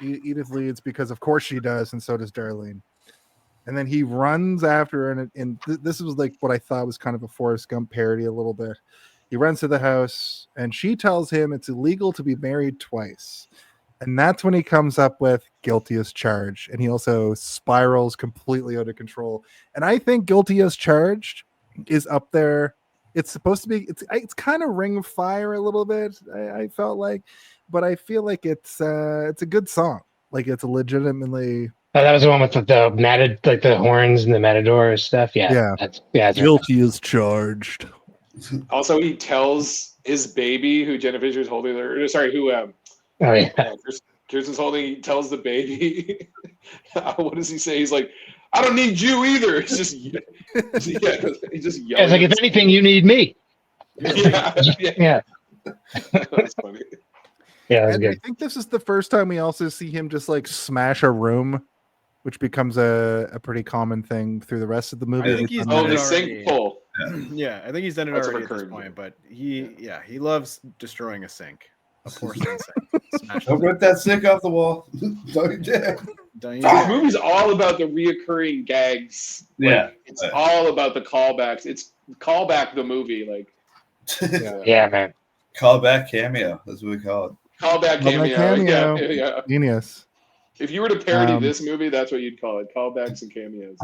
S1: Edith leads because, of course, she does, and so does Darlene. And then he runs after her, and this was like what I thought was kind of a Forrest Gump parody a little bit. He runs to the house, and she tells him it's illegal to be married twice. And that's when he comes up with guilty as charged. And he also spirals completely out of control. And I think guilty as charged is up there. It's supposed to be, it's kind of Ring of Fire a little bit, I felt like. But I feel like it's a good song. Like it's a legitimately...
S8: Oh, that was the one with the matted, like the horns and the matador stuff. Yeah. That's
S1: guilty as charged.
S4: Also, he tells his baby, who Jenna Fisher's holding,
S8: Oh yeah.
S4: Kirsten's holding. He tells the baby, what does he say? He's like, "I don't need you either." It's just, he's just yelling.
S8: It's like, if anything, you need me.
S4: Yeah. That's funny.
S8: Yeah, that's
S1: And
S8: good.
S1: I think this is the first time we also see him just like smash a room, which becomes a pretty common thing through the rest of the movie.
S5: I think he's
S4: Oh,
S5: done
S4: the
S5: it
S4: sink
S5: already.
S4: pull.
S5: Yeah, I think he's done it
S4: That's a
S5: already at this
S4: recurring
S5: point. But he loves destroying a sink, a porcelain sink. Smash
S7: Don't rip that sink off the wall. Don't you dare.
S5: Don't you
S4: This
S5: dare.
S4: movie's all about the reoccurring gags.
S7: Yeah.
S4: It's all about the callbacks. It's callback the movie, like
S8: Yeah, man.
S7: Callback cameo. That's what we call it.
S4: callback
S1: Callback
S4: cameo.
S1: cameo.
S4: Yeah.
S1: Genius.
S4: If you were to parody this movie, that's what you'd call it: callbacks and cameos.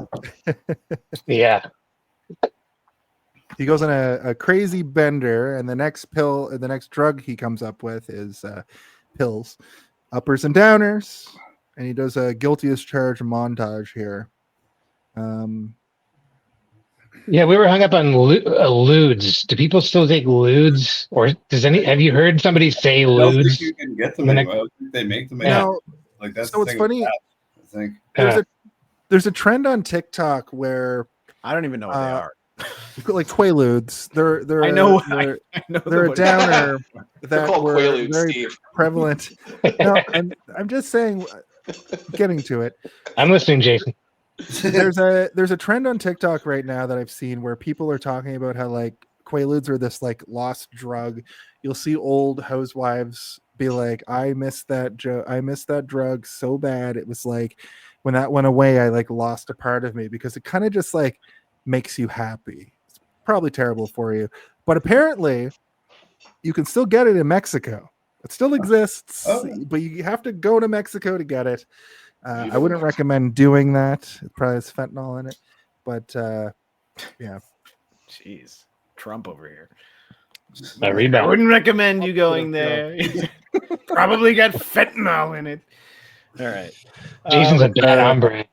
S8: Yeah.
S1: He goes on a crazy bender, and the next drug he comes up with is pills, uppers and downers, and he does a guilty as charged montage here.
S8: Yeah, we were hung up on lewds. Do people still take lewds, or have you heard somebody say
S7: I don't think
S8: lewds?
S7: you can get them anymore. I don't think they make them
S8: Yeah.
S7: anymore. Like that's
S1: So
S7: the
S1: it's
S7: thing
S1: funny.
S7: with that, I think.
S1: There's a trend on TikTok where
S5: I don't even know what they are.
S1: like Quaaludes, they're
S5: I know.
S1: they're,
S5: I know
S1: they're a
S5: them.
S1: downer
S4: They're
S1: that
S4: called
S1: were
S4: Quaaludes,
S1: very
S4: Steve.
S1: prevalent. No, I'm just saying, getting to it.
S8: I'm listening, Jason.
S1: There's a trend on TikTok right now that I've seen where people are talking about how like Quaaludes are this like lost drug. You'll see old housewives be like, I miss that drug so bad. It was like when that went away, I like lost a part of me, because it kind of just like makes you happy. It's probably terrible for you, but apparently you can still get it in Mexico. It still exists, but you have to go to Mexico to get it. I wouldn't recommend doing that. It probably has fentanyl in it, but yeah.
S5: Jeez, Trump over here.
S8: My
S5: I
S8: rebound.
S5: wouldn't recommend you going there. Probably got fentanyl in it. All right.
S8: Jason's a bad hombre.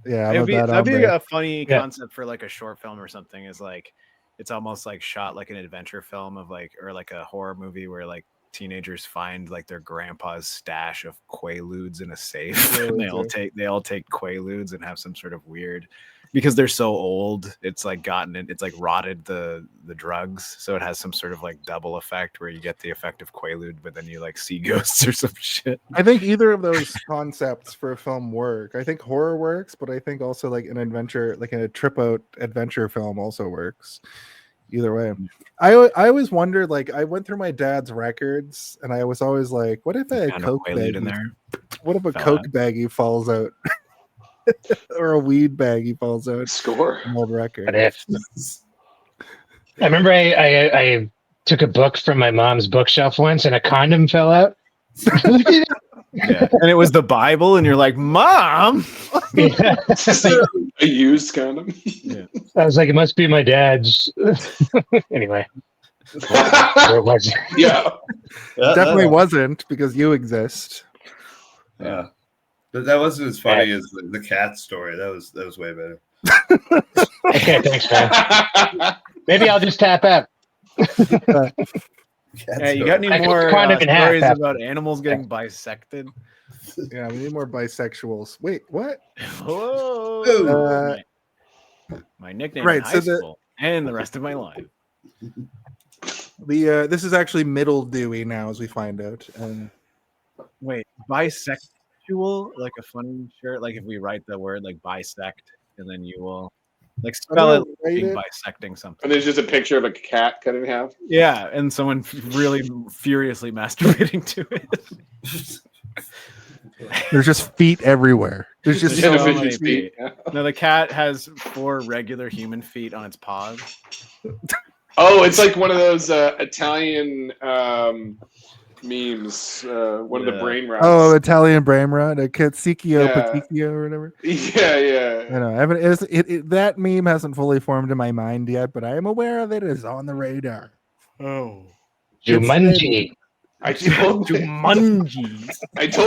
S1: Yeah,
S5: That'd be
S1: hombre.
S5: a funny
S8: Yeah.
S5: concept for like a short film or something. Is like it's almost like shot like an adventure film of like, or like a horror movie where like teenagers find like their grandpa's stash of Quaaludes in a safe. And they all take Quaaludes and have some sort of weird, because they're so old, it's like it's like rotted the drugs, so it has some sort of like double effect where you get the effect of Quaalude, but then you like see ghosts or some shit.
S1: I think either of those concepts for a film work. I think horror works, but I think also like an adventure, like a trip out adventure film also works. Either way, I always wondered, like, I went through my dad's records and I was always like, what if a Coke baggie
S5: in there?
S1: What if a Coke baggie falls out? Or a weed baggie falls out?
S4: Score.
S1: An old record.
S8: But if I remember, I took a book from my mom's bookshelf once, and a condom fell out.
S5: Yeah. And it was the Bible, and you're like, Mom.
S8: Yeah.
S4: A used condom.
S5: Yeah.
S8: I was like, it must be my dad's. Anyway. Or it was.
S4: Yeah.
S1: Definitely wasn't, because you exist.
S7: Yeah. But that wasn't as funny as the cat story. That was way better.
S8: Okay, thanks, man. Maybe I'll just tap out.
S5: Hey, you got any more stories about animals getting bisected?
S1: Yeah, we need more bisexuals. Wait, what?
S5: Whoa! My nickname in high school and the rest of my life.
S1: This is actually middle Dewey now, as we find out.
S5: Wait, bisexual, like a funny shirt? Like if we write the word like bisect, and then you will like spell it like bisecting something.
S4: And there's just a picture of a cat cut in half.
S5: Yeah, and someone really furiously masturbating to it.
S1: There's just feet everywhere. There's just
S5: so many feet. No, the cat has 4 regular human feet on its paws.
S4: Oh, it's like one of those Italian memes. One of the brain rots.
S1: Oh, Italian brain rot, a Catsicchio Paticchio or whatever.
S4: Yeah.
S1: I know. I haven't. That meme hasn't fully formed in my mind yet, but I am aware of it. It's on the radar.
S5: Oh,
S8: Jumanji.
S4: I told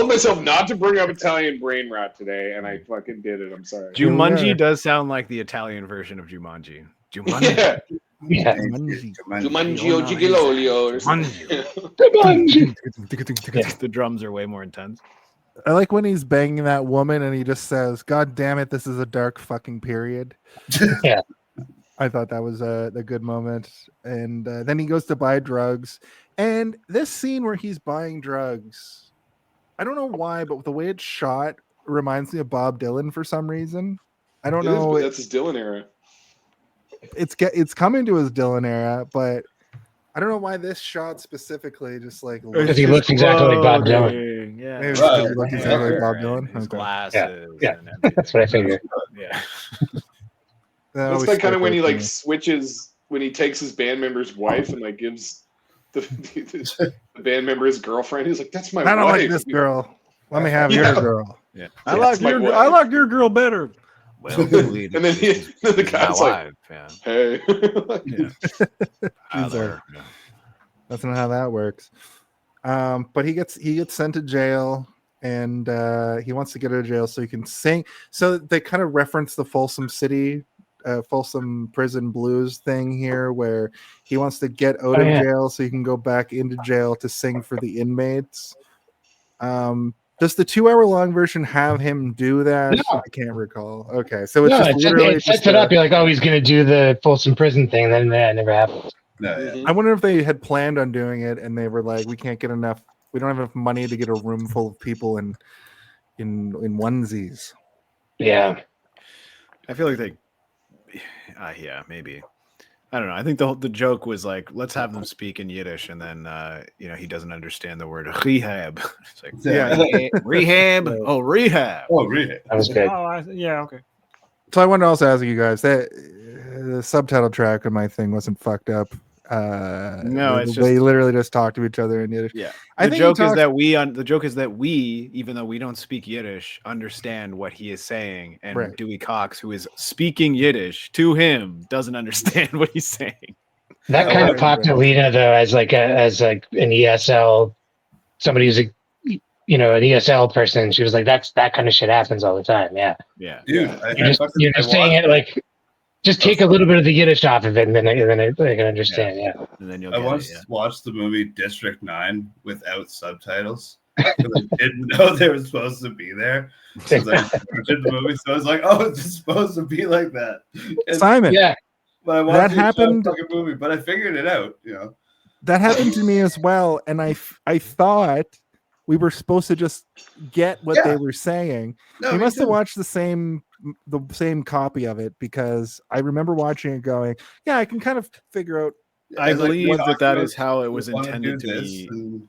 S4: myself not to bring up Italian brain rot today, and I fucking did it. I'm sorry.
S5: Jumanji does sound like the Italian version of Jumanji. Jumanji.
S8: Yeah.
S4: Jumanji o Gigololio.
S5: The drums are way more intense.
S1: I like when he's banging that woman and he just says, "God damn it, this is a dark fucking period."
S8: Yeah.
S1: I thought that was a good moment. And then he goes to buy drugs. And this scene where he's buying drugs, I don't know why, but the way it's shot reminds me of Bob Dylan for some reason. I don't know.
S4: That's his Dylan era.
S1: It's coming to his Dylan era, but I don't know why this shot specifically just like
S8: because he looks exactly like Bob Dylan.
S5: Yeah,
S1: maybe because he looks exactly like Bob Dylan.
S5: His glasses.
S8: Yeah. That's what I figured.
S5: Yeah.
S4: That's like kind of when he like switches, when he takes his band member's wife and like gives the band member his girlfriend. He's like, "That's my wife.
S1: I don't like this girl. Let me have your girl."
S5: Yeah.
S9: I like your girl better.
S5: Well, and
S4: then the guy's like, "Hey."
S1: That's not how that works. But he gets sent to jail, and he wants to get out of jail so he can sing. So they kind of reference the Folsom Prison Blues thing here, where he wants to get out of jail so he can go back into jail to sing for the inmates. Does the 2-hour-long version have him do that?
S8: No.
S1: I can't recall. Okay, so it
S8: sets it up. You're like, oh, he's going to do the Folsom Prison thing, then that never happens.
S7: No,
S1: I wonder if they had planned on doing it, and they were like, we can't get enough. We don't have enough money to get a room full of people in onesies.
S8: Yeah,
S5: I feel like yeah, maybe. I don't know. I think the joke was like, let's have them speak in Yiddish, and then he doesn't understand the word rehab. It's like, rehab. Oh, rehab.
S7: Oh, rehab.
S8: That was good.
S9: Okay.
S1: So I wanted to also ask you guys that the subtitle track on my thing wasn't fucked up.
S5: No, it's
S1: they literally just talk to each other in Yiddish.
S5: Yeah.
S1: The joke
S5: is that we, even though we don't speak Yiddish, understand what he is saying, and Dewey Cox, who is speaking Yiddish to him, doesn't understand what he's saying.
S8: That kind of popped Alina though as an ESL, somebody who's an ESL person. She was like, that kind of shit happens all the time. Yeah.
S5: Yeah.
S7: Dude,
S8: You're just saying it like Just take a little bit of the Yiddish off of it, and then I can understand. Yeah.
S5: And then you'll
S7: I
S5: get
S7: once
S5: it. Yeah.
S7: watched the movie District 9 without subtitles because I didn't know they were supposed to be there. Because I did the movie, so I was like, "Oh, it's supposed to be like that." And,
S1: Simon,
S8: Yeah.
S7: but I watched
S1: that
S7: the
S1: happened.
S7: fucking movie, but I figured it out. You know,
S1: That happened to me as well, and I thought we were supposed to just get what they were saying.
S7: no,
S1: We
S7: me
S1: must have
S7: too.
S1: watched the same copy of it, because I remember watching it going, yeah, I can kind of figure out.
S5: I
S7: And, like, we
S5: believe
S7: talked
S5: that
S7: about
S5: is how it was
S7: we wanna
S5: intended
S7: do
S5: to
S7: this,
S5: be.
S7: and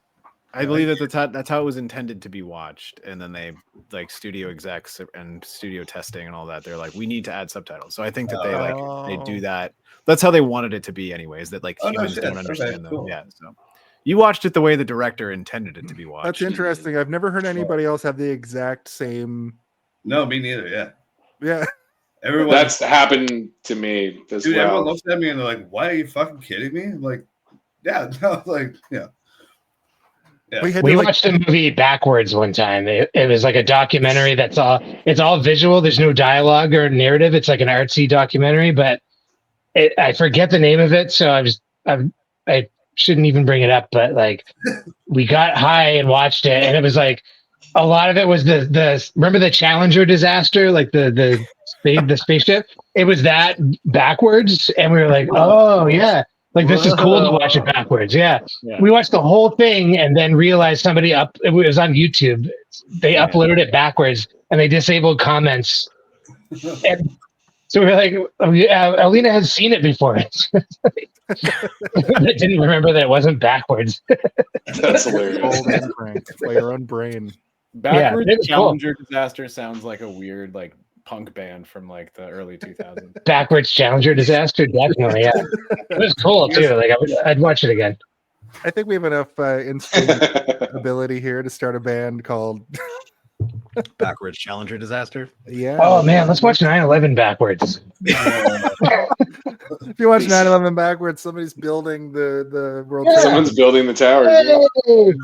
S5: I believe that's how it was intended to be watched, and then they like studio execs and studio testing and all that. They're like, we need to add subtitles. So I think that they do that. That's how they wanted it to be, anyways. That like
S7: Oh, no
S5: humans
S7: shit.
S5: don't
S7: Okay,
S5: understand them.
S7: cool.
S5: Yeah. So you watched it the way the director intended it to be watched.
S1: That's interesting. I've never heard anybody else have the exact same.
S7: No, me neither. Yeah,
S1: Yeah.
S7: everyone.
S4: That's happened to me as
S7: Dude, everyone
S4: well.
S7: looks at me and they're like, "Why are you fucking kidding me?" I'm like, yeah, no, like, yeah. Yeah.
S8: We watched a movie backwards one time. It was like a documentary it's all visual. There's no dialogue or narrative. It's like an artsy documentary, but I forget the name of it. So I shouldn't even bring it up, but like we got high and watched it, and it was like a lot of it was the remember the Challenger disaster, like the spaceship. It was that backwards, and we were like, oh yeah. Like, this is cool to watch it backwards. Yeah. We watched the whole thing and then realized it was on YouTube. They uploaded it backwards and they disabled comments. And so we were like, Alina has seen it before. I didn't remember that it wasn't backwards.
S4: That's hilarious.
S1: Old and pranked by your own brain.
S5: Backwards
S8: it was
S5: Challenger disaster sounds like a weird like punk band from like the early 2000s.
S8: Backwards Challenger disaster, definitely. Yeah, it was cool too. Like I'd watch it again.
S1: I think we have enough instinct ability here to start a band called
S10: Backwards Challenger disaster.
S1: Yeah.
S8: Oh man, let's watch 9/11 backwards.
S1: If you watch 9/11 backwards, somebody's building the world.
S4: Someone's building the towers.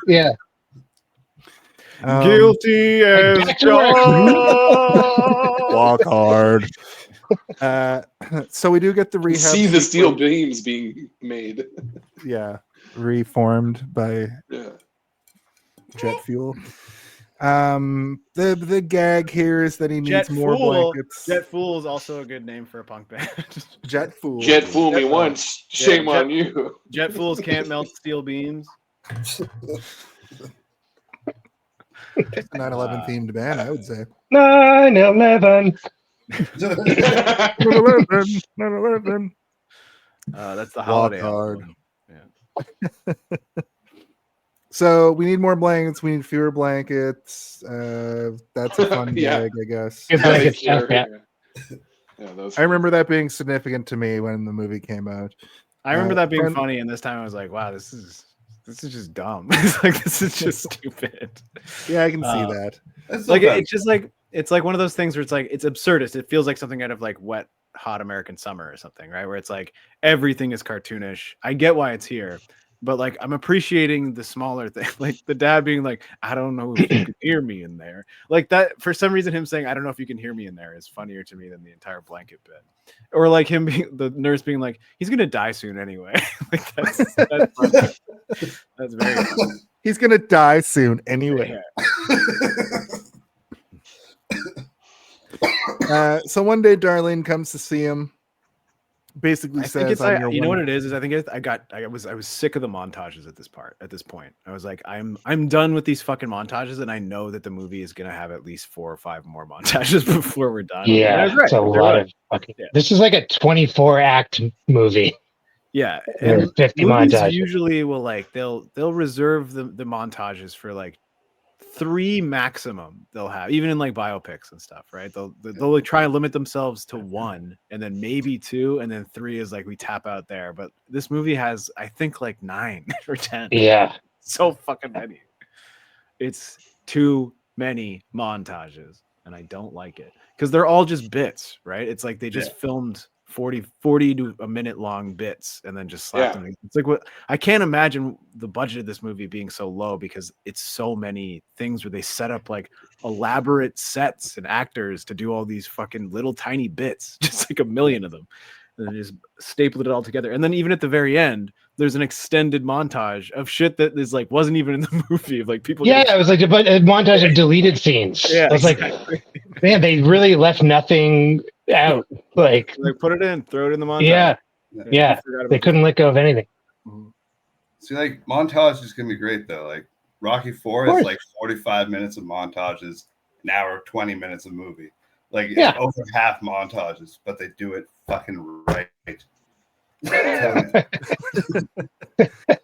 S8: Yeah.
S5: Guilty as
S1: Walk hard. So we do get the rehab.
S4: See the steel beams being made.
S1: Yeah, reformed by jet fuel. The gag here is that he needs more blankets.
S5: Jet Fool is also a good name for a punk band.
S1: Jet Fool.
S4: Jet Fool me once. Shame on you.
S5: Jet Fools can't melt steel beams.
S1: 9/11 themed band, I would say.
S8: 9/11.
S1: 9/11.
S5: That's the holiday
S1: hard.
S5: album. Yeah.
S1: So we need more blankets. We need fewer blankets. That's a fun gag, I guess. I remember that being significant to me when the movie came out.
S5: I remember that being funny, and this time I was like, "Wow, this is just dumb. This is just stupid."
S1: Yeah, I can see that.
S5: Like it's just like it's like one of those things where it's like it's absurdist. It feels like something out of like Wet Hot American Summer or something, right? Where it's like everything is cartoonish. I get why it's here, but like I'm appreciating the smaller thing, like the dad being like, "I don't know if you can hear me in there." Like that, for some reason, him saying, "I don't know if you can hear me in there" is funnier to me than the entire blanket bit. Or like him being the nurse being like, "He's gonna die soon anyway." Like that's very funny.
S1: He's gonna die soon anyway. So one day Darlene comes to see him. Basically says,
S5: you know what it is I think I was sick of the montages at this point. I was like, I'm done with these fucking montages, and I know that the movie is gonna have at least 4 or 5 more montages before we're done.
S8: Yeah, it's a lot of fucking. Yeah. This is like a 24-act movie.
S5: Yeah, and
S8: 50
S5: movies
S8: montages.
S5: usually will like they'll reserve the montages for like 3 maximum. They'll have, even in like biopics and stuff, right? They'll like try and limit themselves to 1, and then maybe 2, and then 3 is like we tap out there. But this movie has, I think, like 9 or 10.
S8: Yeah,
S5: so fucking many. It's too many montages, and I don't like it because they're all just bits, right? It's like they just filmed 40 to a minute long bits and then just slap them. It's like, what I can't imagine the budget of this movie being so low because it's so many things where they set up like elaborate sets and actors to do all these fucking little tiny bits, just like a million of them, and then just stapled it all together. And then even at the very end, there's an extended montage of shit that is like wasn't even in the movie of like people.
S8: Yeah, it was like a montage of deleted scenes.
S5: Yeah,
S8: I was like, man, they really left nothing out. Like
S5: put it in, throw it in the montage.
S8: Yeah. They couldn't let go of anything.
S7: See, like montage is gonna be great though. Like Rocky 4 is like 45 minutes of montages, an hour 20 minutes of movie. Like it's over half montages, but they do it fucking right.
S1: But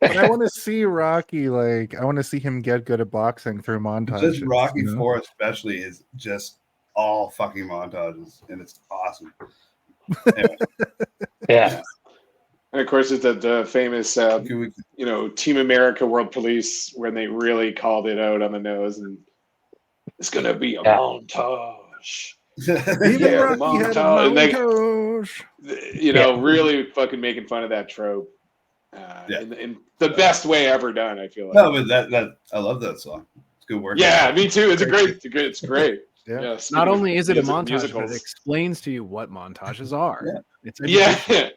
S1: I want to see Rocky. Like I want to see him get good at boxing through montages.
S7: Just Rocky 4 especially is just all fucking montages, and it's awesome. Anyway.
S8: Yeah.
S4: And of course, it's the famous, Team America World Police when they really called it out on the nose, and it's gonna be a montage.
S1: Montage.
S4: And they, really fucking making fun of that trope in the best way ever done. I feel like.
S7: No, but that I love that song. It's good work.
S4: Yeah, me too. It's great.
S1: Yeah.
S5: Not only is it a montage, but it explains to you what montages are.
S4: Yeah.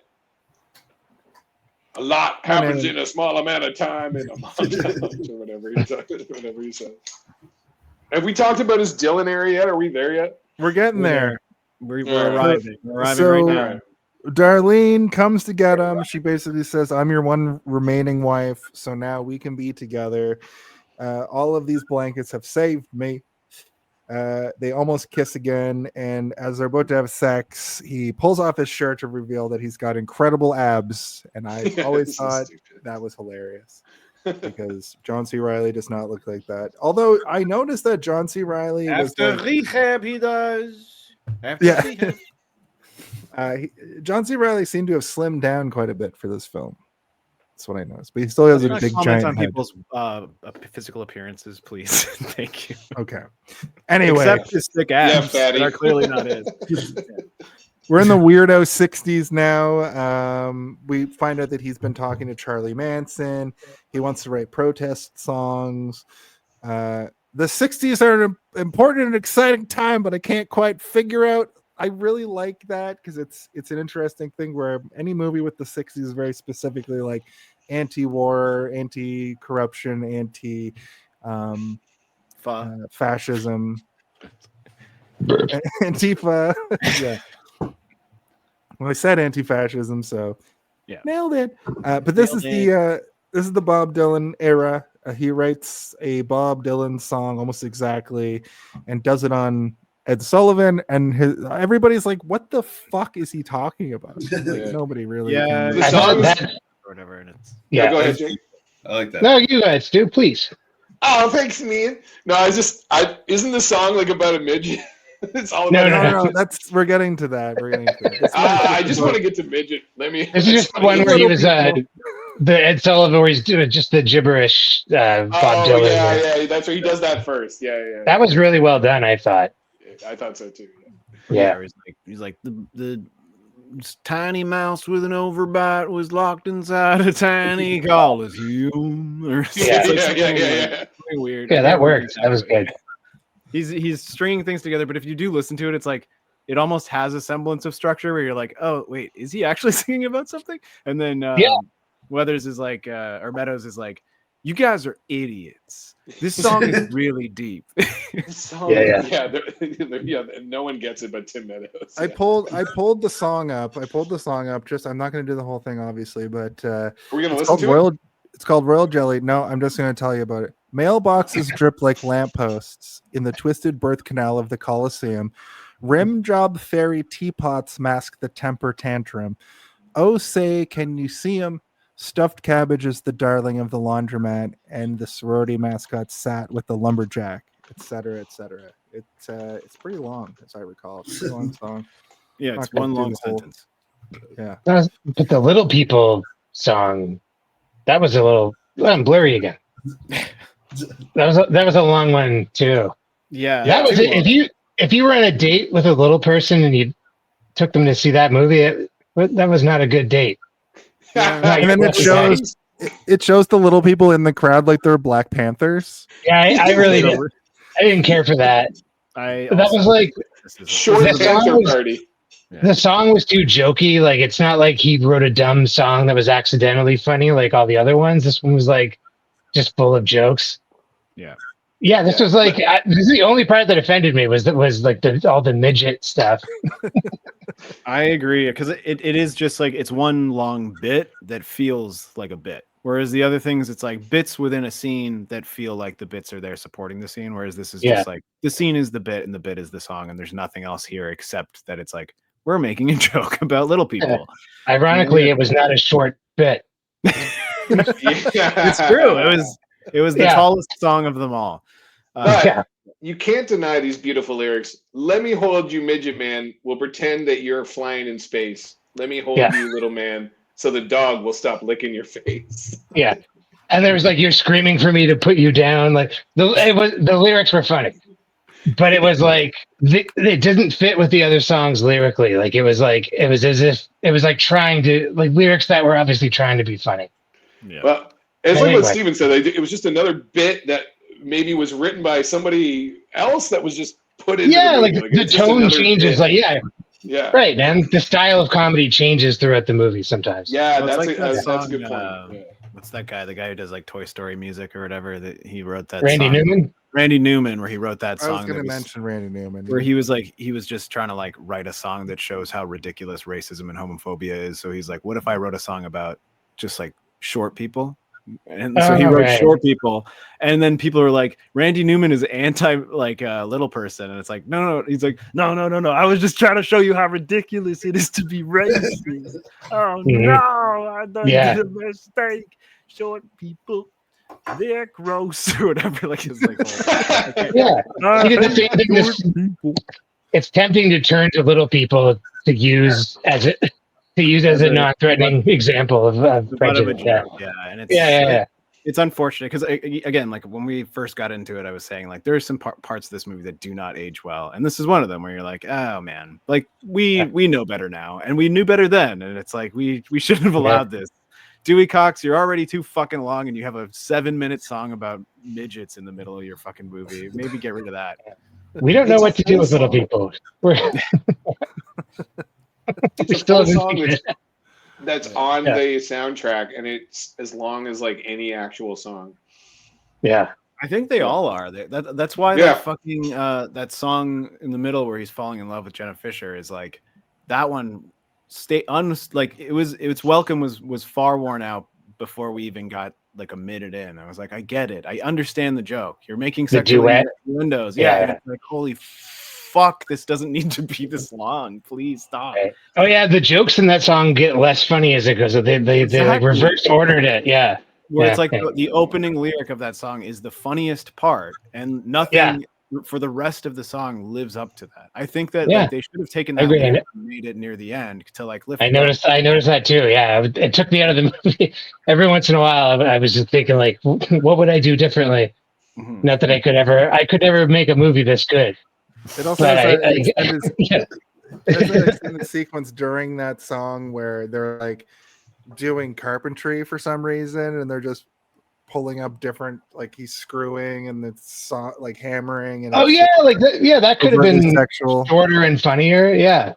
S4: A lot happens in a small amount of time in a montage or whatever he said. Have we talked about his Dylan area yet? Are we there yet?
S1: We're getting there.
S5: We're arriving. We're arriving right now.
S1: Darlene comes to get him. She basically says, I'm your one remaining wife, so now we can be together. All of these blankets have saved me. They almost kiss again, and as they're about to have sex, he pulls off his shirt to reveal that he's got incredible abs, and I always thought that was hilarious because John C. Reilly does not look like that. Although I noticed that John C. Reilly
S5: after rehab he does. After rehab.
S1: John C. Reilly seemed to have slimmed down quite a bit for this film. That's what I noticed, but he still has a big giant
S5: on
S1: head.
S5: people's physical appearances, please. Thank you.
S1: Okay. Anyway,
S5: except his thick abs that are clearly not his.
S1: We're in the weirdo 60s now. We find out that he's been talking to Charlie Manson. He wants to write protest songs. The 60s are an important and exciting time, but I can't quite figure out. I really like that because it's an interesting thing where any movie with the 60s is very specifically like anti-war, anti-corruption, fascism, Antifa. Yeah. Well, I said anti-fascism, so nailed it. But this is the Bob Dylan era. He writes a Bob Dylan song almost exactly, and does it on Ed Sullivan, and everybody's like, "What the fuck is he talking about?" Like, nobody really.
S5: Yeah,
S8: I thought that.
S5: Or whatever, and it's
S4: go ahead, Jake.
S7: I like that.
S8: No, you guys do, please.
S4: Oh, thanks, man. No, isn't the song like about a midget? It's all
S8: No.
S1: We're getting to that.
S4: I just want to get to midget.
S8: This is just the one where he was the Ed Sullivan, where he's doing just the gibberish. Bob Dylan.
S4: Yeah. That's where he does that first. Yeah.
S8: That was really well done, I thought.
S4: I thought so too.
S8: Yeah.
S5: He's like the tiny mouse with an overbite was locked inside a tiny coliseum.
S4: Yeah.
S5: Weird.
S8: Yeah, that worked. That was good.
S5: He's stringing things together, but if you do listen to it, it's like it almost has a semblance of structure where you're like, oh wait, is he actually singing about something? And then Weathers is like, or Meadows is like, you guys are idiots. This song is really deep.
S4: No one gets it but Tim Meadows.
S1: I pulled the song up. Just I'm not going to do the whole thing, obviously, but
S4: are we going to listen to it?
S1: It's called Royal Jelly. No, I'm just going to tell you about it. Mailboxes drip like lampposts in the twisted birth canal of the Colosseum. Rim job fairy teapots mask the temper tantrum. Oh, say, can you see 'em? Stuffed cabbage is the darling of the laundromat, and the sorority mascot sat with the lumberjack, etc., etc. It's pretty long, as I recall. It's a long song.
S5: Yeah, it's one long sentence.
S1: Yeah.
S8: But the Little People song, that was a little blurry again. That was a long one too.
S5: Yeah.
S8: That was it. If you were on a date with a little person and you took them to see that movie, But that was not a good date.
S1: And then it shows the little people in the crowd like they're Black Panthers.
S8: Yeah, I really didn't. I didn't care for that. That was like
S4: Short Panther Party.
S8: The song was too jokey. Like, it's not like he wrote a dumb song that was accidentally funny like all the other ones. This one was like just full of jokes. Yeah, this was like this is the only part that offended me was like all the midget stuff.
S5: I agree, because it is just like it's one long bit that feels like a bit, whereas the other things it's like bits within a scene that feel like the bits are there supporting the scene, whereas this is just like the scene is the bit and the bit is the song, and there's nothing else here except that it's like we're making a joke about little people.
S8: Ironically, it was not a short bit.
S5: It's true. It was the tallest song of them all.
S4: But you can't deny these beautiful lyrics. Let me hold you, midget man. We'll pretend that you're flying in space. Let me hold you, little man, so the dog will stop licking your face.
S8: Yeah. And there was like, you're screaming for me to put you down. Like the lyrics were funny, but it was like, it didn't fit with the other songs lyrically. Like it was as if it was like trying to like lyrics that were obviously trying to be funny.
S4: Yeah. Well, it's like what Steven said. It was just another bit that maybe was written by somebody else that was just put in.
S8: Yeah, like the tone changes. Bit. Yeah, right, man. The style of comedy changes throughout the movie sometimes.
S4: Yeah, that's a good point.
S5: What's that guy? The guy who does like Toy Story music or whatever. That he wrote that.
S8: Randy Newman.
S5: Randy Newman, where he wrote that song.
S1: I was going to mention Randy Newman.
S5: Where he was just trying to like write a song that shows how ridiculous racism and homophobia is. So he's like, what if I wrote a song about just like short people? And so he wrote short people, and then people are like, Randy Newman is anti like little person, and it's like no, he's like no, I was just trying to show you how ridiculous it is to be racist. Oh no, I done did a mistake. Short people, they're gross or whatever. Like it's like
S8: it's tempting to turn to little people to use as a non-threatening example of prejudice.
S5: And it's unfortunate because again, like when we first got into it, I was saying like there's some parts of this movie that do not age well, and this is one of them where you're like, oh man, like we know better now, and we knew better then, and it's like we shouldn't have allowed this. Dewey Cox, you're already too fucking long, and you have a 7-minute song about midgets in the middle of your fucking movie. Maybe get rid of that.
S8: We don't know what to do with little people.
S4: It's a full song that's on the soundtrack, and it's as long as like any actual song.
S8: Yeah,
S5: I think they all are. That's why that fucking that song in the middle where he's falling in love with Jenna Fisher is like that one. Like its welcome was far worn out before we even got like a minute in. I was like, I get it. I understand the joke. You're making sexual windows. Yeah. Like holy fuck, this doesn't need to be this long. Please stop.
S8: Oh yeah, the jokes in that song get less funny as it goes. They like reverse ordered it. Yeah.
S5: Where it's like the opening lyric of that song is the funniest part, and nothing for the rest of the song lives up to that. I think that like, they should have taken that and made it near the end to like lift.
S8: I noticed that too. Yeah, it took me out of the movie. Every once in a while, I was just thinking like, what would I do differently? Mm-hmm. Not that I could never make a movie this good.
S1: It also has an extended sequence during that song where they're like doing carpentry for some reason, and they're just pulling up different, like he's screwing and it's like hammering. And
S8: that could have been
S1: sexual,
S8: shorter and funnier. Yeah.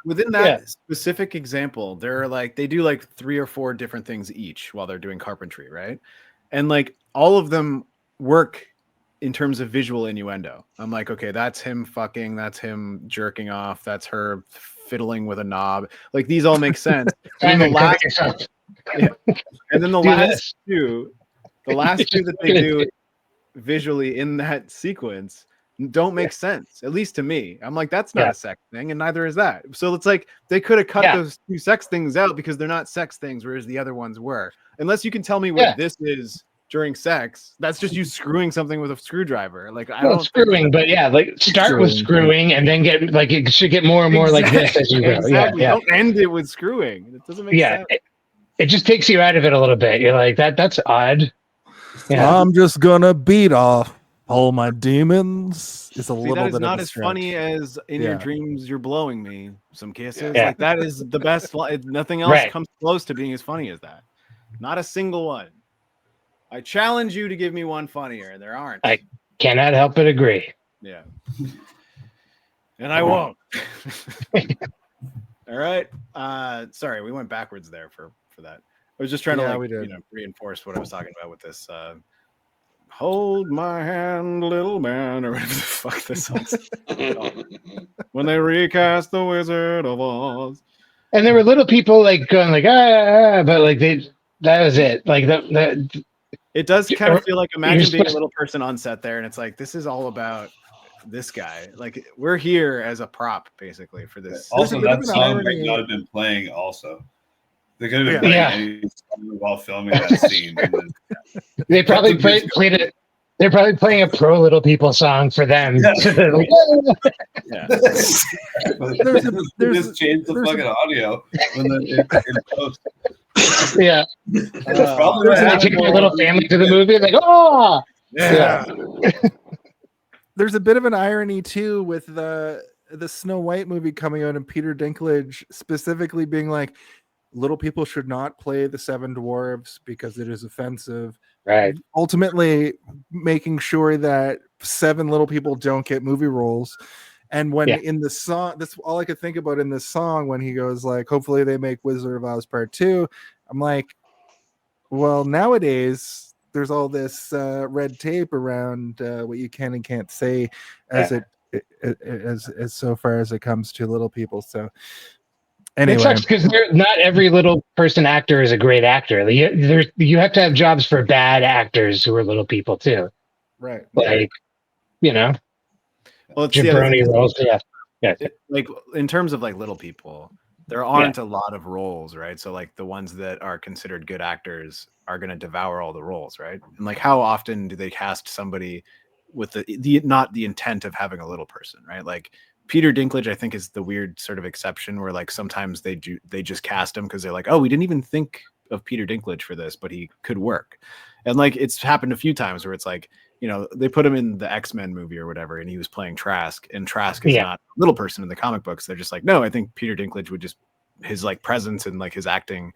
S5: Within that specific example, they're like they do like 3 or 4 different things each while they're doing carpentry, right? And like all of them work in terms of visual innuendo. I'm like, okay, that's him fucking, that's him jerking off, that's her fiddling with a knob. Like these all make sense. And then the last two that they do visually in that sequence don't make sense, at least to me. I'm like, that's not a sex thing, and neither is that. So it's like they could have cut those 2 sex things out because they're not sex things, whereas the other ones were. Unless you can tell me what this is during sex, that's just you screwing something with a screwdriver. Like I don't
S8: screwing, but like start with screwing and then get like it should get more and more like this as you go.
S5: Exactly. Don't end it with screwing. It doesn't make sense.
S8: It just takes you out of it a little bit. You're like that's odd.
S1: Yeah. I'm just gonna beat off all my demons is a
S5: See,
S1: little
S5: that is
S1: bit
S5: not
S1: of a
S5: as
S1: stretch.
S5: funny as in your
S1: Yeah.
S5: dreams you're blowing me some kisses.
S8: Yeah.
S5: Like that is the best. Nothing else
S8: Right.
S5: comes close to being as funny as that. Not a single one. I challenge you to give me one funnier, and there aren't.
S8: I cannot help but agree.
S5: Yeah. And I won't. All right. Sorry, we went backwards there for that. I was just trying
S1: Yeah,
S5: to
S1: we did.
S5: reinforce what I was talking about with this hold my hand, little man, or whatever the fuck this song's called. When they recast the Wizard of Oz.
S8: And there were little people like going like but like that was it. Like the
S5: It does kind of feel like imagine
S8: You're
S5: being a
S8: supposed-
S5: little person on set there, and it's like this is all about this guy. Like we're here as a prop, basically, for this.
S7: Also,
S1: a bit of
S7: that
S1: an
S7: song
S1: irony.
S7: might not have been playing. Also, they could have been
S8: Yeah.
S7: playing any song while filming that scene. And then,
S8: they probably played it. They're probably playing a pro Little People song for them.
S7: Yeah.
S8: So they're like,
S5: Yeah.
S7: they just changed the fucking audio when they in post.
S8: yeah.
S7: That's probably what
S8: They
S7: happened.
S8: take their little family to the movie. Like, oh,
S5: Yeah.
S1: There's a bit of an irony too with the Snow White movie coming out and Peter Dinklage specifically being like, little people should not play the seven dwarves because it is offensive.
S8: right.
S1: Ultimately making sure that seven little people don't get movie roles. And when
S8: Yeah.
S1: in the song, that's all I could think about in this song when he goes like, hopefully they make Wizard of Oz Part 2. I'm like, well, nowadays there's all this red tape around what you can and can't say as as so far as it comes to little people. So
S8: It
S1: anyway,
S8: sucks because not every little person actor is a great actor. You have to have jobs for bad actors who are little people too.
S1: right.
S8: Like,
S5: Well, it's the other
S8: jabroni
S5: thing.
S8: roles. Yeah.
S5: Like in terms of like little people, there aren't a lot of roles, right? So like the ones that are considered good actors are going to devour all the roles, right? And like how often do they cast somebody with the not the intent of having a little person, right? Like Peter Dinklage, I think, is the weird sort of exception where like sometimes they just cast him because they're like, oh, we didn't even think of Peter Dinklage for this, but he could work. And like it's happened a few times where it's like, they put him in the X-Men movie or whatever, and he was playing Trask, and Trask is not a little person in the comic books. They're just like, no, I think Peter Dinklage would just his like presence and like his acting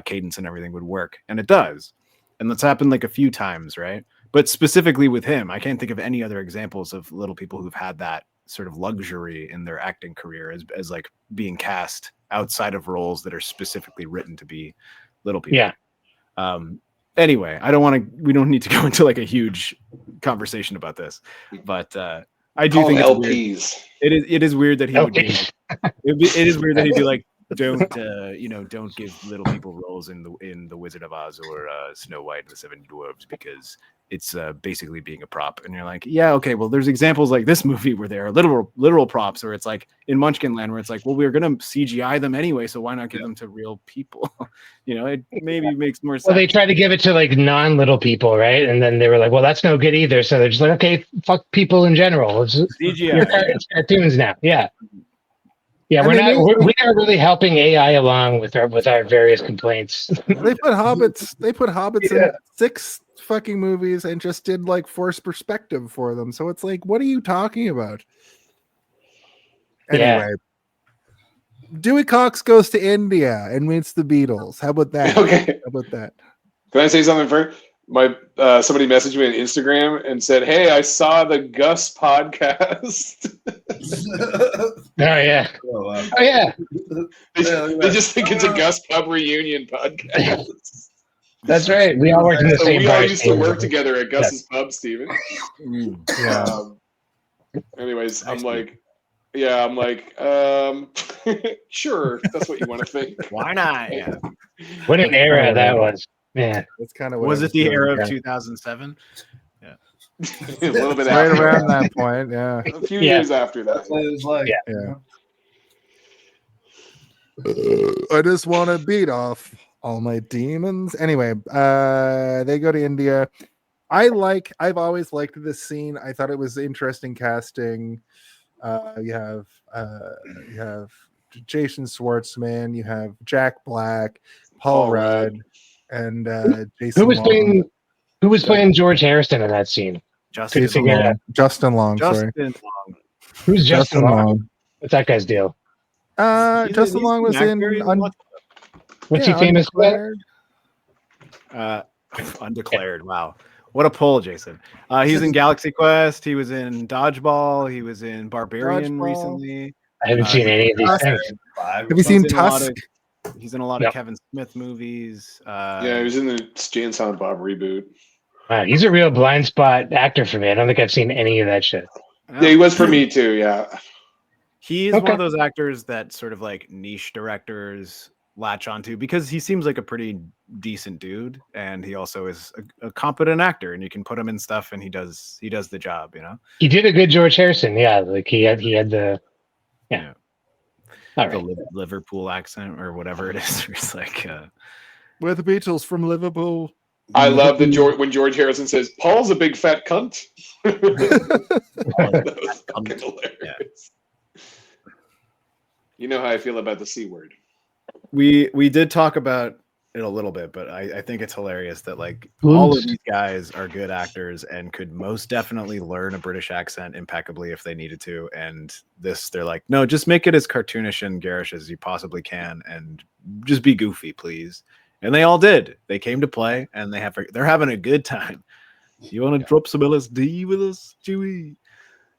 S5: cadence and everything would work, and it does. And that's happened like a few times, right? But specifically with him, I can't think of any other examples of little people who've had that sort of luxury in their acting career as like being cast outside of roles that are specifically written to be little people.
S8: Yeah.
S5: Anyway, we don't need to go into like a huge conversation about this, but I do think it's
S4: LPs.
S5: weird. It is weird that he would be. It is weird that he'd be like, don't give little people roles in the Wizard of Oz or Snow White and the Seven Dwarfs because it's basically being a prop. And you're like, yeah, okay, well, there's examples like this movie where there are literal props, or it's like in Munchkinland where it's like, well, we're gonna CGI them anyway, so why not give them to real people? It maybe makes more sense.
S8: Well, they tried to give it to like non-little people, right? And then they were like, well, that's no good either. So they're just like, okay, fuck people in general. It's
S5: CGI.
S8: It's cartoons now. Yeah. Yeah,
S1: And
S8: we are really helping AI along with our various complaints.
S1: They put hobbits in 6 fucking movies and just did like forced perspective for them. So it's like, what are you talking about? Anyway, Dewey Cox goes to India and meets the Beatles. How about that?
S4: Okay.
S1: How about that?
S4: Can I say something first? Somebody messaged me on Instagram and said, "Hey, I saw the Gus podcast."
S8: Oh yeah.
S7: Oh, wow.
S8: Oh yeah.
S4: They just think it's a Gus Pub reunion podcast.
S8: That's right. We all work in the
S4: So
S8: same
S4: we all
S8: bar.
S4: used to work together at Gus's Pub, Steven.
S1: Yeah.
S4: Anyways, I'm like, sure, if that's what you want to think.
S5: Why not? Yeah.
S8: What an era that was. Man.
S1: That's kind of
S5: Was it the
S1: doing.
S5: era of 2007?
S4: A little bit
S1: Right
S4: after
S1: around
S4: that.
S1: that point, yeah.
S4: A few years after that.
S7: That's what it was like.
S8: Yeah.
S1: I just want to beat off all my demons. Anyway, they go to India. I've always liked this scene. I thought it was interesting casting. You have Jason Schwartzman, you have Jack Black, Paul Rudd, and Jason.
S8: Who was playing George Harrison in that scene?
S5: Justin
S8: Long.
S1: Justin Long. Sorry.
S8: Who's Justin Long? What's that guy's deal?
S1: Justin Long was in.
S8: What's he famous for?
S5: Undeclared. Wow. What a pull, Jason. He's in Galaxy Quest. He was in Dodgeball. He was in Barbarian recently.
S8: I haven't seen any of these things.
S1: Have you seen Tusk?
S5: He's in a lot of Kevin Smith movies.
S4: Yeah, he was in the Jay and Silent Bob reboot.
S8: Wow, he's a real blind spot actor for me. I don't think I've seen any of that shit.
S4: Yeah, he was for me too. Yeah.
S5: He's one of those actors that sort of like niche directors latch onto because he seems like a pretty decent dude, and he also is a competent actor, and you can put him in stuff, and he does the job. You know,
S8: he did a good George Harrison. Yeah, like he had the
S5: the Liverpool accent or whatever it is. It's like
S1: we're the Beatles from Liverpool.
S4: I love when George Harrison says Paul's a big fat cunt. That was fucking hilarious. Yeah. You know how I feel about the C word.
S5: We did talk about it a little bit, but I think it's hilarious that like all of these guys are good actors and could most definitely learn a British accent impeccably if they needed to. And they're like, no, just make it as cartoonish and garish as you possibly can, and just be goofy, please. And they all did. They came to play, and they're having a good time. You want to drop some LSD with us, Dewey?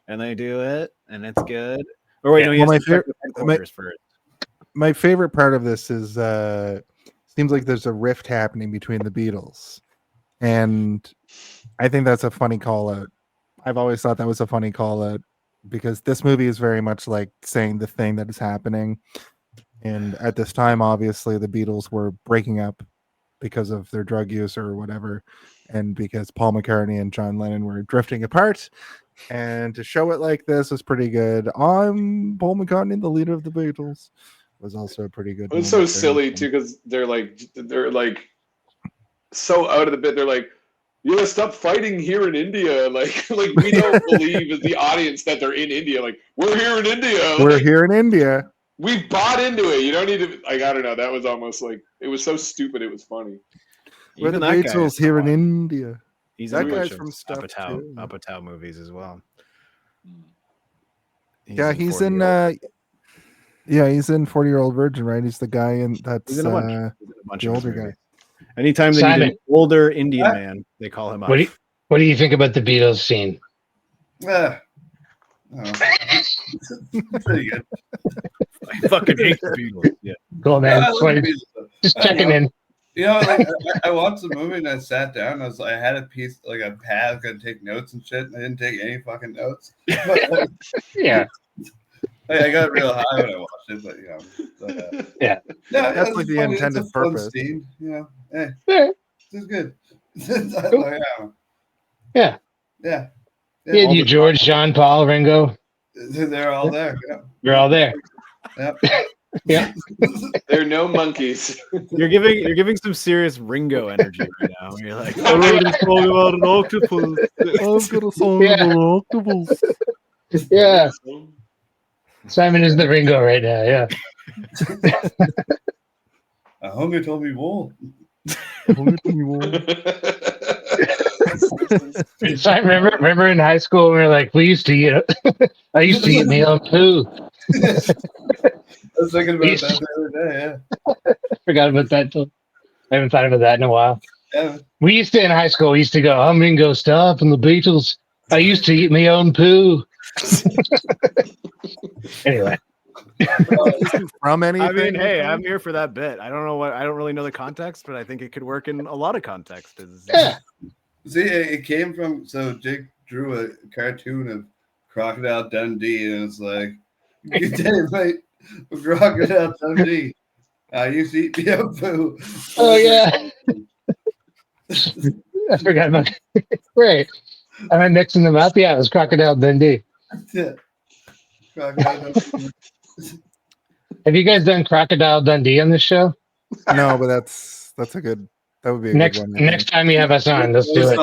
S5: And they do it, and it's good. Or wait, no, he has to check the headquarters first.
S1: My favorite part of this is seems like there's a rift happening between the Beatles, and I think that's a funny call out. I've always thought that was a funny call out because this movie is very much like saying the thing that is happening. And at this time, obviously, the Beatles were breaking up because of their drug use or whatever, and because Paul McCartney and John Lennon were drifting apart. And to show it like this was pretty good. I'm Paul McCartney, the leader of the Beatles, was also a pretty good.
S4: It's so silly too because they're like so out of the bit. They're like, you gotta stop fighting here in India. Like we don't believe as the audience that they're in India. Like we're here in India.
S1: We're here in India.
S4: We bought into it. You don't need to. Like I don't know. That was almost like it was so stupid. It was funny.
S1: We're the Beatles here in India.
S5: He's
S1: that guy's from stuff too.
S5: Apatow movies as well.
S1: He's in. He's in 40-Year-Old Virgin, right? He's the guy that's
S5: he's in a bunch
S1: the
S5: of
S1: older guy.
S5: Anytime they need an older Indian man, they call him up.
S8: What do you think about the Beatles scene?
S7: Pretty good.
S5: I fucking hate the Beatles. Yeah.
S8: Cool, man. Just checking in.
S7: You know, like I watched the movie and I sat down. I had a piece, like a pad, gonna take notes and shit. And I didn't take any fucking notes. But,
S8: yeah.
S7: I got real high when I watched it, but you know.
S8: Yeah.
S1: That's like the intended purpose.
S7: Scene, you know, hey, this is good.
S8: Yeah.
S7: Yeah.
S8: You, George, John, Paul, Ringo.
S7: They're all there. Yeah.
S8: You're all there.
S7: Yep.
S8: Yeah.
S4: There are no monkeys.
S5: You're giving some serious Ringo energy right now. You're like, I'm going to song about an octopus.
S1: I'm gonna song about an octopus.
S8: Yeah. Simon is the Ringo right now. Yeah.
S7: A hunger told me wool.
S8: Simon, remember in high school we were like, I used to eat my own poo.
S7: I was thinking about that the other day, yeah.
S8: Forgot about that. I haven't thought about that in a while.
S7: Yeah.
S8: We used to, in high school, we used to go, I'm Ringo Starr and the Beatles. I used to eat my own poo. Anyway.
S1: From anything?
S5: I mean, hey, I'm here for that bit. I don't really know the context, but I think it could work in a lot of contexts.
S8: Yeah.
S7: See, it came from, so Jake drew a cartoon of Crocodile Dundee, and it's like, good day, mate. Crocodile Dundee. I used to eat me a poo.
S8: Oh, yeah. I forgot about that. Right. Am I mixing them up? Yeah, it was Crocodile Dundee.
S7: Yeah. Crocodile Dundee.
S8: Have you guys done Crocodile Dundee on this show?
S1: No, but that would be a good one.
S8: Next time you have us on, let's do it.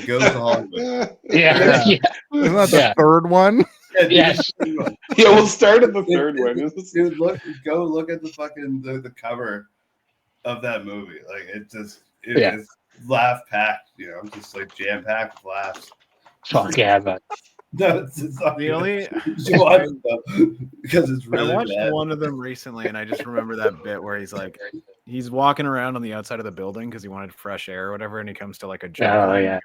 S7: Goes to Hollywood.
S8: Yeah.
S1: Isn't that the third one?
S8: Yes.
S4: Yeah, we'll start at the third one.
S7: Dude, go look at the fucking the cover of that movie. Like it's laugh packed, you know, just like jam packed with laughs.
S8: Fuck yeah, but
S7: No, it's not
S5: The
S7: good.
S5: only
S7: You should watch it, though, because it's really
S5: I watched
S7: bad.
S5: one of them recently, and I just remember that bit where he's walking around on the outside of the building because he wanted fresh air or whatever, and he comes to like a joke.
S8: oh
S5: line,
S8: yeah,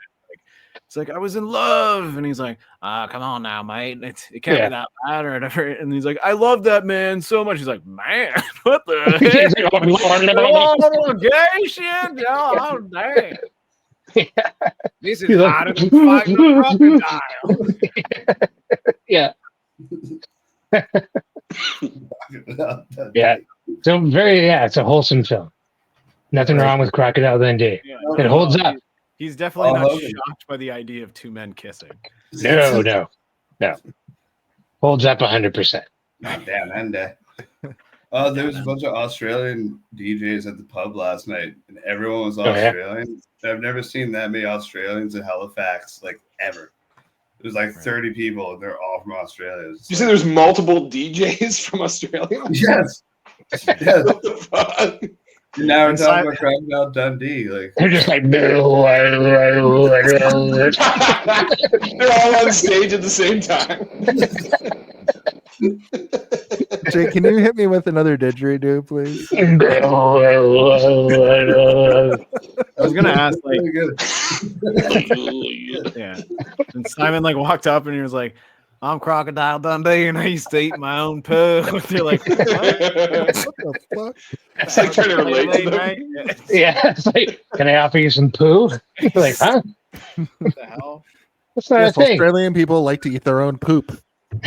S5: it's like I was in love, and he's like, come on now, mate, it can't
S8: Yeah.
S5: be that bad or whatever. And he's like, I love that man so much. He's like, man, what the
S8: He's
S5: heck?
S8: like,
S5: Oh, gay shit, oh damn. This is
S8: He's like-
S5: harder than fighting a crocodile.
S8: yeah, yeah. So it's a wholesome film. Nothing wrong with Crocodile Dundee.
S5: Yeah,
S8: It holds up.
S5: He's definitely
S7: Oh,
S5: not
S7: Hogan.
S5: shocked by the idea of two men kissing.
S8: No. Holds up 100%.
S7: Damn, and there was a bunch of Australian DJs at the pub last night, and everyone was
S8: yeah?
S7: Australian. I've never seen that many Australians in Halifax, like ever. It was like 30 people, and they're all from Australia.
S4: Did you say there's multiple DJs from Australia?
S7: Yes. Yes.
S4: What the fuck?
S7: Now we're talking about Crocodile Dundee. Like,
S8: They're just like,
S4: They're all on stage at the same time.
S1: Jay, can you hit me with another didgeridoo, please?
S5: I was gonna ask, like,
S7: really good.
S5: yeah. And Simon like walked up and he was like, I'm Crocodile Dundee and I used to eat my own poo. They're like, what?
S1: What the fuck?
S4: It's like trying to relate to them.
S5: Right?
S8: yeah, it's like, can I offer you some poo? Like, huh?
S5: What the hell?
S8: That's not
S1: Yes,
S8: a thing.
S1: Australian people like to eat their own poop,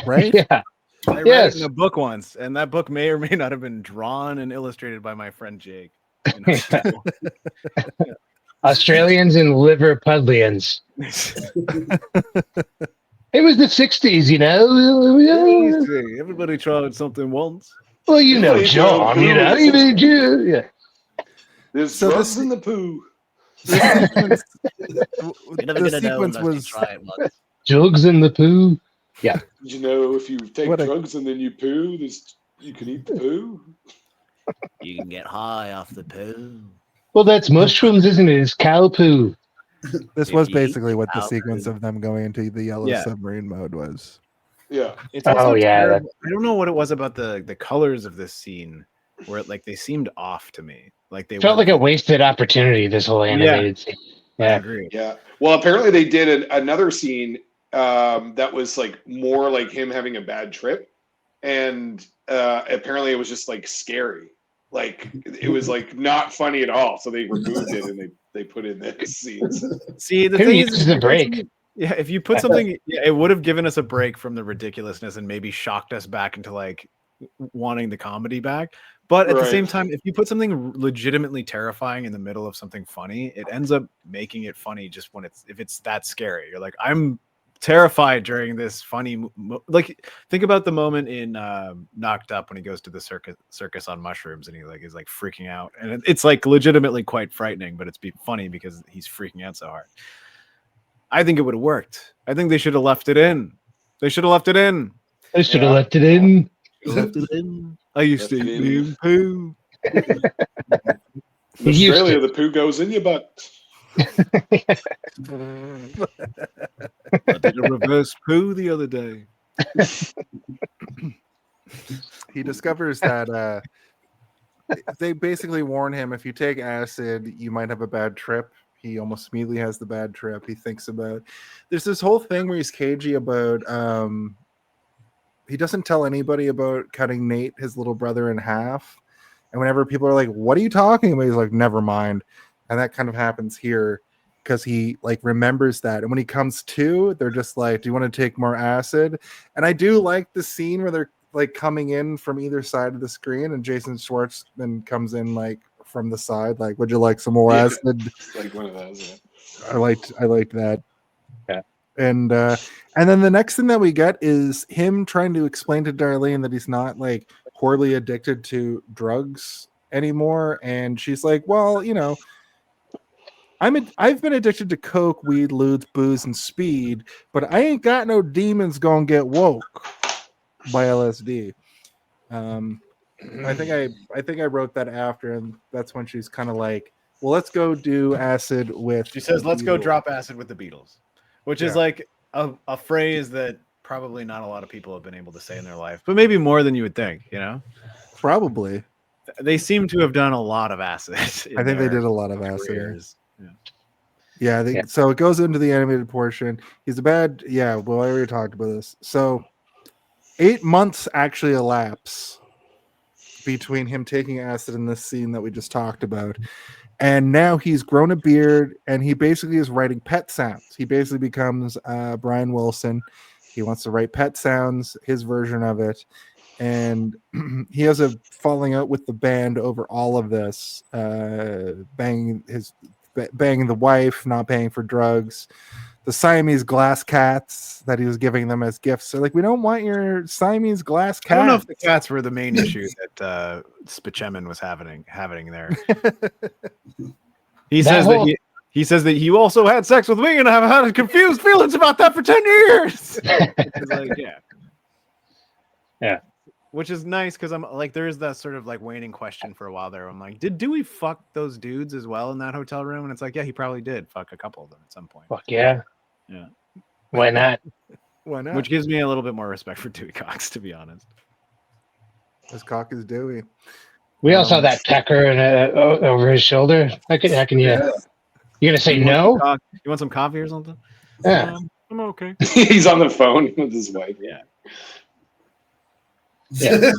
S1: right?
S8: Yeah.
S5: I read
S8: Yes.
S5: it in a book once, and that book may or may not have been drawn and illustrated by my friend Jake. in high school.
S8: Australians and Liverpudlians. It was the 60s, you know.
S5: Everybody tried something once.
S8: Well, you know, John, you know. Yeah.
S4: There's
S1: So
S4: drugs
S1: this-
S4: in the poo.
S1: The
S10: You're never gonna know
S1: sequence
S10: unless you
S1: was
S10: try it once.
S8: Jugs in the poo.
S4: Did you know if you take
S1: What a-
S4: drugs and then you poo, you can eat the poo?
S10: You can get high off the poo.
S8: Well, that's mushrooms, isn't it? It's cow poo.
S1: this
S10: If
S1: was
S10: you eat
S1: basically what the
S10: out
S1: sequence
S10: food.
S1: of them going into the yellow
S5: Yeah.
S1: submarine mode was.
S4: Yeah.
S5: It's also
S8: Oh, yeah,
S5: terrible. I don't know what it was about the colors of this scene where like they seemed off to me. Like they
S8: Felt
S5: were-
S8: like a wasted opportunity, this whole animated scene.
S5: I
S8: Yeah.
S5: agree.
S4: Yeah. Well, apparently they did another scene that was like more like him having a bad trip, and apparently it was just like scary. Like it was like not funny at all. So they removed it and they put in this scenes.
S5: See, the
S8: Who
S5: thing
S8: uses
S5: is,
S8: the break?
S5: Yeah, if you put something, yeah, it would have given us a break from the ridiculousness and maybe shocked us back into like wanting the comedy back. But at the same
S4: Right.
S5: time, if you put something legitimately terrifying in the middle of something funny, it ends up making it funny just when if it's that scary. You're like, I'm terrified during this funny like think about the moment in Knocked Up when he goes to the circus on mushrooms and he like is like freaking out, and it's like legitimately quite frightening, but it's funny because he's freaking out so hard. I think it would have worked. I think they should have left it in. They should have left it in.
S8: I should have left it in.
S5: Left it in. I used to
S4: Left it
S5: eat
S4: in.
S5: me poo.
S4: In
S8: He used
S4: Australia, the poo goes in your butt.
S5: I did a reverse poo the other day.
S1: He discovers that they basically warn him, if you take acid, you might have a bad trip. He almost immediately has the bad trip. He thinks about there's this whole thing where he's cagey about he doesn't tell anybody about cutting Nate, his little brother, in half. And whenever people are like, what are you talking about? He's like, never mind. And that kind of happens here because he like remembers that. And when he comes to, they're just like, do you want to take more acid? And I do like the scene where they're like coming in from either side of the screen, and Jason Schwartzman comes in like from the side, like, would you like some more
S4: Yeah.
S1: acid?
S4: Like one of those. Yeah.
S1: I liked that.
S8: Yeah.
S1: And then the next thing that we get is him trying to explain to Darlene that he's not like horribly addicted to drugs anymore. And she's like, well, you know, I've been addicted to coke, weed, lewd, booze, and speed, but I ain't got no demons gonna get woke by LSD. I think I wrote that after, and that's when she's kind of like, well, let's go do acid with.
S5: She says, let's go
S1: Beatles."
S5: drop acid with the Beatles, which is
S1: Yeah.
S5: like a phrase that probably not a lot of people have been able to say in their life, but maybe more than you would think. You know,
S1: Probably.
S5: they seem to have done a lot of acid.
S1: I think they did a lot of acid.
S5: careers.
S1: Yeah, so it goes into the animated portion. He's a bad, well, I already talked about this. So 8 months actually elapse between him taking acid in this scene that we just talked about. And now he's grown a beard and he basically is writing pet sounds. He basically becomes Brian Wilson. He wants to write pet sounds, his version of it. And he has a falling out with the band over all of this, banging the wife, not paying for drugs, the Siamese glass cats that he was giving them as gifts. So like, we don't want your Siamese glass cat.
S5: I don't know if the cats were the main issue that Spachemin was having there. He says that he also had sex with me, and I've had confused feelings about that for 10 years. Like, yeah. Which is nice because I'm like, there is that sort of like waning question for a while there. I'm like, did Dewey fuck those dudes as well in that hotel room? And it's like, yeah, he probably did fuck a couple of them at some point.
S8: Fuck yeah.
S5: Yeah.
S8: Why not?
S1: Why not?
S5: Which gives me a little bit more respect for Dewey Cox, to be honest.
S1: His cock is Dewey.
S8: We all saw that pecker over his shoulder. How can you? You gonna say no?
S5: You want some coffee or something?
S8: Yeah.
S9: I'm okay.
S4: He's on the phone with his wife.
S5: Yeah.
S8: Yeah.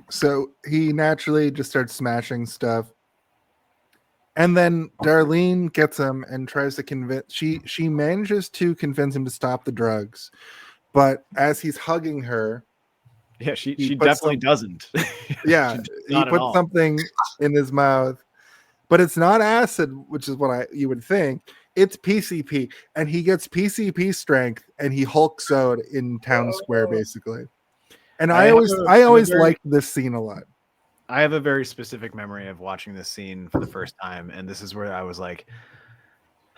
S1: So he naturally just starts smashing stuff. And then Darlene gets him and tries to convince she manages to convince him to stop the drugs. But as he's hugging her,
S5: she definitely doesn't.
S1: Yeah, he puts something in his mouth, but it's not acid, which is what you would think. It's PCP, and he gets PCP strength, and he hulks out in town square basically. And I always liked this scene a lot.
S5: I have a very specific memory of watching this scene for the first time, and this is where I was like,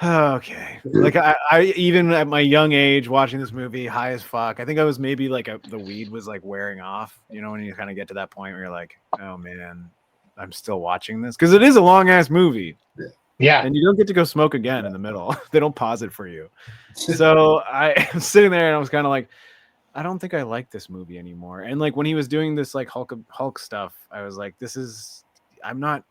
S5: oh, okay. Like I even at my young age watching this movie, high as fuck. I think I was maybe like the weed was like wearing off. You know, when you kind of get to that point where you're like, oh man, I'm still watching this because it is a long ass movie.
S8: Yeah.
S5: And you don't get to go smoke again in the middle. They don't pause it for you. So I was sitting there and I was kind of like, I don't think I like this movie anymore. And like when he was doing this like Hulk stuff, I was like, I'm not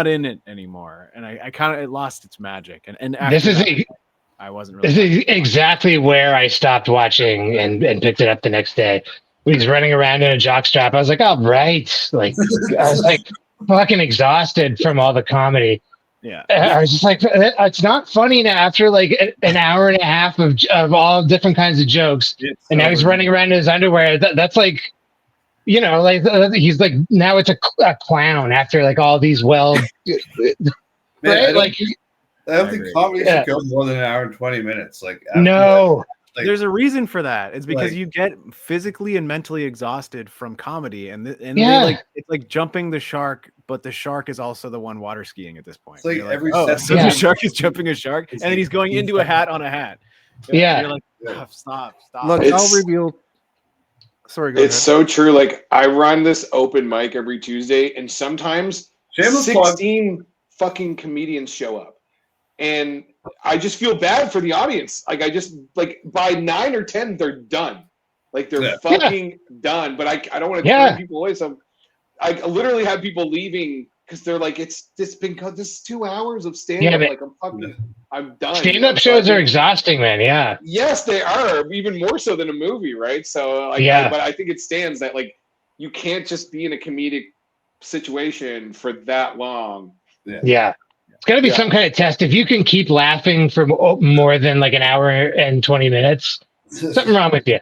S5: in it anymore. And I kind of, it lost its magic. And I wasn't really.
S8: This is exactly where I stopped watching and picked it up the next day. When he's running around in a jockstrap, I was like, all right. Like, I was like fucking exhausted from all the comedy.
S5: Yeah.
S8: I was just like, it's not funny now after like an hour and a half of all different kinds of jokes. And now he's running around in his underwear. That's like, you know, like he's like, now it's a clown after like all these right?
S7: I don't think comedy should go more than an hour and 20 minutes. Like,
S8: no.
S5: There's a reason for that. It's because you get physically and mentally exhausted from comedy, and it's like jumping the shark, but the shark is also the one water skiing at this point.
S7: It's like every
S5: the shark is jumping a shark, and then he's going into a hat on a hat.
S8: Yeah,
S5: you're like, oh, stop.
S1: Look, I'll reveal. Sorry, go ahead.
S4: So true. Like I run this open mic every Tuesday, and sometimes 16 fucking comedians show up. And I just feel bad for the audience. Like I just like by 9 or 10, they're done. Like they're fucking done. But I don't want to turn people away. So I literally have people leaving because they're like, this is 2 hours of stand-up. Like I'm done.
S8: Stand-up shows are exhausting, man. Yeah.
S4: Yes, they are. Even more so than a movie, right? So like, but I think it stands that like you can't just be in a comedic situation for that long.
S8: Yeah. It's got to be some kind of test. If you can keep laughing for more than like an hour and 20 minutes, something wrong with you.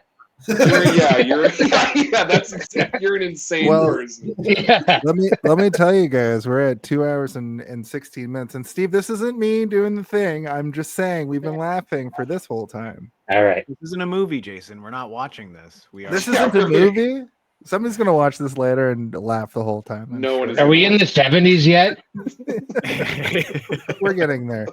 S4: You're an insane person.
S8: Yeah.
S1: Let me tell you guys, we're at 2 hours and 16 minutes. And Steve, this isn't me doing the thing. I'm just saying we've been laughing for this whole time.
S8: All right.
S5: This isn't a movie, Jason. We're not watching this.
S1: This isn't a movie. Somebody's gonna watch this later and laugh the whole time.
S4: No one is.
S8: Are we in the 70s yet?
S1: We're getting there.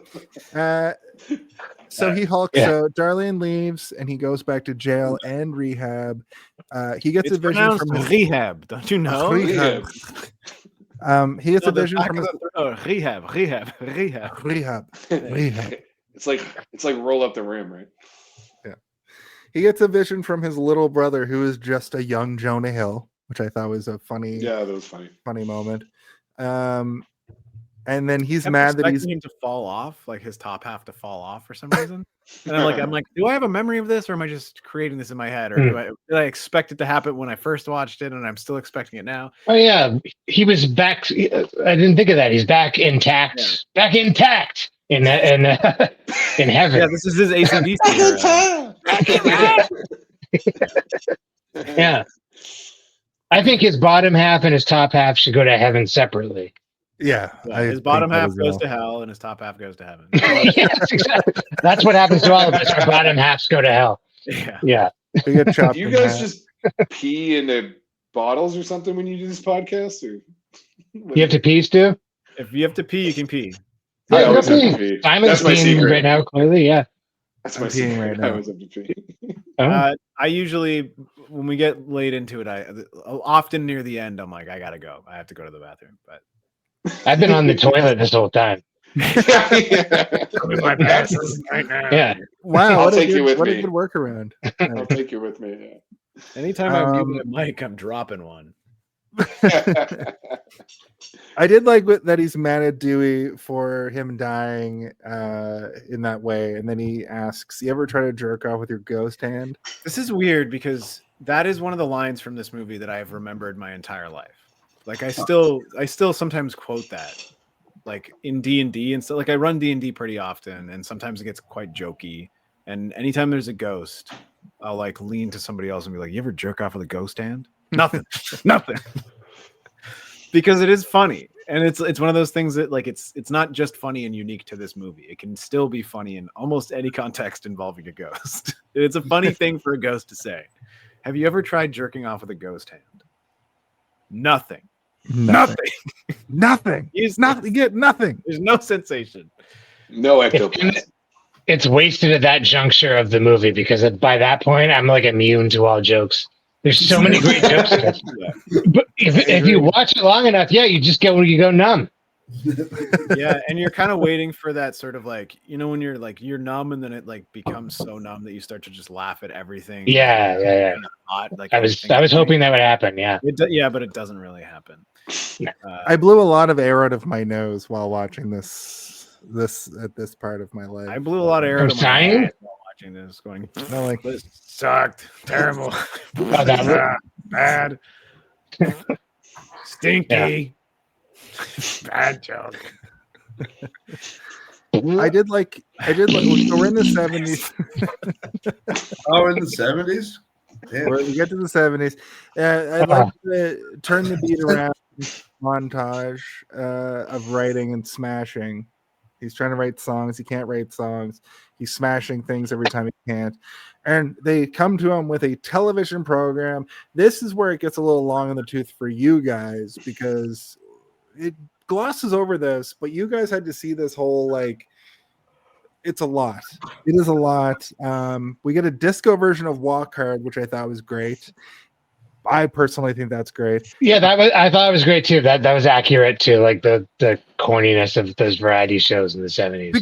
S1: So he hulks out. Darlene leaves, and he goes back to jail and rehab. He gets a vision from
S5: rehab. Don't you know?
S1: Rehab. He gets
S5: No,
S1: a
S5: the
S1: vision
S5: back
S1: from
S5: of
S1: his
S5: rehab.
S1: rehab.
S4: It's like roll up the rim, right?
S1: He gets a vision from his little brother, who is just a young Jonah Hill, which I thought was a funny,
S4: Yeah, that was funny.
S1: funny moment. And then he's
S5: I'm
S1: mad that he's
S5: expecting him to fall off, like his top half to fall off for some reason. And I'm like, do I have a memory of this, or am I just creating this in my head, or did I expect it to happen when I first watched it, and I'm still expecting it now?
S8: Oh yeah, he was back. I didn't think of that. He's back intact.
S5: Yeah.
S8: Back intact in heaven.
S5: Yeah, this is his ACDC era.
S8: Yeah. I think his bottom half and his top half should go to heaven separately.
S1: yeah.
S5: His bottom half goes to hell, and his top half goes to heaven.
S8: Yes, exactly. That's what happens to all of us. Our bottom halves go to hell. Yeah.
S1: We get chopped
S4: Do you
S1: in
S4: guys
S1: half.
S4: just pee into bottles or something when you do this podcast? Or
S8: You have to pee, Stu?
S5: If you have to pee, you can pee.
S4: I
S8: Yeah,
S4: always
S8: go
S4: have to
S8: pee.
S4: pee.
S8: Simon's
S4: That's my
S8: peeing
S4: secret.
S8: right now, clearly. Yeah.
S4: That's
S1: I'm
S4: my
S1: peeing
S4: secret.
S1: right
S4: I
S1: now.
S4: always have to pee.
S5: I usually, when we get late into it, I often near the end, I'm like, I gotta go. I have to go to the bathroom. But
S8: I've been on the toilet this whole time. Yeah.
S1: Wow,
S4: I'll
S1: what
S4: take
S1: a
S4: you
S1: good,
S4: with
S1: what
S4: me.
S1: a good workaround.
S4: I'll take you with me.
S5: anytime I mute my mic, I'm dropping one.
S4: Yeah.
S1: I did like that he's mad at Dewey for him dying in that way, and then he asks, "You ever try to jerk off with your ghost hand?"
S5: This is weird because that is one of the lines from this movie that I have remembered my entire life. Like I still sometimes quote that, like in D&D and stuff. Like I run D&D pretty often, and sometimes it gets quite jokey. And anytime there's a ghost, I'll like lean to somebody else and be like, "You ever jerk off with a ghost hand?" Nothing, nothing. Because it is funny, and it's one of those things that like it's not just funny and unique to this movie. It can still be funny in almost any context involving a ghost. It's a funny thing for a ghost to say. Have you ever tried jerking off with a ghost hand? Nothing.
S1: Nothing. Nothing.
S5: He's
S1: Nothing. You get nothing.
S5: There's no sensation.
S4: No ectoplasm.
S8: It's wasted at that juncture of the movie because by that point, I'm like immune to all jokes. There's so many great jokes. But if you watch it long enough, yeah, you just you go numb.
S5: Yeah, and you're kind of waiting for that sort of like, you know, when you're numb and then it like becomes so numb that you start to just laugh at everything.
S8: Yeah.
S5: Like
S8: I was hoping that would happen. Yeah.
S5: Yeah, but it doesn't really happen.
S1: I blew a lot of air out of my nose while watching this at this part of my life.
S5: I blew a lot of air out of my head while watching this, going,
S1: No, like
S5: this sucked, terrible, bad, stinky, bad joke.
S1: I did like so we're in the 70s.
S7: Oh, in the 70s?
S1: We get to the 70s. I'd like to turn the beat around montage of writing and smashing. He's trying to write songs. He can't write songs. He's smashing things every time he can't. And they come to him with a television program. This is where it gets a little long in the tooth for you guys because it glosses over this, but you guys had to see this whole like it's a lot. It is a lot. We get a disco version of Walk Hard, which I thought was great. I personally think that's great.
S8: Yeah, I thought it was great too. That was accurate to like the corniness of those variety shows in the 70s.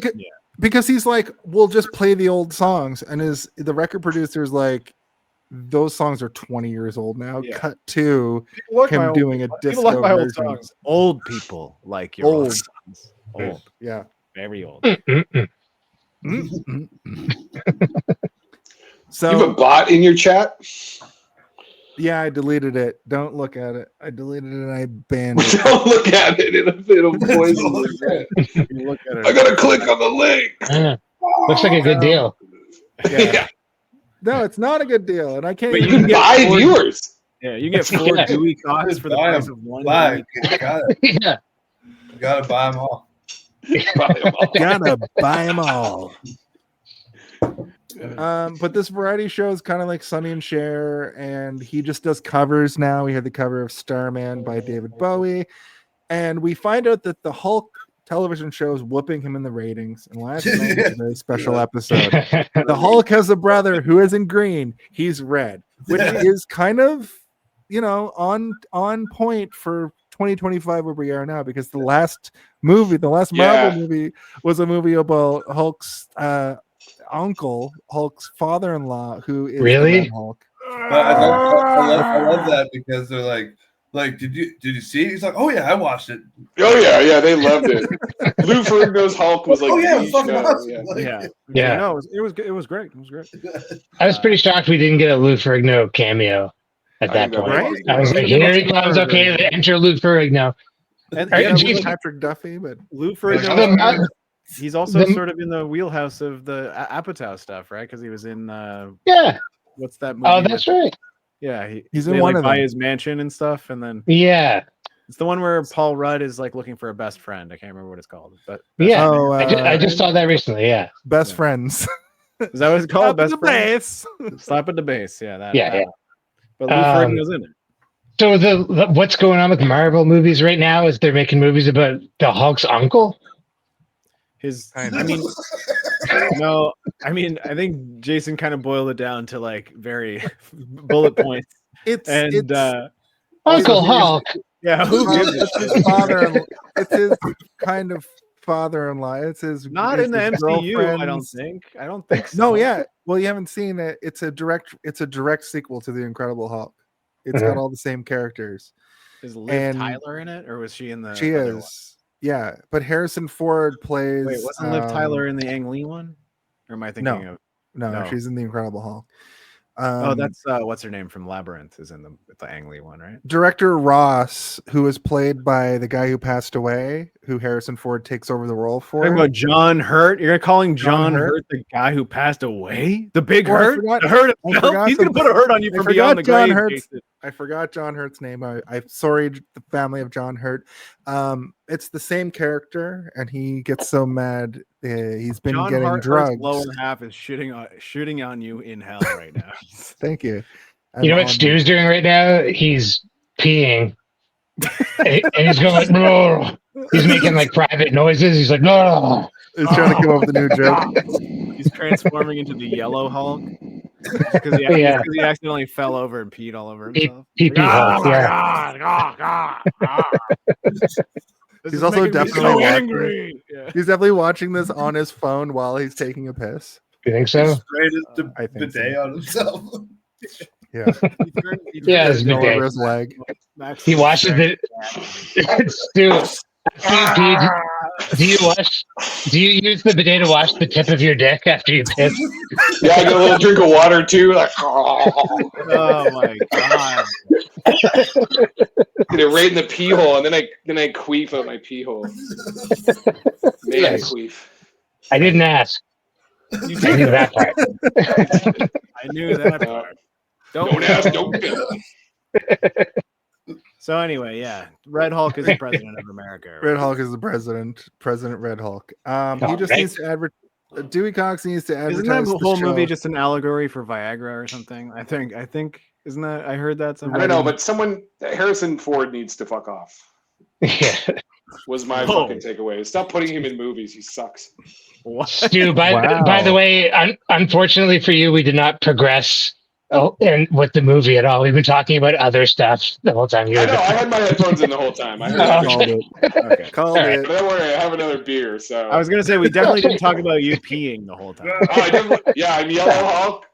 S1: Because he's like, we'll just play the old songs, and the record producer's like, those songs are 20 years old now.
S5: Yeah.
S1: Cut to him doing a disco version.
S5: Songs. Old people like your old songs. Old,
S1: yeah,
S5: very old.
S1: So
S4: you have a bot in your chat?
S1: Yeah, I deleted it. Don't look at it. I deleted it and I banned it.
S4: Don't look at it. It'll poison
S5: Look at it.
S4: I gotta click on the link.
S8: Looks like a good deal.
S1: Yeah. No, it's not a good deal, and I can't.
S5: But you can get
S4: 5 viewers.
S5: Yeah, you can get 4 Dewey Cox for the price of 1.
S7: Yeah. You gotta buy them all.
S1: Gotta buy them all. But this variety show is kind of like Sonny and Cher, and he just does covers now. We had the cover of Starman by David Bowie, and we find out that the Hulk television show is whooping him in the ratings. And last night was a very special episode. The Hulk has a brother who isn't green; he's red, which is kind of, on point for 2025 where we are now, because the last Marvel movie was a movie about Hulk's uncle, Hulk's father-in-law, who is the Red Hulk.
S7: But I love that because they're like, did you see it? He's like, oh yeah, I watched it.
S4: Oh yeah, they loved it. Lou Ferrigno's Hulk was like,
S7: oh yeah,
S4: the
S7: fucking
S4: show.
S7: awesome.
S9: Yeah. No, it was great. It was great.
S8: I was pretty shocked we didn't get a Lou Ferrigno cameo at that point.
S1: Right?
S8: I was like, here he comes. Okay, enter Lou Ferrigno.
S1: And Patrick Duffy, but
S5: Lou Ferrigno. He's also sort of in the wheelhouse of the Apatow stuff, right? Because he was in what's that movie?
S8: Oh, that's right.
S5: Yeah,
S1: he's in one of them.
S5: Buy his mansion and stuff, and then it's the one where Paul Rudd is like looking for a best friend. I can't remember what it's called, but
S8: I just saw that recently. Yeah,
S1: Best Friends.
S5: Is that what it's called?
S1: Best Friends.
S5: Slap at the base. Yeah, that.
S8: Yeah.
S5: But Lou Ferrigno's in it.
S8: So the what's going on with Marvel movies right now is they're making movies about the Hulk's uncle.
S5: I think Jason kind of boiled it down to like very bullet points.
S1: It's
S8: Uncle Hulk.
S5: Yeah, who gives
S1: it's his father. It's his kind of father-in-law. It's his
S5: not in the MCU. I don't think so.
S1: No, yeah. Well, you haven't seen it. It's a direct sequel to the Incredible Hulk. It's got all the same characters.
S5: Is Liv Tyler in it, or was she in the?
S1: She is. One? Yeah, but Harrison Ford plays.
S5: Wait, wasn't Liv Tyler in the Ang Lee one? Or am I thinking of?
S1: No, she's in the Incredible Hulk.
S5: That's what's her name from Labyrinth is in the Ang Lee one, right?
S1: Director Ross, who is played by the guy who passed away, who Harrison Ford takes over the role for.
S5: Talking about John Hurt. You're calling John Hurt the guy who passed away? The big Hurt? The Hurt himself? He's going to put a hurt on you from beyond the grave.
S1: I forgot John Hurt's name. I'm sorry, the family of John Hurt. It's the same character, and he gets so mad. He's been
S5: John
S1: getting drugs.
S5: Hart's lower half is shooting on you in hell right now.
S1: Thank you.
S8: You know what Stu's doing right now? He's peeing, and he's going like, no. He's making like private noises. He's like, no.
S1: He's trying to come up with a new joke.
S5: He's transforming into the Yellow Hulk because he accidentally fell over and peed all over himself.
S8: Hulk,
S1: He's also definitely angry. He's definitely watching this on his phone while he's taking a piss.
S8: You think so?
S7: I think the on himself.
S1: Yeah.
S8: His
S1: over his leg.
S8: He washes it. Do you use the bidet to wash the tip of your dick after you piss?
S4: Yeah, I get a little drink of water too. Like, oh
S5: my god!
S4: Get it right in the pee hole, and then I queef out my pee hole. Man, queef.
S8: I didn't ask. I knew that part.
S5: I knew that part.
S4: Don't ask, don't tell.
S5: So anyway, yeah, Red Hulk is the president of America.
S1: Red Hulk is the President Red Hulk. He just needs to advertise. Dewey Cox needs to advertise.
S5: Isn't that the whole movie just an allegory for Viagra or something? I think. Isn't that? I heard that somewhere.
S4: I don't know, but Harrison Ford needs to fuck off.
S8: Yeah.
S4: Was my fucking takeaway. Stop putting him in movies. He sucks.
S5: What?
S8: Stu, by the way, unfortunately for you, we did not progress. And with the movie at all, we've been talking about other stuff the whole time.
S4: I know. I had my headphones in the whole time. I heard
S5: Okay.
S1: Called it.
S4: But don't worry, I have another beer. So
S5: I was gonna say we definitely didn't talk about you peeing the whole time.
S4: I'm Yellow Hulk.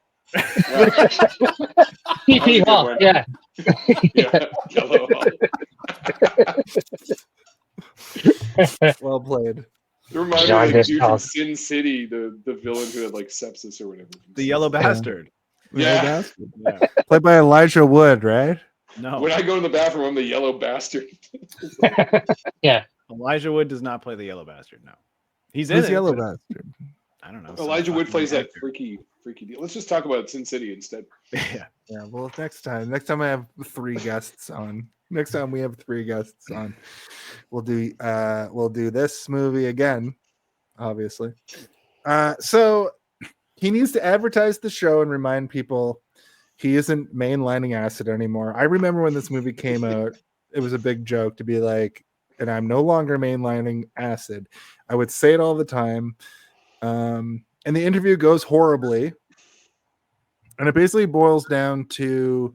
S8: PP Hulk. Yeah.
S4: Yellow Hulk.
S1: Well played.
S4: It reminds me of the dude from Sin City, the villain who had like sepsis or whatever.
S5: The Yellow Bastard.
S4: Yeah.
S1: Played by Elijah Wood, right?
S5: No.
S4: When I go to the bathroom, I'm the Yellow Bastard.
S8: Yeah.
S5: Elijah Wood does not play the Yellow Bastard. No. He's in
S1: Yellow Bastard.
S5: I don't know.
S4: Elijah Wood plays that freaky deal. Let's just talk about Sin City instead.
S1: Yeah. Well, next time I have 3 guests on. Next time we have 3 guests on, we'll do this movie again, obviously. So he needs to advertise the show and remind people he isn't mainlining acid anymore. I remember when this movie came out, it was a big joke to be like, and I'm no longer mainlining acid. I would say it all the time. And the interview goes horribly. And it basically boils down to,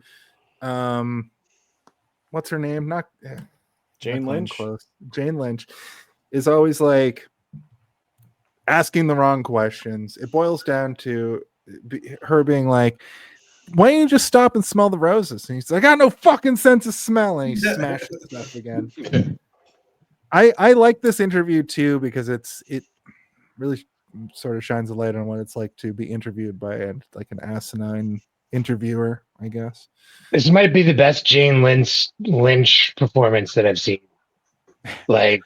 S1: what's her name?
S5: Jane Lynch.
S1: Close. Jane Lynch is always like asking the wrong questions. It boils down to her being like, why don't you just stop and smell the roses? And he's like, I got no fucking sense of smell. And he smashes stuff again. I like this interview too, because it really sort of shines a light on what it's like to be interviewed by an asinine interviewer, I guess.
S8: This might be the best Jane Lynch performance that I've seen. Like,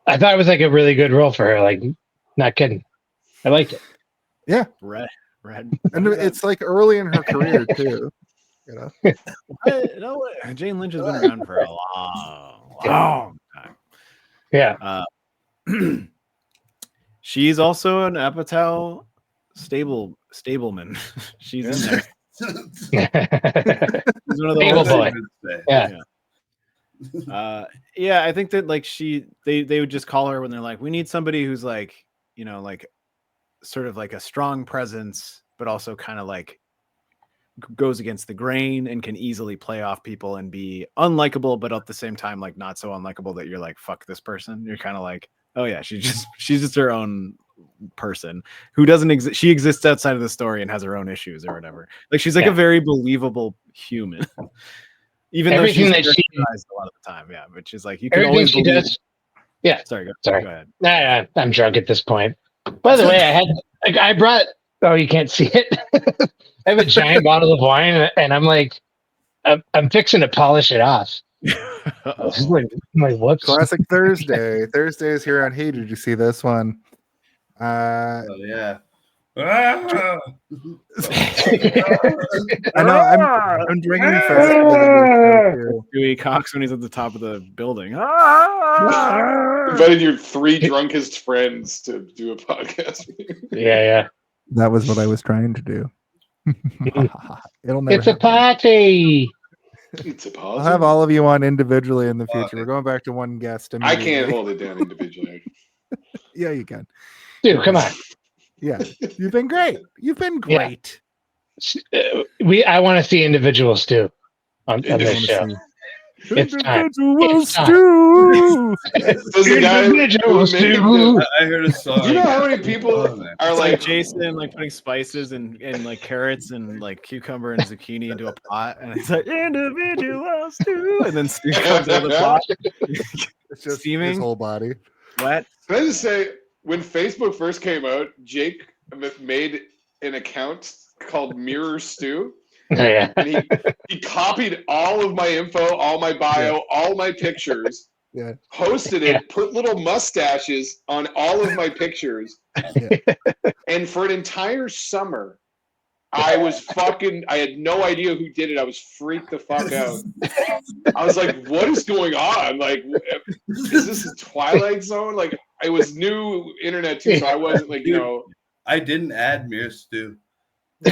S8: I thought it was like a really good role for her. Like, not kidding. I liked it.
S1: Yeah.
S5: Red.
S1: And it's like early in her career too. You know?
S5: Jane Lynch has been around for a long time.
S8: Yeah.
S5: She's also an Apatow stableman. She's in there. She's one of the
S8: Stable boy.
S5: Yeah. I think that like they would just call her when they're like, we need somebody who's like, you know, like sort of like a strong presence, but also kind of like goes against the grain and can easily play off people and be unlikable, but at the same time, like not so unlikable that you're like, fuck this person. You're kind of like, oh yeah, she's just her own person who doesn't exist. She exists outside of the story and has her own issues or whatever. Like she's like a very believable human, even though she's characterized a lot of the time. Yeah, which is like you can always believe. Does.
S8: Yeah.
S5: Sorry.
S8: Go
S5: ahead.
S8: Nah, I'm drunk at this point. By the way, I brought. Oh, you can't see it. I have a giant bottle of wine, and I'm like, I'm fixing to polish it off. I'm like, whoops.
S1: Classic Thursday. Thursday is here on Hey, did you see this one?
S7: Yeah.
S1: I know. I'm drinking faster.
S5: Dewey Cox when he's at the top of the building.
S4: Invited your 3 drunkest friends to do a podcast.
S8: Yeah.
S1: That was what I was trying to do. It'll never.
S8: It's a party.
S4: It's a party.
S1: I'll have all of you on individually in the future. We're going back to one guest.
S4: I can't hold it down individually.
S1: Yeah, you can.
S8: Dude, come on.
S1: Yeah, you've been great. You've been great.
S8: Yeah. I want to see individuals too on this show. It's time. Individuals too.
S7: I heard a song.
S4: Do you know how many people are like
S5: Jason, like putting spices and like carrots and like cucumber and zucchini into a pot, and it's like individuals too, and then Stu comes out of the pot.
S1: It's just steaming his whole body.
S5: Wet.
S4: Can I just say, when Facebook first came out, Jake made an account called Mirror Stew.
S8: Yeah.
S4: And he copied all of my info, all my bio, all my pictures, posted it, put little mustaches on all of my pictures. And for an entire summer, I had no idea who did it. I was freaked the fuck out. I was like, what is going on? Like, is this a Twilight Zone? Like, it was new internet too, so I wasn't like, you know.
S7: I didn't add Mirror Stew.
S8: I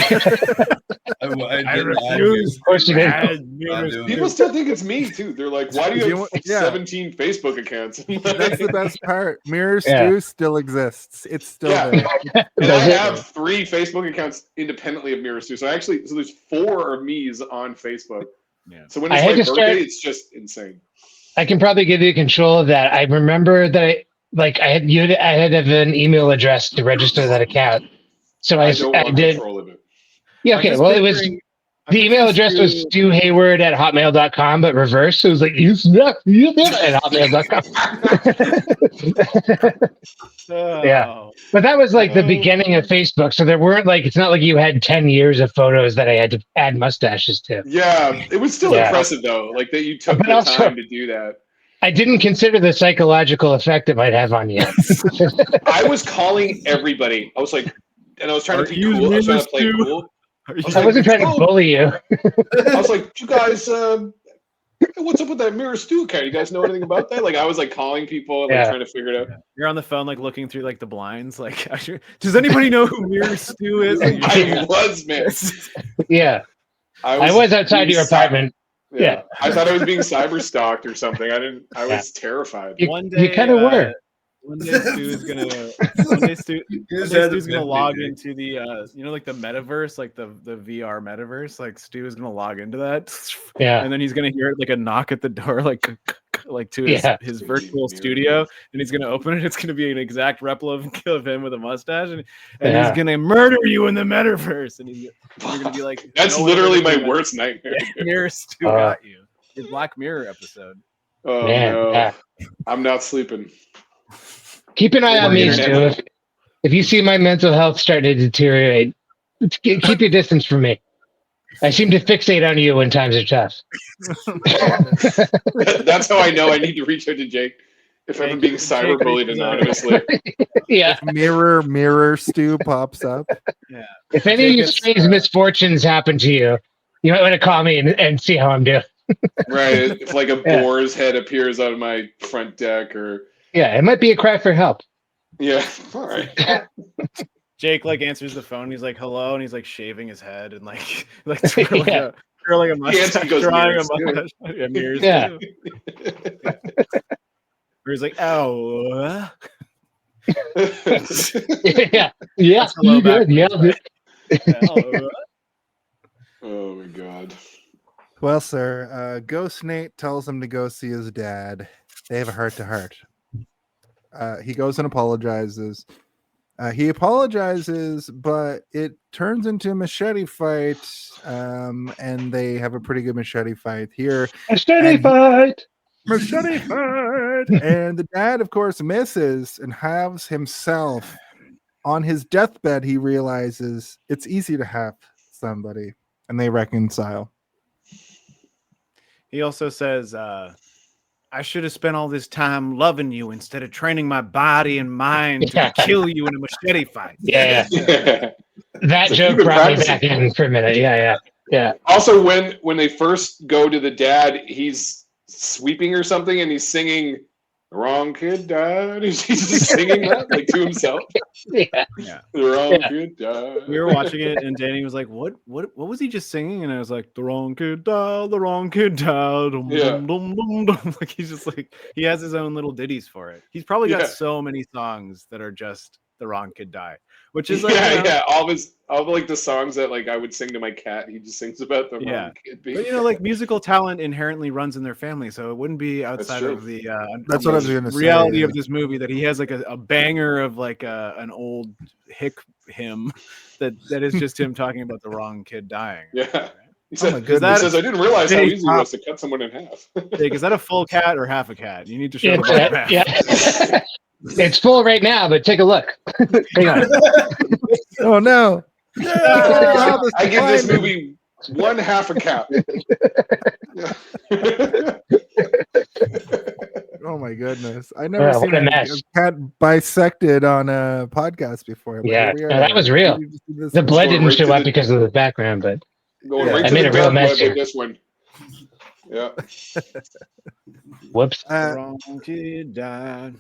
S8: refuse. Of course you did.
S4: People still think it's me too. They're like, "Why do you have 17 Facebook accounts?"
S1: That's the best part. Mirror Stew still exists. It's still there.
S4: And I have 3 Facebook accounts independently of Mirror Stew. So there's 4 of me's on Facebook. Yeah. So when it's my birthday, it's just insane.
S8: I can probably give you control of that. I remember that I had to have an email address to register that account. So I did. Control of it. Yeah, okay. Well, the email address was stuhayward@hotmail.com, but reverse. So it was like, at hotmail.com. Yeah. But that was like the beginning of Facebook. So there weren't it's not like you had 10 years of photos that I had to add mustaches to.
S4: Yeah. It was still impressive though. Like that you took the time to do that.
S8: I didn't consider the psychological effect it might have on you.
S4: I was calling everybody. I was like, and I was trying to be cool. I was trying to play cool.
S8: I wasn't trying to bully you.
S4: I was like, you guys, what's up with that Mirror Stew account? You guys know anything about that? Like, I was like calling people and trying to figure it out.
S5: You're on the phone, like looking through like the blinds. Like, does anybody know who Mirror Stew is? Like,
S4: I was, man.
S8: Yeah. I was outside your apartment. Yeah.
S4: I thought I was being cyber stalked or something. I was terrified.
S8: One day, you kind of were.
S5: One day Stu's gonna log into the like the metaverse, like the VR metaverse. Like Stu is gonna log into that.
S8: Yeah.
S5: And then he's gonna hear like a knock at the door, like like to
S8: Yeah.
S5: his virtual studio, and he's gonna open it. It's gonna be an exact replica of him with a mustache, and
S8: Yeah.
S5: he's gonna murder you in the metaverse. And you're gonna be like,
S4: That's
S5: no one
S4: literally
S5: ever
S4: my
S5: did that.
S4: worst nightmare.
S5: Yeah, Mirror Stu got you. Your Black Mirror episode.
S4: Oh
S8: Man,
S4: no,
S8: yeah.
S4: I'm not sleeping.
S8: Keep an eye on me,
S4: Internet.
S8: Stu. If you see my mental health starting to deteriorate, keep your distance from me. I seem to fixate on you when times are tough.
S4: That's how I know I need to reach out to Jake if I'm being cyberbullied anonymously.
S8: Yeah.
S1: Mirror Stu pops up.
S5: Yeah.
S8: If any of these strange misfortunes happen to you, you might want to call me and see how I'm doing.
S4: Right. If like a boar's head appears out of my front deck, or
S8: Yeah, it might be a cry for help.
S4: yeah. All right.
S5: Jake like answers the phone. He's like, "Hello," and he's like shaving his head and like twirling a mustache, drawing a mustache. Yeah, mirrors.
S8: Yeah.
S5: Too. Where he's like, "Oh."
S8: Yeah. Yeah.
S5: Hello
S8: You
S5: back.
S8: good? Yeah.
S5: Oh.
S4: Oh my god.
S1: Well, sir, Ghost Nate tells him to go see his dad. They have a heart-to-heart. He goes and apologizes. He apologizes, but it turns into a machete fight, and they have a pretty good machete fight here.
S8: Machete fight!
S1: Machete fight! And the dad, of course, misses and has himself on his deathbed. He realizes it's easy to have somebody, and they reconcile.
S5: He also says, I should have spent all this time loving you instead of training my body and mind to kill you in a machete fight.
S8: Yeah. That
S4: So
S8: joke
S4: you've been
S8: brought me
S4: practicing.
S8: back in for a minit. Yeah.
S4: Also, when they first go to the dad, he's sweeping or something, and he's singing "The Wrong Kid Died." He's just singing that like to himself.
S8: Yeah.
S4: The wrong kid died.
S5: We were watching it, and Danny was like, "What was he just singing?" And I was like, "The wrong kid died. The wrong kid died." Dum,
S4: Yeah.
S5: dum, dum, dum, dum. Like he's just like he has his own little ditties for it. He's probably got so many songs that are just "The Wrong Kid Died," which is like
S4: all like the songs that like I would sing to my cat. He just sings about the wrong kid being.
S5: But like musical talent inherently runs in their family, so it wouldn't be outside of the
S1: That's what I was going to say.
S5: reality of this movie that he has like a banger of like an old hick hymn that is just him talking about the wrong kid dying.
S4: Yeah. He
S1: Oh my
S4: said,
S1: goodness.
S4: he says, I didn't realize how easy it was to cut someone in half.
S5: Jake, is that a full cat or half a cat? You need to show me.
S8: Yeah. It's full right now, but take a look. Hang on.
S1: Oh no!
S4: I give this movie 1/2 a cat.
S1: Oh my goodness! I never seen
S8: what a
S1: a
S8: mess.
S1: cat bisected on a podcast before. But
S8: Yeah,
S1: here we
S8: no,
S1: are.
S8: that was real.
S1: We just did this
S8: The blood
S1: before.
S8: didn't
S4: right
S8: show
S4: to
S8: up
S4: the-
S8: because of the background, but
S4: Going
S1: Yeah.
S4: right
S8: I
S4: to
S8: made
S4: the
S8: a real
S4: dark
S8: mess
S4: web
S8: here.
S4: with this one. Yeah.
S8: whoops.
S5: The wrong kid died.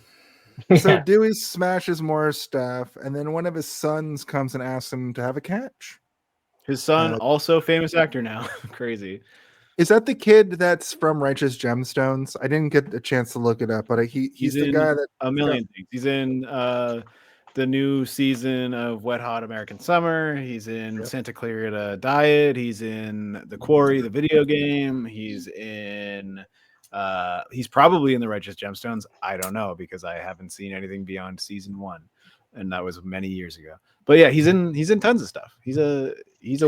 S1: So
S8: Yeah.
S1: Dewey smashes more stuff, and then one of his sons comes and asks him to have a catch.
S5: His son, also famous actor now. Crazy.
S1: Is that the kid that's from Righteous Gemstones? I didn't get a chance to look it up, but he's the
S5: in
S1: guy that
S5: a million things. He's in the new season of Wet Hot American Summer. He's in Santa Clarita Diet. He's in The Quarry, the video game. He's in he's probably in the Righteous Gemstones. I don't know because I haven't seen anything beyond season 1, and that was many years ago. But yeah, he's in tons of stuff. He's a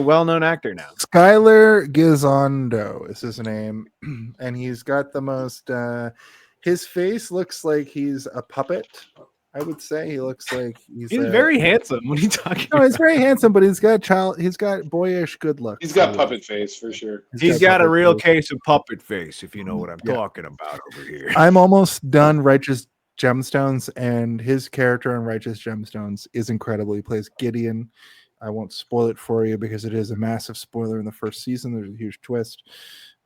S5: well-known actor now.
S1: Skylar Gizondo is his name, and he's got the most. His face looks like he's a puppet. I would say he looks like he's
S5: very handsome. What are you talking
S1: No,
S5: about?
S1: he's very handsome, but he's got boyish good looks.
S4: He's got puppet face for sure.
S5: He's got a
S1: puppet
S5: real
S1: face.
S5: case of puppet face, if you know what I'm talking about over here.
S1: I'm almost done Righteous Gemstones, and his character in Righteous Gemstones is incredible. He plays Gideon. I won't spoil it for you because it is a massive spoiler in the first season. There's a huge twist.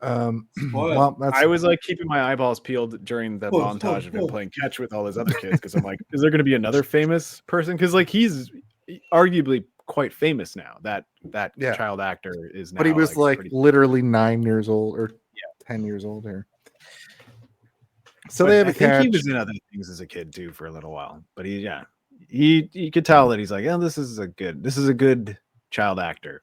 S1: Well,
S5: I was like keeping my eyeballs peeled during the montage of him playing catch with all his other kids because I'm like, is there going to be another famous person? Because like he's arguably quite famous now. That child actor is now.
S1: But he was like
S5: pretty-
S1: literally 9 years old or 10 years old here. So they have a
S5: I think
S1: catch.
S5: he was in other things as a kid too for a little while. But you could tell that he's like, oh, this is a good child actor.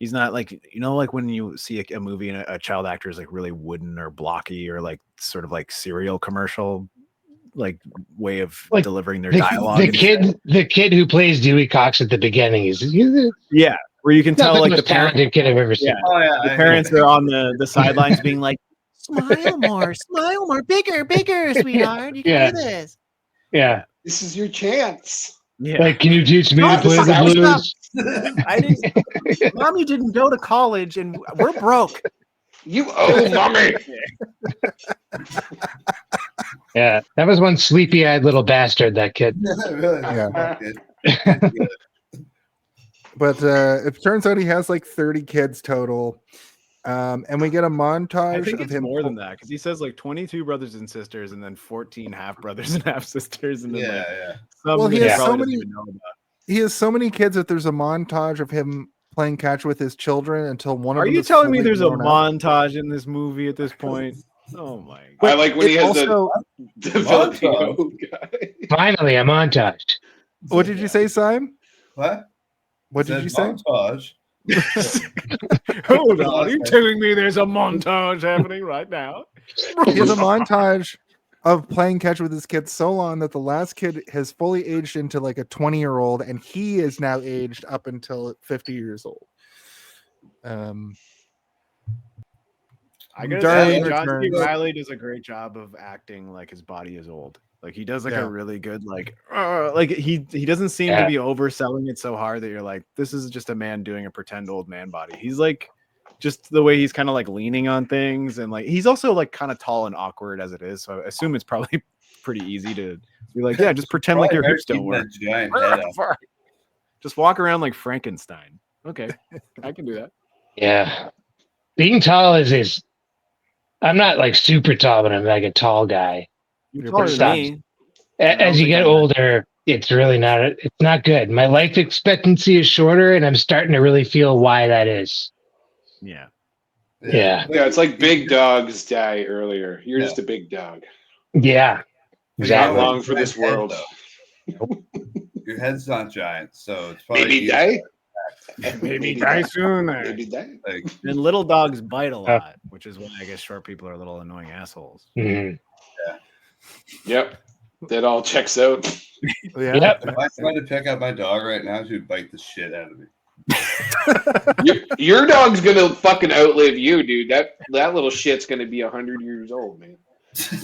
S5: He's not like, like when you see a movie and a child actor is like really wooden or blocky or like sort of like cereal commercial like way of
S8: Like
S5: delivering their dialogue.
S8: The kid who plays Dewey Cox at the beginning is
S5: where you can tell
S8: the
S5: like
S8: most talented kid I've ever seen.
S5: the parents are on the sidelines being like,
S10: Smile more, bigger, sweetheart. You can do this.
S8: Yeah.
S4: This is your chance.
S5: yeah.
S8: Like, can you teach me to play
S4: this is
S8: the
S4: our
S8: blues?
S5: I didn't. Mommy didn't go to college, and we're broke.
S4: You owe mommy.
S8: Yeah, that was one sleepy-eyed little bastard. That kid.
S1: Yeah. But it turns out he has like 30 kids total. And we get a montage
S5: I think
S1: of
S5: it's
S1: him
S5: more than that because he says like 22 brothers and sisters, and then 14 half brothers and half sisters, and then
S1: Well, he has so many.
S5: Even know about.
S1: He has so many kids that there's a montage of him playing catch with his children until one of
S5: Are
S1: them.
S5: you
S1: is
S5: telling me
S1: fully
S5: there's a
S1: grown up.
S5: montage in this movie at this point? Oh my god!
S4: I like when he has
S1: also,
S4: the Filipino guy.
S8: Finally, a montage.
S1: What did you say, Simon?
S7: What?
S1: What did you say?
S7: Montage.
S5: Hold on, are you telling me there's a montage happening right now?
S1: He has a montage of playing catch with his kids so long that the last kid has fully aged into like a 20-year-old, and he is now aged up until 50 years old.
S5: I gotta
S1: Darlene
S5: say, John C.
S1: returns.
S5: Reilly does a great job of acting like his body is old. Like he does like
S1: Yeah.
S5: a really good like he doesn't seem to be overselling it so hard that you're like, this is just a man doing a pretend old man body. He's like just the way he's kind of like leaning on things, and like he's also like kind of tall and awkward as it is. So I assume it's probably pretty easy to be like, yeah, just pretend like your hips don't work.
S7: Giant head up.
S5: Just walk around like Frankenstein. Okay, I can do that.
S8: Yeah, being tall is. I'm not like super tall, but I'm like a tall guy.
S5: You're taller than me.
S8: As you get older, it's really not. It's not good. My life expectancy is shorter, and I'm starting to really feel why that is.
S5: Yeah.
S8: Yeah.
S4: Yeah, it's like big dogs die earlier. You're just a big dog.
S8: Yeah.
S4: Not
S8: Exactly.
S4: long for this world.
S7: Your head's not giant, so it's probably
S4: Maybe
S7: easier.
S4: die.
S5: Maybe die soon.
S4: Maybe die.
S7: Like,
S5: And little dogs bite a lot, which is why I guess short people are little annoying assholes.
S8: Mhm.
S4: Yep. That all checks out.
S1: Yeah.
S8: Yep.
S7: if I tried to pick up my dog right now, she would bite the shit out of me.
S4: Your dog's gonna fucking outlive you, dude. That little shit's gonna be 100 years old, man.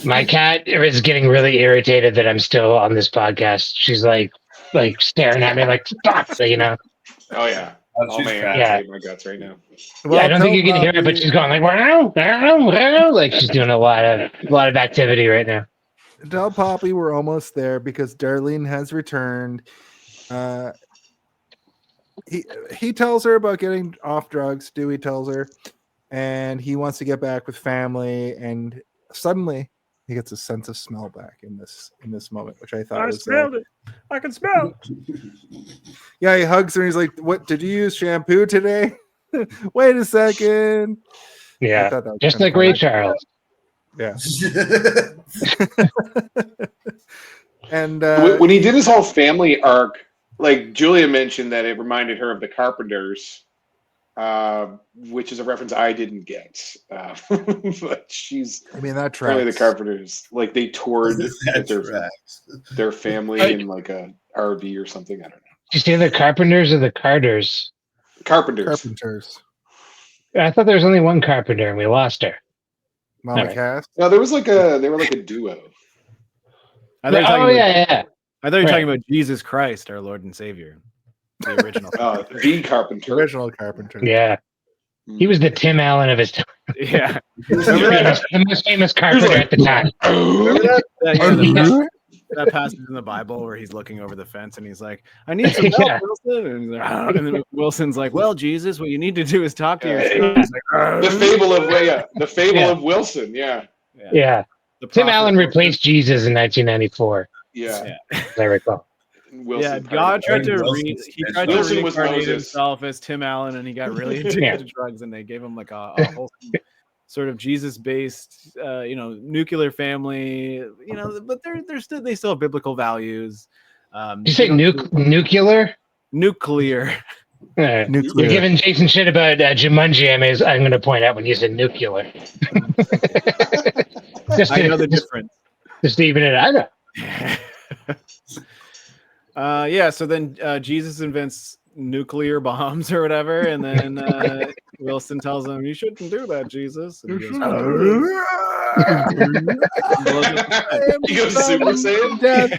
S8: My cat is getting really irritated that I'm still on this podcast. She's like staring at me like, stop, so, you know.
S4: Oh yeah.
S7: Oh,
S4: Oh
S7: she's
S4: man,
S7: fat.
S8: Yeah.
S4: I hate my guts right now.
S8: Yeah, I don't think you can hear it, but she's going like, wow, wow, wow. Like she's doing a lot of activity right now.
S1: Tell Poppy we're almost there because Darlene has returned. He tells her about getting off drugs. Dewey tells her, and he wants to get back with family. And suddenly, he gets a sense of smell back in this moment, which I thought
S9: I
S1: was.
S9: smelled it. I can smell it.
S1: Yeah, he hugs her. And he's like, "What? Did you use shampoo today? Wait a second." I
S8: Yeah,
S1: thought that was
S8: just
S1: kinda
S8: like Ray
S1: funny.
S8: Charles.
S1: Yeah. And
S4: When he did his whole family arc, like Julia mentioned that it reminded her of the Carpenters, which is a reference I didn't get. But she's
S1: I mean that
S4: probably the
S1: tracks.
S4: Carpenters. Like they toured with
S7: tracks.
S4: their family in like a RV or something. I don't know.
S8: Did you say the Carpenters or the Carters?
S4: Carpenters.
S1: Carpenters.
S8: I thought there was only one Carpenter and we lost her.
S1: Mama
S8: Alright.
S1: Cass.
S4: No, they were like a duo.
S5: I thought you were talking
S8: Oh
S5: about,
S8: yeah.
S5: I thought you were
S8: Right.
S5: talking about Jesus Christ, our Lord and Savior, the original.
S4: The Carpenter.
S1: Original Carpenter.
S8: Yeah. He was the Tim Allen of his time.
S5: Yeah.
S8: The most famous Carpenter at the time.
S5: Remember
S8: Yeah.
S5: that passage in the Bible where he's looking over the fence and he's like, "I need some help,
S8: Yeah.
S5: Wilson." And, he's like, "Ah." And then Wilson's like, "Well, Jesus, what you need to do is talk to your son." He's like, "Ah."
S4: The fable of
S8: Yeah.
S4: of Wilson. Yeah.
S8: Yeah.
S5: The
S8: Tim
S5: prophet
S8: Allen
S5: Wilson.
S8: replaced Jesus in 1994,
S4: Yeah.
S8: as I recall.
S4: Wilson
S5: Yeah,
S4: part
S5: God
S4: of
S5: tried to
S7: Wilson's
S5: he
S7: bitch.
S5: tried to
S4: Wilson was
S5: reincarnate
S4: Moses.
S5: himself as Tim Allen, and he got really addicted
S8: Yeah.
S5: to drugs, and they gave him like a whole sort of Jesus-based, nuclear family, but they still have biblical values.
S8: Did you say nuclear?
S5: Nuclear.
S1: Nuclear.
S8: You're giving Jason shit about Jumanji. I'm going to point out when you said nuclear.
S5: I know the difference.
S8: Just to even it out.
S5: Yeah, so then Jesus invents nuclear bombs or whatever, and then Wilson tells him, "You shouldn't do that, Jesus." And he goes,
S4: He goes Super Saiyan.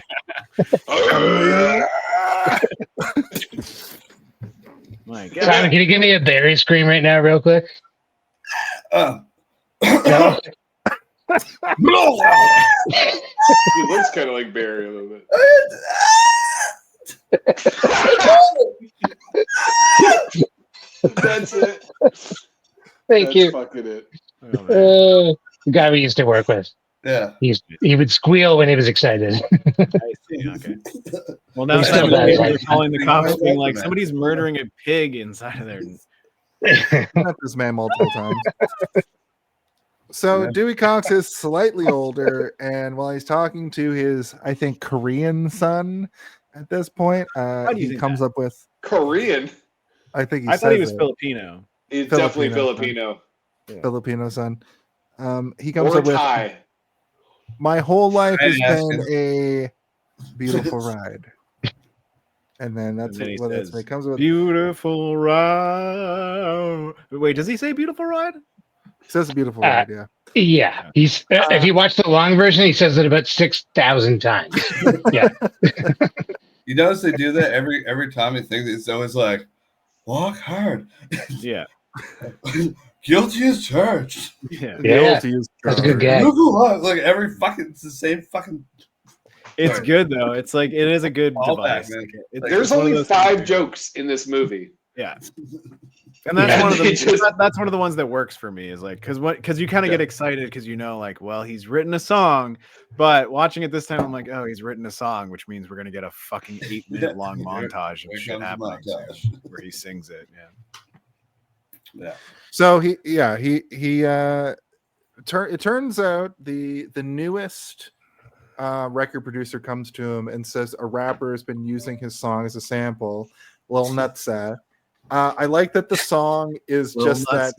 S5: My God.
S8: Simon, can you give me a Barry scream right now, real quick?
S7: Oh.
S8: No?
S4: He looks kind of like Barry a little bit. That's it.
S8: Thank
S4: That's
S8: you.
S4: fucking it.
S8: The guy we used to work with.
S7: Yeah.
S8: He would squeal when he was excited.
S5: I see. Okay. Well, now
S8: He still
S5: Simon
S8: does,
S5: Baker
S8: like-
S5: calling the cops, being like, somebody's murdering a pig inside of there.
S1: Met this man multiple times. So Dewey Cox is slightly older, and while he's talking to his, I think, Korean son at this point, he comes up with
S4: Korean.
S1: I think
S5: I thought he was Filipino.
S4: He's definitely Filipino.
S1: Filipino son. He comes
S4: Or
S1: up with
S4: Thai.
S1: my whole life has
S7: Yes.
S1: been a beautiful ride. And then that's
S5: And then he
S1: what
S5: says,
S1: it comes with.
S5: Beautiful ride. Wait, does he say beautiful ride?
S1: It says a beautiful ride, yeah.
S8: Yeah. He's if you watch the long version, he says it about 6,000 times. Yeah.
S7: You notice they do that every time. I think it's always like, walk hard.
S5: Yeah.
S7: Guilty as charged.
S5: Yeah.
S8: Yeah. That's a good gag.
S7: Move along. Like every fucking, it's the same fucking.
S5: It's
S7: Sorry.
S5: good though. It's like it is a good
S7: All
S5: device.
S7: back, man.
S4: There's only 5 jokes in this movie.
S5: Yeah. And that's
S8: Yeah.
S5: one of the
S4: Just-
S5: that's one of the ones that works for me is like because you kind of get excited because you know like well he's written a song, but watching it this time I'm like oh he's written a song which means we're gonna get a fucking 8-minute long
S7: Here-
S5: montage
S7: here
S5: of shit
S7: comes the
S5: happening
S7: montage.
S5: where he sings it. Yeah.
S7: Yeah.
S1: So it turns out the newest record producer comes to him and says a rapper has been using his song as a sample. Lil Nutsack. I like that the song is
S5: Lil
S1: just that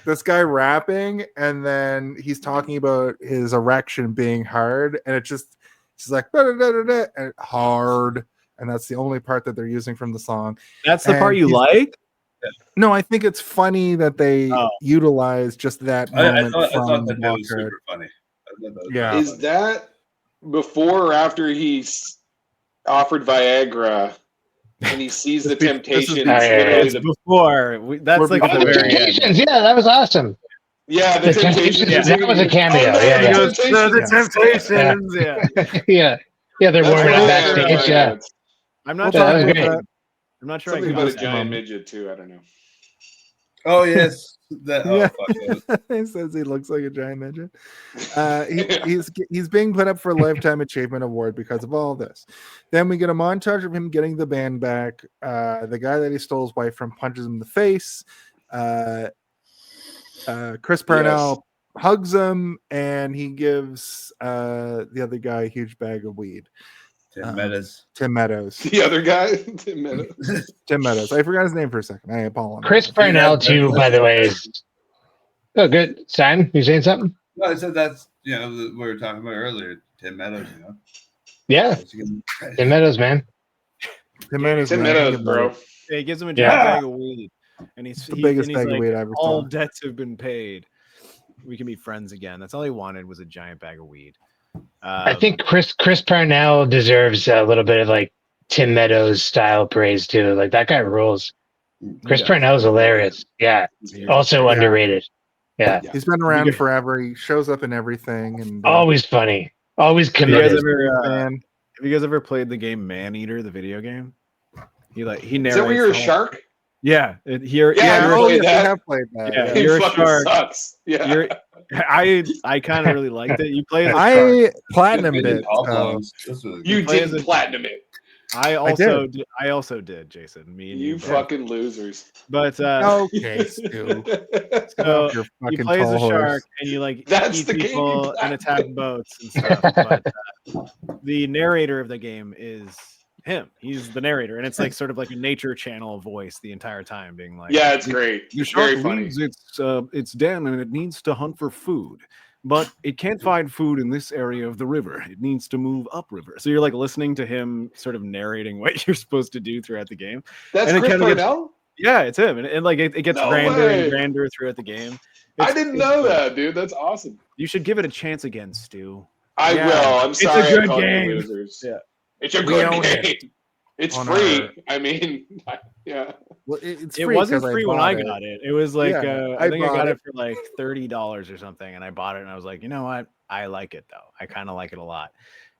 S1: this guy rapping and then he's talking about his erection being hard and it's like da-da-da-da-da, and hard and that's the only part that they're using from the song.
S5: That's the
S1: And
S5: part you
S1: he's-
S5: like?
S1: No, I think it's funny that they utilize just that
S7: I
S1: moment
S7: thought
S1: from
S7: that
S1: Walk
S7: was
S1: Hard.
S7: super funny. I thought that was
S1: Yeah.
S7: very
S4: Is
S7: funny.
S4: that before or after he's offered Viagra and he sees the
S1: This is
S4: Temptations?
S8: yeah, yeah.
S4: literally
S5: It's
S4: the-
S5: before. That's like
S1: We're
S5: at the
S8: Oh, the
S5: very end.
S8: Temptations. Yeah, that was awesome.
S4: yeah,
S8: The Temptations, that was a cameo,
S4: Oh, no,
S8: yeah,
S4: the
S8: yeah.
S4: Temptations.
S5: Temptations. Yeah.
S8: Yeah, they're
S4: That's
S8: warming
S4: what
S8: up
S4: I had in my
S8: backstage. Yeah.
S4: notes.
S5: I'm not
S8: Yeah, that was
S5: sure.
S8: great.
S5: I'm not sure.
S4: Something
S5: I
S4: about a
S5: got
S4: giant midget too. I don't know.
S7: Oh yes. That. Oh
S1: Yeah.
S7: fuck.
S1: He says he looks like a giant midget. He's being put up for a lifetime achievement award because of all this. Then we get a montage of him getting the band back. The guy that he stole his wife from punches him in the face. Chris Parnell hugs him and he gives the other guy a huge bag of weed.
S7: Tim Meadows.
S1: Tim Meadows.
S4: The other guy, Tim Meadows.
S1: Tim Meadows. I forgot his name for a second. I apologize.
S8: Chris Parnell, too, by the way, is. Oh, good. Simon, you saying something?
S7: No, I said that's we were talking about earlier. Tim Meadows.
S8: Yeah. Tim Meadows, man.
S1: Tim Meadows,
S4: Tim
S1: man.
S4: Meadows, bro.
S5: Yeah, he gives him a
S8: Yeah.
S5: giant bag of weed, and he's
S1: The biggest
S5: and he's
S1: bag of
S5: like,
S1: weed I ever
S5: all
S1: saw.
S5: debts have been paid. We can be friends again. That's all he wanted was a giant bag of weed.
S8: I think Chris Parnell deserves a little bit of like Tim Meadows style praise too. Like that guy rules. Chris Parnell's hilarious. Yeah. Also underrated. Yeah.
S1: He's been around forever. He shows up in everything and
S8: Always funny. Always
S5: Have you guys
S8: committed.
S5: ever have you guys ever played the game Maneater, the video game? He narrates.
S4: Is that where you're a
S5: the whole-
S4: shark?
S5: Yeah,
S4: Yeah, I
S1: oh,
S4: played
S1: yeah,
S4: that.
S1: I have played that.
S5: Yeah,
S4: He
S5: you're a
S4: fucking
S5: shark.
S4: sucks. Yeah.
S5: You're, I kind of really liked it. You play as a shark.
S1: I platinumed it.
S4: You
S5: play as
S4: didn't
S5: a-
S4: platinum it.
S5: I also did, Jason. Me and you.
S4: You fucking losers.
S5: But
S1: Okay, Stu.
S5: so
S1: Your
S5: you
S1: fucking
S5: play as a
S1: tall
S5: shark
S1: horse.
S5: and you like
S4: That's
S5: eat
S4: the game you
S5: people and
S4: play.
S5: attack boats and stuff. But the narrator of the game is him. He's the narrator, and it's like sort of like a nature channel voice the entire time, being like,
S4: Yeah, it's great.
S5: The
S4: It's
S5: shark
S4: very funny.
S5: leaves its den and it needs to hunt for food, but it can't find food in this area of the river. It needs to move upriver. So you're like listening to him sort of narrating what you're supposed to do throughout the game.
S4: That's
S5: And it
S4: Chris
S5: kinda gets-
S4: Parnell?
S5: Yeah, it's him, and like it gets
S4: No
S5: grander
S4: way.
S5: and grander throughout the game.
S4: I didn't know that, dude. That's awesome.
S5: You should give it a chance again, Stu.
S4: I
S5: Yeah.
S4: will. I'm
S5: It's a
S4: sorry. I
S5: good
S4: called you
S5: game.
S4: losers.
S5: Yeah.
S4: It's a
S1: We
S4: good
S1: own
S4: game.
S1: it.
S4: It's
S1: On
S4: free.
S1: our-
S4: I mean, yeah.
S1: Well, it's
S5: It
S1: free
S5: wasn't
S1: 'cause
S5: free when I
S1: bought
S5: got it. It was like
S1: Yeah,
S5: I think I
S1: bought
S5: got it for like $30 or something, and I bought it, and I was like, you know what? I like it though. I kind of like it a lot.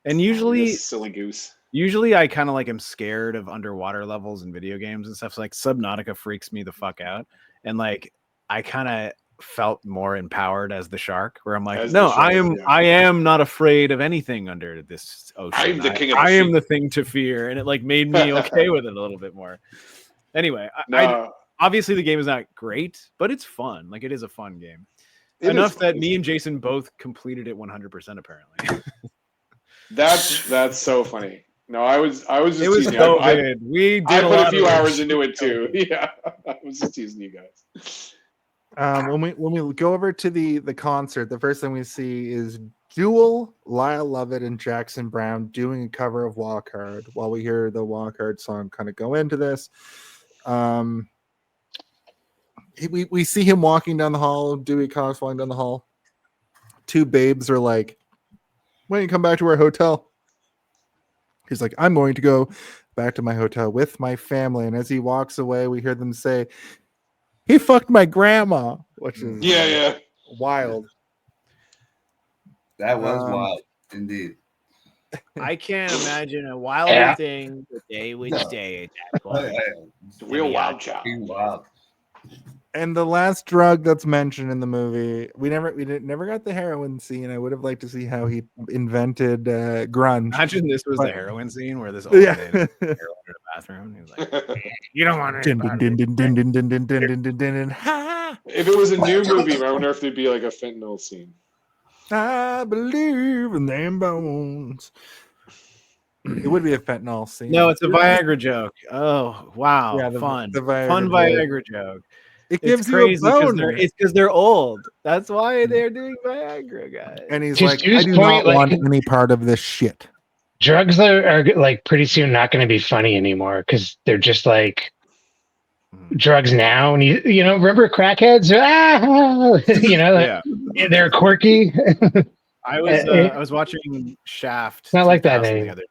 S5: And
S4: You
S5: usually,
S4: silly goose.
S5: I kind of like am scared of underwater levels in video games and stuff. So like Subnautica freaks me the fuck out, and like I kind of felt more empowered as the shark, where I'm like,
S4: As
S5: no,
S4: the shark, yeah.
S5: I am not afraid of anything under this ocean.
S4: I'm the king of the
S5: I am
S4: sea.
S5: the thing to fear, and it like made me okay with it a little bit more. Anyway,
S4: No,
S5: obviously the game is not great, but it's fun. Like it is a fun game.
S4: it
S5: Enough
S4: is
S5: that
S4: fun.
S5: me and Jason both completed it 100% apparently.
S4: That's so funny. No, I was just
S5: It was
S4: teasing you.
S5: so
S4: I
S5: good. We did
S4: put a
S5: lot
S4: few
S5: of
S4: hours
S5: shit.
S4: into it too. Yeah, I was just teasing you guys.
S1: When we go over to the concert, the first thing we see is Jewel, Lyle Lovett, and Jackson Brown doing a cover of Walk Hard. While we hear the Walk Hard song kind of go into this, we see him walking down the hall. Dewey Cox walking down the hall. Two babes are like, "When you come back to our hotel?" He's like, "I'm going to go back to my hotel with my family." And as he walks away, we hear them say, "He fucked my grandma," which is
S4: Yeah.
S1: wild.
S7: That was
S1: Um,
S7: wild, indeed.
S5: I can't imagine a wilder
S8: Yeah.
S5: thing that they would
S7: No.
S5: say at that point.
S4: It's a real wild child.
S7: Being wild.
S1: And the last drug that's mentioned in the movie, we never got the heroin scene. I would have liked to see how he invented grunge.
S5: Imagine this was the
S1: But-
S5: heroin scene where this old
S1: Yeah.
S5: man in the bathroom. He was like, "You don't want
S1: Din,
S5: to."
S1: din, din, din, din, din, din, din, din, din, din, din. Ha!
S4: If it was a new movie, I wonder if there'd be like a fentanyl scene.
S1: I believe in them bones. It would be a fentanyl scene.
S5: No, it's a Viagra joke. Oh wow,
S1: Yeah,
S5: fun,
S1: the Viagra
S5: fun
S1: joke.
S5: Viagra joke.
S1: It
S5: It's
S1: gives you a
S5: crazy because
S1: boner.
S5: it's because they're old. That's why they're doing Viagra, guys.
S1: And he's
S8: Just
S1: like,
S8: to
S1: "I
S8: his
S1: do
S8: point,
S1: not want
S8: like-
S1: any part of this shit."
S8: Drugs are like pretty soon not going to be funny anymore because they're just like drugs now. And you know, remember crackheads? Ah, you know,
S5: Yeah,
S8: they're quirky.
S5: I was watching Shaft.
S8: It's not like that
S5: 2000 the
S8: anymore.
S5: other day,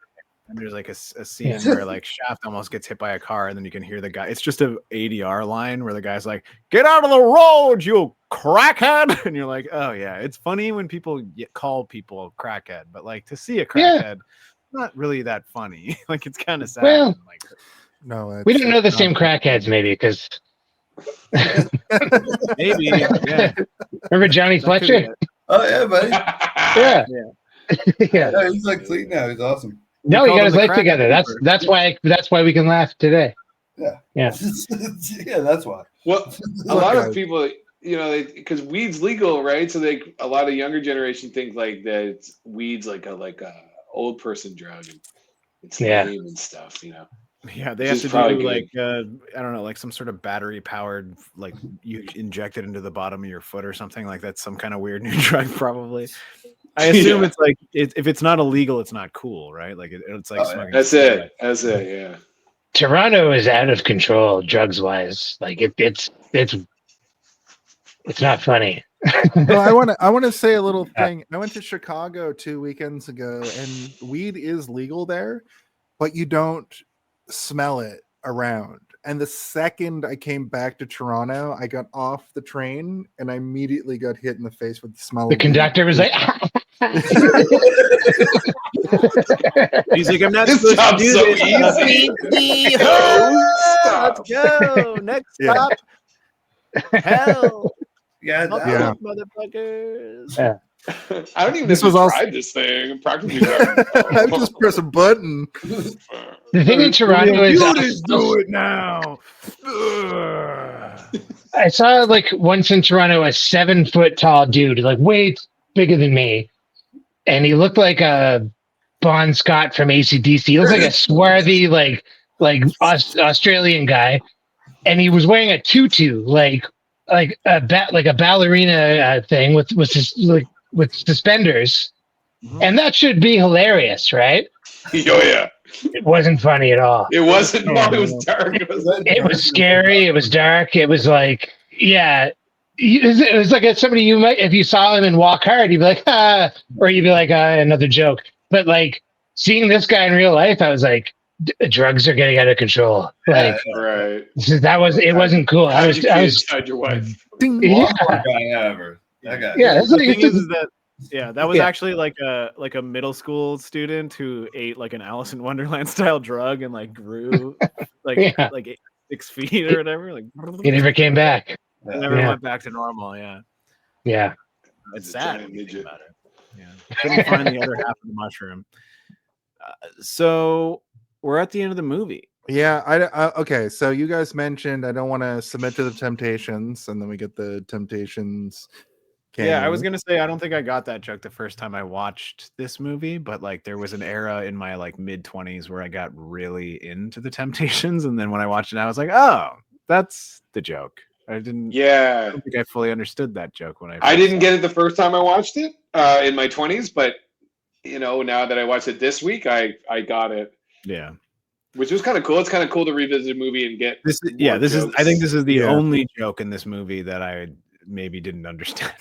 S5: and there's like a scene where like Shaft almost gets hit by a car, and then you can hear the guy. It's just a ADR line where the guy's like, "Get out of the road, you crackhead!" And you're like, "Oh yeah, it's funny when people call people crackhead, but like to see a crackhead, not really that funny. Like it's kind of sad."
S8: Well,
S5: like,
S1: No,
S8: We don't know the
S1: it's
S8: same
S1: not-
S8: crackheads, maybe, because
S5: maybe, yeah.
S8: remember Johnny
S5: That could be
S8: Fletcher?
S5: it.
S7: Oh yeah, buddy.
S8: Yeah, yeah.
S7: Yeah, he's like clean now. He's awesome.
S8: No, he
S5: called
S8: got
S5: him
S8: his
S5: the
S8: life
S5: crackhead
S8: together.
S5: keeper.
S8: That's why we can laugh today.
S7: Yeah.
S8: Yeah.
S7: Yeah, that's why.
S4: Well, a
S1: Look,
S4: lot
S1: guys.
S4: of people, you know, because weed's legal, right? So a lot of younger generation think like that weed's like a old person drug. And it's
S8: Yeah.
S4: lame and stuff, you know.
S5: Yeah, they
S4: Which
S5: have
S4: is
S5: to
S4: probably
S5: do
S4: good.
S5: like I don't know, like some sort of battery powered, like you inject it into the bottom of your foot or something like that's some kind of weird new drug, probably. I assume
S4: Yeah.
S5: it's like if it's not illegal, it's not cool, right? Like it's like
S7: Oh, yeah.
S5: smoking.
S4: That's
S5: cigarettes.
S4: it. That's it. Yeah.
S8: Toronto is out of control drugs wise. Like it's not funny.
S1: Well, I want to say a little thing. I went to Chicago 2 weekends ago, and weed is legal there, but you don't smell it around. And the second I came back to Toronto, I got off the train and I immediately got hit in the face with the smell.
S8: The
S1: of weed.
S8: conductor was like,
S5: He's like, I'm not
S4: This
S5: supposed to
S4: job's
S5: do
S4: so
S5: this.
S4: easy.
S5: Let's go. Next
S1: Yeah.
S5: stop. Hell.
S7: Yeah,
S5: Fuck
S1: Yeah.
S5: off, motherfuckers.
S8: Yeah.
S4: I don't even
S1: This
S4: know if
S1: was
S4: you
S1: also-
S4: tried this thing. I'm practically driving.
S1: I just press a button.
S8: the thing in Toronto is
S5: it now.
S8: I saw like once in Toronto a 7 foot tall dude, like way bigger than me, and he looked like a Bon Scott from AC/DC. He looks like a swarthy, like Australian guy, and he was wearing a tutu, like a ballerina thing with with suspenders, and that should be hilarious, right?
S4: Oh yeah.
S8: It wasn't funny at all.
S4: It wasn't. No, it was dark.
S8: It was scary. It was dark. It was like, yeah, it was like somebody you might, if you saw him in Walk Hard, you'd be like, ah, or you'd be like, another joke. But like seeing this guy in real life, I was like, drugs are getting out of control. Like,
S4: right.
S8: It wasn't cool. I was
S4: your wife.
S8: Yeah.
S7: Guy ever. That guy.
S8: Yeah,
S5: The thing is that that was actually like a middle school student who ate like an Alice in Wonderland style drug and like grew like 6 feet or whatever. Like
S8: he never came back.
S5: Never went back to normal. Yeah.
S8: Yeah.
S5: It's sad when you think about it. Yeah. Couldn't find the other half of the mushroom. So we're at the end of the movie.
S1: Yeah, okay. So you guys mentioned I don't want to submit to the temptations, and then we get the temptations.
S5: Yeah, I was gonna say I don't think I got that joke the first time I watched this movie, but like there was an era in my like mid-20s where I got really into the Temptations, and then when I watched it, I was like, oh, that's the joke. I don't think I fully understood that joke when I
S4: didn't get it the first time I watched it in my 20s, but now that I watched it this week, I got it.
S5: Yeah.
S4: Which was kind of cool. It's kind of cool to revisit a movie and get
S5: this. I think this is the only joke in this movie that I maybe didn't understand.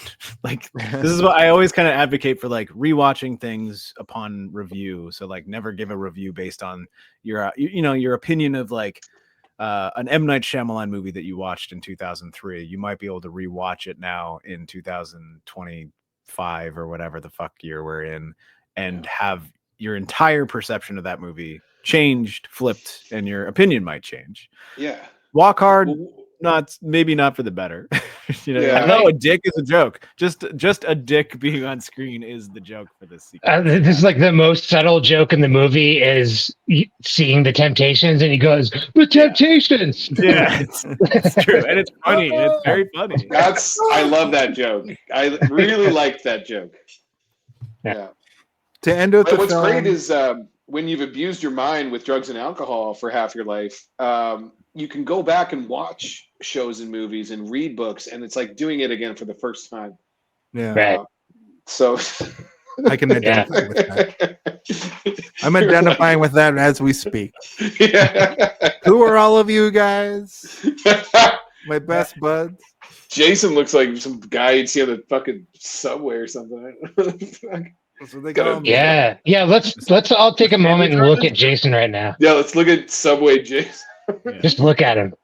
S5: Like this is what I always kind of advocate for, like rewatching things upon review. So like never give a review based on your your opinion of like an M. Night Shyamalan movie that you watched in 2003. You might be able to rewatch it now in 2025 or whatever the fuck year we're in, and have your entire perception of that movie changed, flipped, and your opinion might change.
S4: Yeah.
S5: Walk Hard, maybe not for the better. A dick is a joke. Just a dick being on screen is the joke for this sequence.
S8: This is like the most subtle joke in the movie is seeing the Temptations, and he goes, "The Temptations."
S5: Yeah, it's true, and it's funny. It's very funny.
S4: I love that joke. I really liked that joke. Yeah.
S1: To end with
S4: what's great is when you've abused your mind with drugs and alcohol for half your life, you can go back and watch shows and movies and read books, and it's like doing it again for the first time.
S1: Yeah.
S8: Right.
S4: So
S1: I can identify with that. I'm identifying with that as we speak.
S4: Yeah.
S1: Who are all of you guys? My best buds.
S4: Jason looks like some guy you'd see on the fucking subway or something.
S1: That's what they call me.
S8: Yeah. Let's all take a moment and look at Jason right now.
S4: Yeah, let's look at Subway Jason.
S8: Just look at him.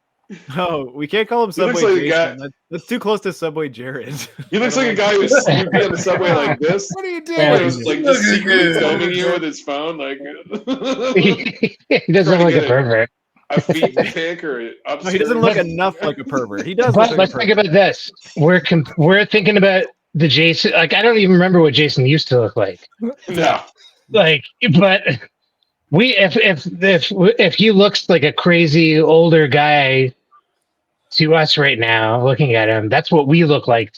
S5: Oh, we can't call him Subway
S4: like
S5: Jason. That's too close to Subway Jared.
S4: He looks like a guy who's on the subway like this.
S1: What are you doing?
S8: Yeah,
S4: He was like just secretly filming you with his phone, like
S8: He doesn't look like a pervert.
S4: a feet pic or
S5: No, he doesn't look enough like a pervert. He does.
S8: But let's think about this. We're thinking about the Jason. Like I don't even remember what Jason used to look like.
S4: No.
S8: Like, but if he looks like a crazy older guy to us right now, looking at him, that's what we look like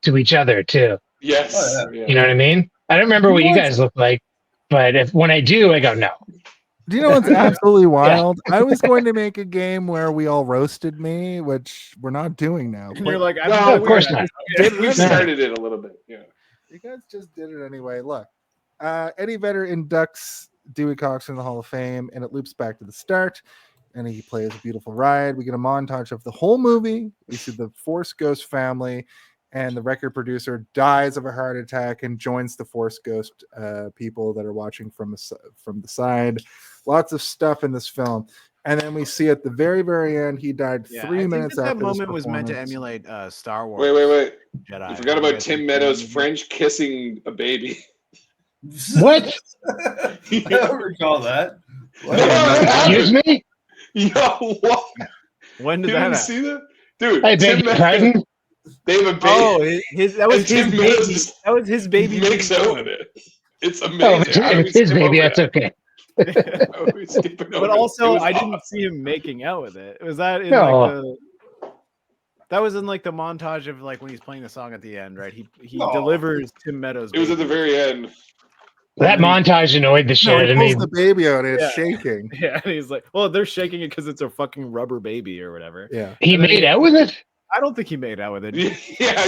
S8: to each other too.
S4: Yes.
S7: Oh,
S4: yeah.
S8: You know what I mean? I don't remember what you guys look like, but when I do, I go no.
S1: Do you know what's absolutely wild? I was going to make a game where we all roasted me, which we're not doing now.
S5: And you're like,
S4: No,
S8: of course not.
S4: We started it a little bit. Yeah.
S1: You guys just did it anyway. Look, Eddie Vedder inducts Dewey Cox in the Hall of Fame, and it loops back to the start, and he plays a beautiful ride. We get a montage of the whole movie. We see the Force Ghost family, and the record producer dies of a heart attack and joins the Force Ghost people that are watching from the side. Lots of stuff in this film. And then we see at the very, very end, he died 3 minutes after
S5: that moment was meant to
S1: performance.
S5: emulate Star Wars.
S4: Wait.
S5: Jedi.
S4: You forgot about Tim Meadows French kissing a baby.
S8: What?
S7: I don't recall that.
S8: Excuse me?
S4: Yo, what?
S5: When
S4: You
S5: did that
S4: didn't
S5: happen?
S4: see that? Dude,
S8: I beg your pardon?
S4: They have a baby.
S5: Oh, that was
S4: And
S5: his
S4: Tim
S5: baby.
S4: Meadows
S5: That was his baby.
S4: makes out with it. It's
S8: Oh,
S4: amazing. How do we
S8: it's his
S4: skip
S8: baby.
S4: over
S8: That's
S4: that?
S8: okay.
S4: How do we skip it
S5: But
S4: over?
S5: also,
S4: It was
S5: I didn't
S4: awesome.
S5: see him making out with it. Was that in
S8: No.
S5: like the? That was in like the montage of like when he's playing the song at the end, right? He
S7: No.
S5: delivers Tim Meadows.
S4: It was at the
S5: baby.
S4: very end.
S8: That montage annoyed the shit
S1: No, he
S8: out of
S1: pulls
S8: me.
S1: the baby out and it's
S5: Yeah.
S1: shaking.
S5: Yeah, and he's like, well, they're shaking it because it's a fucking rubber baby or whatever.
S1: Yeah.
S8: He
S5: And then
S8: made out with it?
S5: I don't think he made out with it.
S4: Yeah,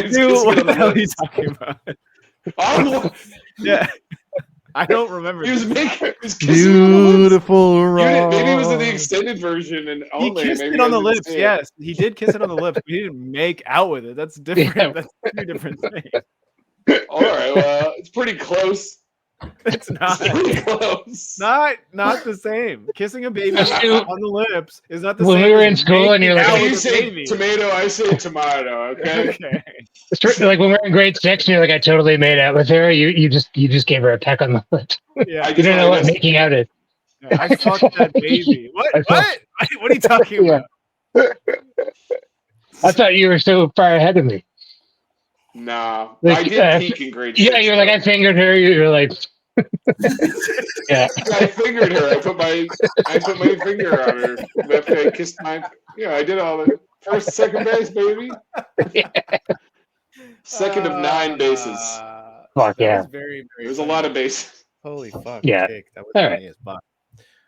S4: he's
S5: Dude,
S4: kissing
S5: what
S4: it on
S5: the
S4: the
S5: hell are you
S4: lips.
S5: talking about?
S4: Oh,
S5: Yeah. I don't remember.
S4: he was
S5: this.
S4: making he was kissing it on the lips.
S1: Beautiful
S4: You didn't- maybe it was in the
S1: wrong.
S4: extended version and
S5: He
S4: only.
S5: kissed
S4: maybe
S5: it
S4: you
S5: on the
S4: guys didn't
S5: lips.
S4: see it.
S5: Yes, he did kiss it on the lips, but he didn't make out with it. That's different.
S8: Yeah.
S5: That's two different things.
S4: All right, well, it's pretty close.
S5: It's not.
S4: It's pretty close.
S5: Not the same. Kissing a baby on the lips is not the
S8: When
S5: same.
S8: we were
S5: as
S8: in school and you're
S5: making
S8: like,
S5: out
S4: You
S5: with a
S4: say
S5: baby.
S4: tomato, I say tomato. Okay.
S5: Okay.
S8: Like when we're in grade 6 and you're like, I totally made out with her. You just gave her a peck on the lips.
S5: Yeah.
S8: You don't know what making out is.
S5: Yeah, I fucked that baby. What?
S8: I fucked-
S5: What are you talking
S8: Yeah.
S5: about?
S8: I thought you were so far ahead of me.
S4: Nah,
S8: Like,
S4: I did peak in grade
S8: Yeah,
S4: 6.
S8: you're like, I fingered her. You're like, yeah.
S4: I fingered her. I put my finger on her. After I kissed my. Yeah, I did all the first, second base, baby. Second of 9 bases.
S8: Fuck
S5: That
S8: yeah.
S5: was very, very
S4: It was a
S5: funny.
S4: lot of bases.
S5: Holy fuck.
S8: Yeah.
S5: Jake, that was
S8: All
S5: funny as fuck.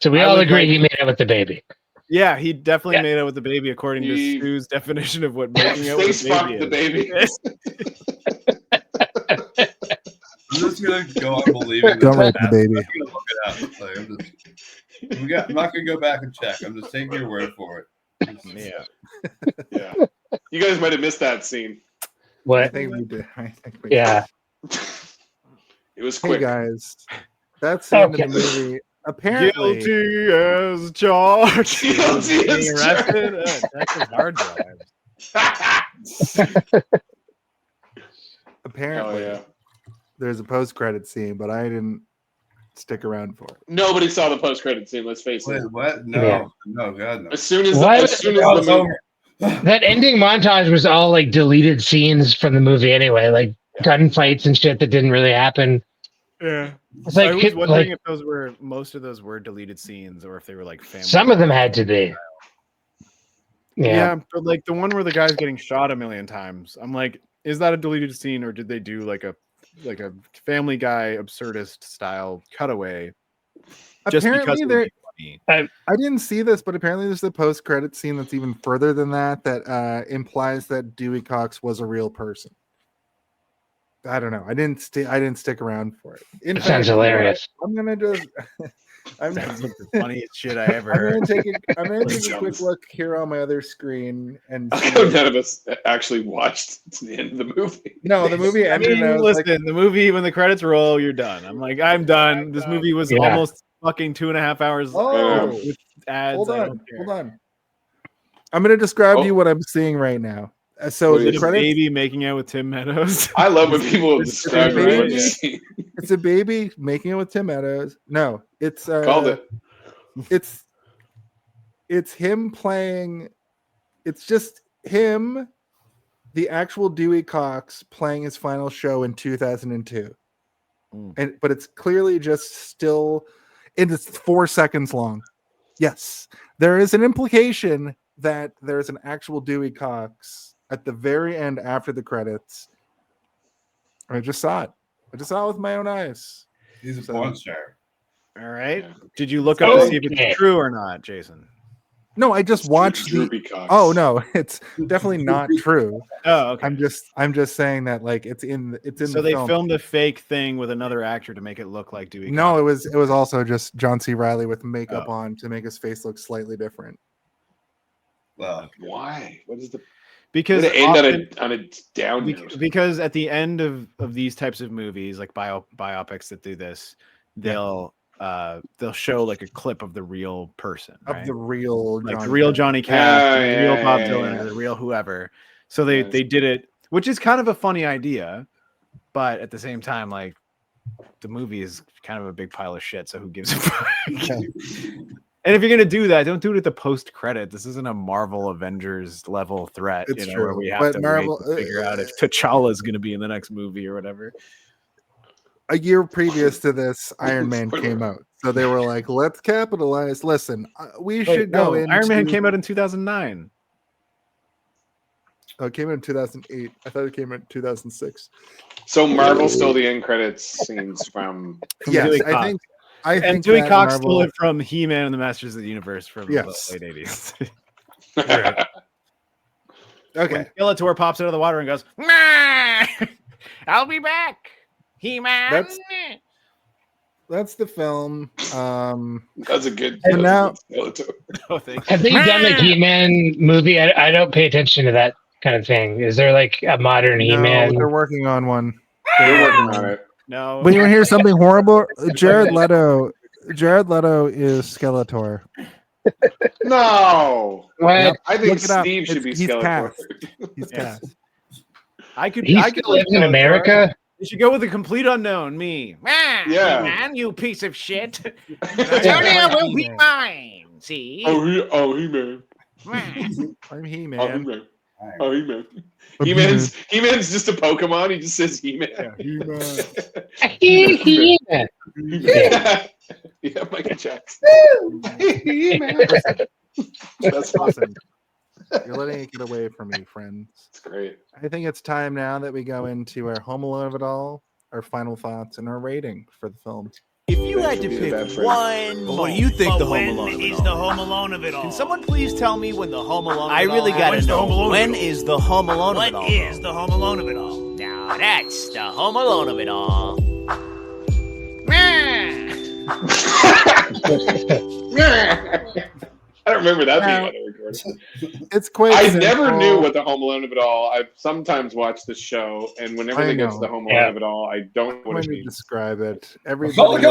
S8: So we
S5: I
S8: all
S5: would
S8: agree
S5: like-
S8: he made out with the baby.
S5: Yeah, he definitely
S8: Yeah.
S5: made out with the baby according to
S4: He-
S5: Stu's definition of what making out with
S4: Face
S5: a
S4: fucked
S5: baby
S4: the
S5: is.
S4: baby.
S7: I'm just gonna go on believing.
S1: Don't
S7: that
S1: rape the
S7: I'm
S1: baby.
S7: not gonna look it up. Like, I'm not gonna go back and check. I'm just taking your word for it.
S5: Yeah.
S4: Yeah. You guys might have missed that scene.
S1: I
S8: What?
S1: think we did.
S8: Yeah.
S4: It was
S1: Hey
S4: quick.
S1: guys, that's the end of
S8: Okay.
S1: the movie. Apparently,
S5: Guilty as charged.
S4: Guilty as
S5: Being arrested. Texas hard drives.
S1: apparently,
S4: Oh yeah.
S1: there's a post-credit scene, but I didn't stick around for it.
S4: Nobody saw the post-credit scene. Let's face it.
S7: Wait, what? No,
S8: Yeah.
S7: no, God, no.
S4: As soon as
S8: Why
S4: as
S8: would-
S4: soon as
S7: Oh,
S4: the
S7: it's
S4: movie,
S7: over.
S8: That ending montage was all like deleted scenes from the movie anyway, like gunfights and shit that didn't really happen.
S5: Yeah.
S8: It's like,
S5: I was wondering
S8: like
S5: if most of those were deleted scenes or if they were like family.
S8: some of them had to be.
S5: Yeah.
S8: Yeah.
S5: But like the one where the guy's getting shot a million times. I'm like, is that a deleted scene or did they do like a Family Guy absurdist style cutaway? Just because
S1: Apparently,
S5: it would
S1: there.
S5: be funny?
S1: I didn't see this, but apparently there's a post-credit scene that's even further than that implies that Dewey Cox was a real person. I don't know. I didn't stick around for it. In
S8: That sounds
S1: fact,
S8: hilarious.
S1: I'm gonna just.
S5: Sounds like the funniest shit I ever
S1: I'm
S5: heard.
S1: gonna take a quick look here on my other screen and see
S4: none of us actually watched to the end of the movie.
S1: no, the movie
S5: I
S1: ended.
S5: mean,
S1: and I was
S5: listen, the movie when the credits roll, you're done. I'm like, I'm done. This movie was
S8: Yeah.
S5: almost fucking 2.5 hours.
S1: Oh,
S5: with ads.
S1: hold
S5: I
S1: on,
S5: don't care.
S1: hold on. I'm gonna describe to
S4: Oh.
S1: you what I'm seeing right now. So
S4: What
S1: the
S5: Is it a
S1: credits,
S5: baby making out with Tim Meadows?
S4: I love when people
S1: It's
S4: describe
S1: a
S4: what
S1: baby.
S4: you see.
S1: it's a baby making it with Tim Meadows. No, it's
S4: Called it.
S1: It's him playing. It's just him, the actual Dewey Cox playing his final show in 2002, but it's clearly just still. It's 4 seconds long. Yes, there is an implication that there's an actual Dewey Cox at the very end after the credits. I just saw it. I just saw it with my own eyes.
S7: He's a
S1: So-
S7: porn star.
S5: All right. Did you look up to see if
S8: Okay.
S5: it's true or not, Jason?
S1: No, I just watched the.
S4: Droopy Cox.
S1: Oh no, it's definitely not true.
S5: Oh, okay.
S1: I'm just saying that like it's in
S5: So
S1: the
S5: they
S1: film.
S5: filmed a fake thing with another actor to make it look like Dewey.
S1: No,
S5: Cox.
S1: it was also just John C. Reilly with makeup
S5: Oh.
S1: on to make his face look slightly different.
S7: Well,
S4: Why? What is the?
S5: because
S4: Would it end
S5: often-
S4: on a down note?
S5: because at the end of these types of movies, like biopics that do this, they'll show like a clip of the real person,
S1: Of
S5: right?
S1: the real
S5: like
S1: Johnny
S5: the real
S1: Depp.
S5: Johnny Cash,
S4: Yeah,
S5: the real
S4: yeah,
S5: Bob
S4: yeah,
S5: Dylan,
S4: yeah.
S5: or the real whoever. So they
S4: Yes.
S5: did it, which is kind of a funny idea, but at the same time, like the movie is kind of a big pile of shit. So who gives a fuck? And if you're gonna do that, don't do it at the post credit. This isn't a Marvel Avengers level threat,
S1: It's
S5: where
S1: true,
S5: we have
S1: but
S5: to
S1: Marvel-
S5: wait to figure out if T'Challa is gonna be in the next movie or whatever.
S1: A year previous to this, Iron Man
S4: Spoiler.
S1: came out, so they were like, "Let's capitalize." Listen, we
S5: Wait,
S1: should go
S5: no,
S1: into
S5: Iron Man came out in 2009.
S1: Oh, it came out in 2008. I thought it came out in 2006.
S4: So Marvel stole the end credits scenes from.
S1: Yes,
S5: Dewey
S1: I
S5: Cox.
S1: think. I
S5: And
S1: think
S5: Dewey
S1: that
S5: Cox
S1: Marvel,
S5: stole it from He-Man and the Masters of the Universe from
S1: Yes.
S5: the late 80s.
S1: Right.
S5: When
S1: Okay.
S5: Skeletor pops out of the water and goes, "Meh, I'll be back, He-Man."
S1: That's the film.
S4: That's a good.
S1: So now,
S5: Oh, thank
S8: Have they done a He-Man movie? I don't pay attention to that kind of thing. Is there like a modern
S1: no,
S8: He-Man?
S1: they're working on one.
S4: They're working on it.
S5: No.
S1: But you want to hear something horrible? Jared Leto is Skeletor.
S4: No.
S8: What?
S4: I think
S1: Look it up.
S4: Steve should be
S1: He's
S4: Skeletor.
S1: cast. He's
S5: Yeah.
S1: cast.
S5: I could.
S8: He
S5: I could
S8: still lives in
S5: Skeletor.
S8: America?
S5: You should go with a complete unknown, me.
S4: Yeah.
S5: Man, you piece of shit. Antonio will be mine. See?
S4: He man.
S1: I'm He-Man.
S4: He-Man. He-Man's just a Pokemon. He just says He-Man.
S1: He-Man.
S8: He-Man.
S4: Yeah, Michael Jackson. He-Man.
S1: That's awesome. You're letting it get away from me, friends.
S4: It's great.
S1: I think it's time now that we go into our Home Alone of it all, our final thoughts, and our rating for the film.
S10: If you had to pick one, what do you think the Home Alone is the Home Alone of it all? Can someone please tell me when the Home Alone? I really gotta know. When is the Home Alone of it all? When is the Home Alone of it all? Now that's the Home Alone of it all.
S4: I don't remember that being on the recording.
S1: It's quite
S4: I
S1: simple.
S4: never knew what the Home Alone of it all. I sometimes watch the show, and whenever
S1: I
S4: they get to
S1: know.
S4: the Home Alone of it all, I don't know what
S1: Let
S4: it
S1: me
S4: means.
S1: describe it. Everybody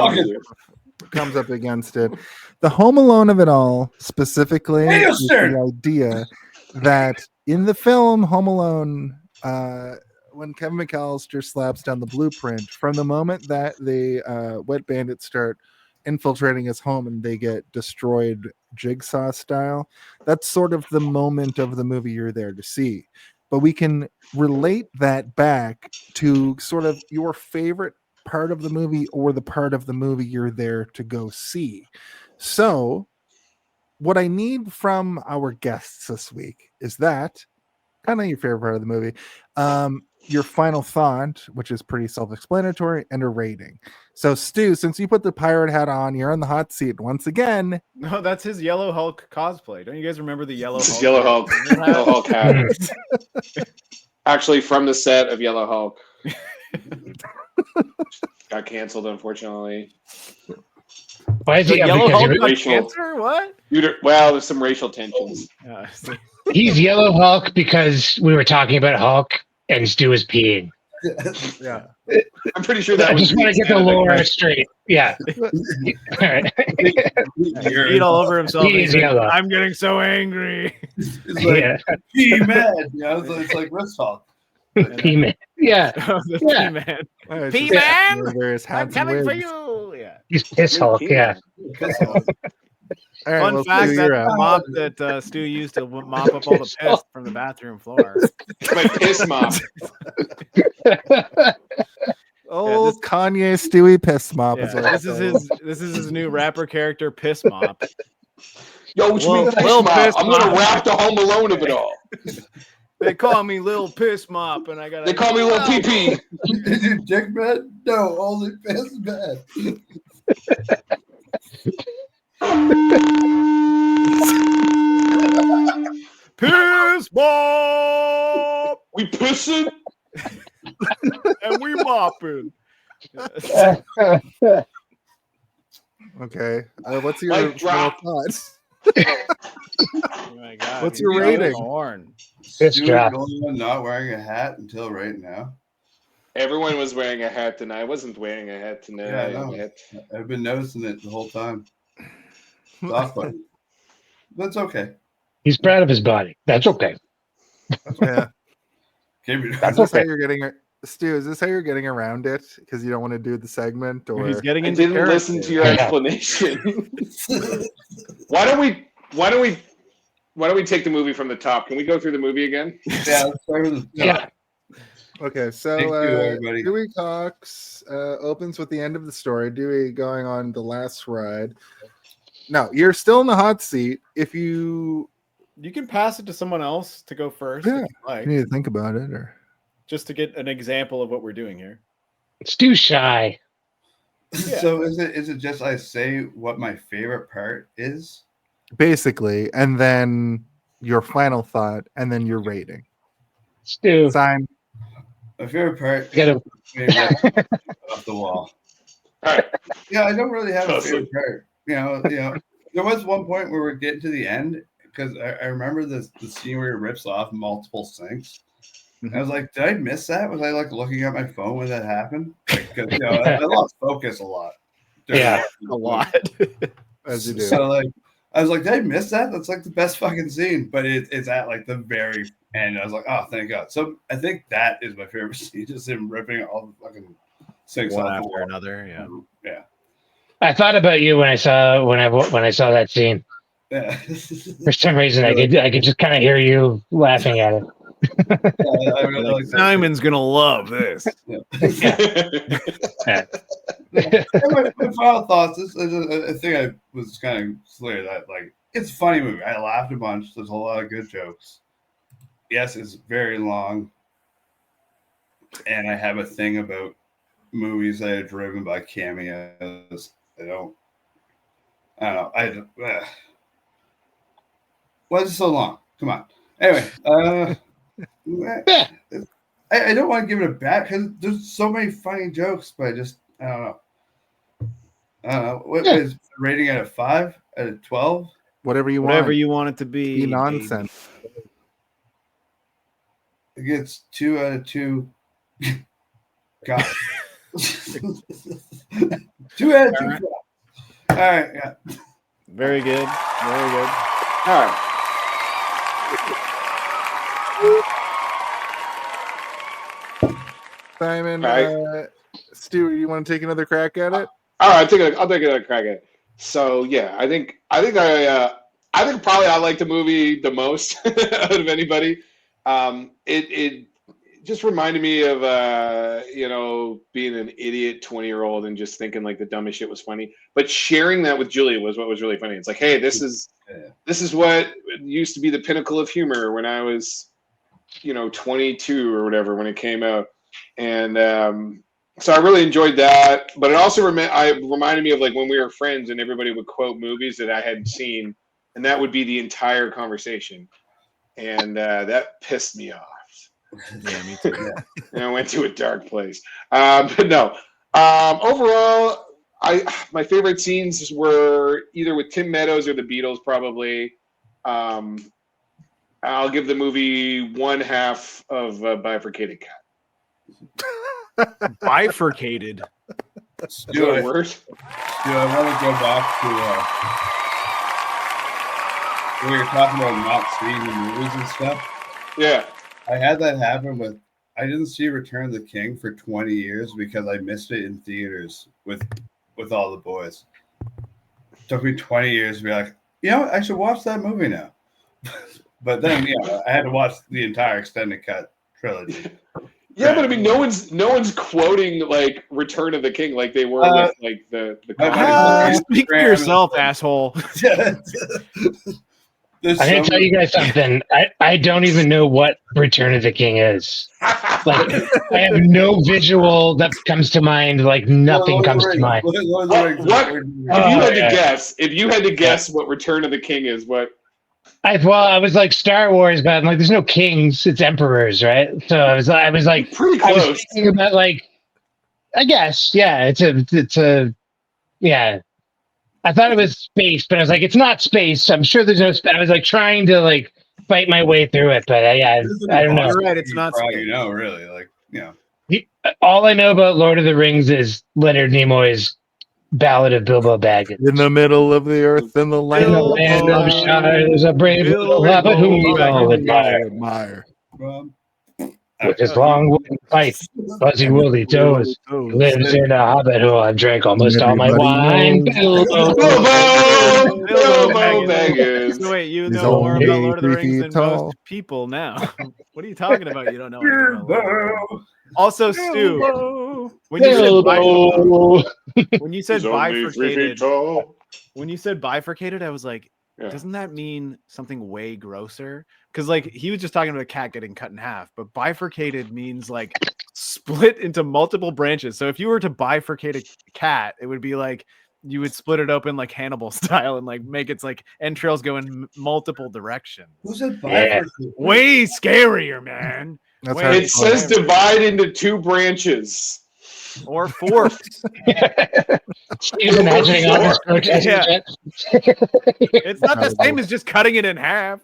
S1: comes up against it. The Home Alone of it all specifically is the idea that in the film Home Alone, when Kevin McAllister slaps down the blueprint, from the moment that the wet bandits start infiltrating his home and they get destroyed Jigsaw style, that's sort of the moment of the movie you're there to see. But we can relate that back to sort of your favorite part of the movie or the part of the movie you're there to go see. So what I need from our guests this week is that kind of your favorite part of the movie, your final thought, which is pretty self-explanatory, and a rating. So Stu, since you put the pirate hat on, you're on the hot seat once again.
S5: No, that's his Yellow Hulk cosplay. Don't you guys remember the Yellow Hulk?
S4: Yellow Hulk. Yellow Hulk hat. Actually, from the set of Yellow Hulk. Got canceled, unfortunately.
S8: Why is he
S5: Yellow Hulk got
S4: racial
S5: cancer? What?
S4: Well, there's some racial tensions.
S8: He's Yellow Hulk because we were talking about Hulk and Stu was peeing.
S1: Yeah.
S4: I'm pretty sure
S8: I
S4: that was.
S8: just want to get the lore straight. Yeah. All right.
S5: Eat all over himself.
S8: He is yellow.
S5: I'm getting so angry.
S7: It's like
S8: Yeah.
S7: P-Man. It's like Wrist Hulk.
S8: P-Man. Yeah.
S5: The
S8: Yeah.
S5: P-Man.
S1: Oh, it's just
S5: P-Man!
S1: various
S5: I'm
S1: hats and
S5: coming for
S1: wigs.
S5: you. Yeah.
S8: He's Piss Hulk. Yeah.
S1: All right,
S5: Fun
S1: well,
S5: fact:
S1: Stu,
S5: that's
S1: you're
S5: the
S1: up.
S5: mop that Stu used to mop up all the piss from the bathroom floor.
S4: My piss mop.
S1: Old Kanye Stewie piss mop.
S5: Yeah,
S1: Is what
S5: this is his new rapper character, Piss Mop.
S4: Yo, what you mean piss
S5: Lil
S4: mop?
S5: Piss
S4: I'm gonna
S5: Mop.
S4: rap the Home Alone of it all.
S5: They call me Lil Piss Mop, and I got.
S4: They call me Lil PP.
S7: Is your dick bad? No, only piss bad.
S5: Piss Mop,
S4: We pissing.
S5: and we mopping.
S1: Okay. What's your
S4: Mic drop.
S1: final thoughts?
S5: Oh my God!
S1: What's your
S5: he's got a
S1: rating?
S5: horn.
S8: Piss
S7: Dude,
S8: drop.
S7: going on not wearing a hat until right now.
S4: Everyone was wearing a hat tonight. I wasn't wearing a hat tonight.
S7: Yeah, I know. I've been noticing it the whole time. It's off button. That's okay.
S8: He's proud of his body. That's okay.
S1: Yeah.
S7: Can't be-
S8: That's
S1: Is this how
S8: okay.
S1: you're getting Stu, is this how you're getting around it? Because you don't want to do the segment, or
S5: He's getting
S4: I
S5: into
S4: didn't
S5: character.
S4: listen to your
S8: Yeah.
S4: explanation. Why don't we take the movie from the top? Can we go through the movie again?
S7: Yeah, let's start with the
S8: Yeah.
S1: Okay, so
S7: Thank you, everybody.
S1: Dewey Cox opens with the end of the story. Dewey going on the last ride. No, you're still in the hot seat. If you
S5: You can pass it to someone else to go first.
S1: Yeah,
S5: if you like,
S1: you need to think about it, or
S5: just to get an example of what we're doing here.
S8: It's too shy.
S5: Yeah.
S7: So is it just I say what my favorite part is?
S1: basically, and then your final thought, and then your rating.
S8: Stu,
S1: Sign.
S7: My favorite part
S8: get him.
S7: off the wall.
S4: All right.
S7: Yeah, I don't really have a favorite part. You know, there was one point where we're getting to the end because I remember the scene where he rips off multiple sinks. And I was like, did I miss that? Was I like looking at my phone when that happened? Because I lost focus a lot.
S8: Yeah,
S5: a lot.
S1: As you do.
S7: So like, I was like, did I miss that? That's like the best fucking scene. But it's at like the very end. I was like, oh, thank God. So I think that is my favorite scene, just him ripping all the fucking sinks
S5: One
S7: off the
S5: after
S7: wall.
S5: another. Yeah.
S7: Yeah.
S8: I thought about you when I saw that scene.
S7: Yeah.
S8: For some reason, I could just kind of hear you laughing at it.
S7: I really like that.
S5: Simon's gonna love this.
S7: Yeah. My final thoughts. I think I was kind of clear that like it's a funny movie. I laughed a bunch. There's a lot of good jokes. Yes, it's very long, and I have a thing about movies that are driven by cameos. I don't know. Why is it so long? Come on. Anyway, I don't want to give it a bad because there's so many funny jokes, but I don't know. What is the rating out of 5? Out of 12?
S1: Whatever you
S5: want it to be.
S1: Nonsense.
S7: It gets 2 out of 2. God. 2 out of 2. All right, yeah.
S5: Very good. Very good.
S4: All right.
S1: Simon,
S4: Right.
S1: Stu, you want to take another crack at it?
S4: All right, I'll take another crack at it. So yeah, I think probably I like the movie the most out of anybody. It just reminded me of being an idiot 20-year-old and just thinking like the dumbest shit was funny. But sharing that with Julia was what was really funny. It's like, hey, this is what used to be the pinnacle of humor when I was 22 or whatever when it came out. And so I really enjoyed that. But it also reminded me of like when we were friends and everybody would quote movies that I hadn't seen, and that would be the entire conversation. And that pissed me off.
S5: Yeah, me too.
S4: And I went to a dark place. But no. Overall, my favorite scenes were either with Tim Meadows or the Beatles, probably. I'll give the movie 1/2 of Bifurcated Cat.
S5: Bifurcated.
S4: Is that a word?
S7: Yeah, I want to go back to we were talking about not seeing the movies and stuff.
S4: Yeah.
S7: I had that happen with I didn't see Return of the King for 20 years because I missed it in theaters with all the boys. It took me 20 years to be like, I should watch that movie now. But then, I had to watch the entire extended cut trilogy.
S4: Yeah, but I mean, no one's quoting like Return of the King like they were with like the
S5: speak for yourself, asshole.
S8: I'm gonna tell you guys something. I don't even know what Return of the King is. Like, I have no visual that comes to mind. Like, nothing comes to mind.
S4: What? If you had to guess what Return of the King is, what?
S8: I was like Star Wars, but I'm like, there's no kings, it's emperors, right? So I was like,
S4: pretty close.
S8: I was thinking about like, I guess, yeah, it's a, yeah. I thought it was space, but I was like, it's not space. I'm sure there's no space. I was like trying to like fight my way through it, but I don't know.
S5: You're right, it's not space.
S7: Really, like,
S8: all I know about Lord of the Rings is Leonard Nimoy's Ballad of Bilbo Baggins.
S1: In the middle of the earth, in the land
S8: of Shire, there's a brave little hobbit whom we all admire. With his long wooden pipe, fuzzy woolly toes, he lives in a hobbit who I've drank almost all my wine.
S4: Bilbo Baggins.
S5: So wait, you know more about Lord of the Rings than most people now. What are you talking about? You don't know anything about Lord of the Rings. Also, Stu, when you said bifurcated, I was like, doesn't that mean something way grosser? Because like he was just talking about a cat getting cut in half, but bifurcated means like split into multiple branches. So if you were to bifurcate a cat, it would be like you would split it open like Hannibal style and like make its like entrails go in multiple directions.
S7: Who said
S8: Yeah.
S5: Way scarier, man.
S1: That's
S5: Way
S1: how
S4: It says divide into 2 branches.
S5: or forks.
S8: He's imagining all this protest.
S5: Yeah. It's not the same as just cutting it in half.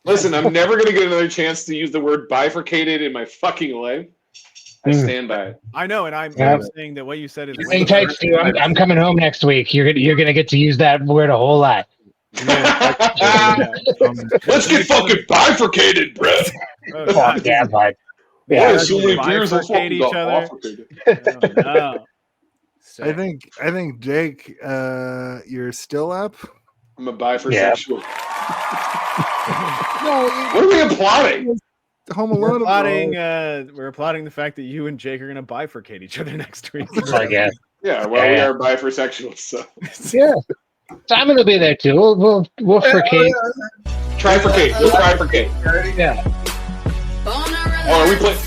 S4: Listen, I'm never going to get another chance to use the word bifurcated in my fucking life. I stand by it.
S5: I know, and I'm
S8: Yeah.
S5: saying that what you said is
S8: Hang tight, Stu. I'm coming home next week. You're gonna get to use that word a whole lot.
S4: Let's get fucking bifurcated, bro.
S8: Oh, yeah, but
S4: Yeah,
S8: yeah.
S4: so many beers I
S5: Bifurcate
S4: fucking
S5: each
S4: got
S5: other.
S4: bifurcated.
S5: No.
S1: I think Jake, you're still up.
S4: I'm a bisexual.
S1: No,
S4: What are we applauding?
S1: Home Alone.
S5: We're applauding the fact that you and Jake are going to bifurcate each other next week.
S8: I guess.
S4: Yeah, well, we are bisexual, so.
S8: Yeah. Simon will be there too. We'll fricate.
S4: Trifurcate. We'll trifurcate.
S8: Yeah.
S4: Oh, are we playing?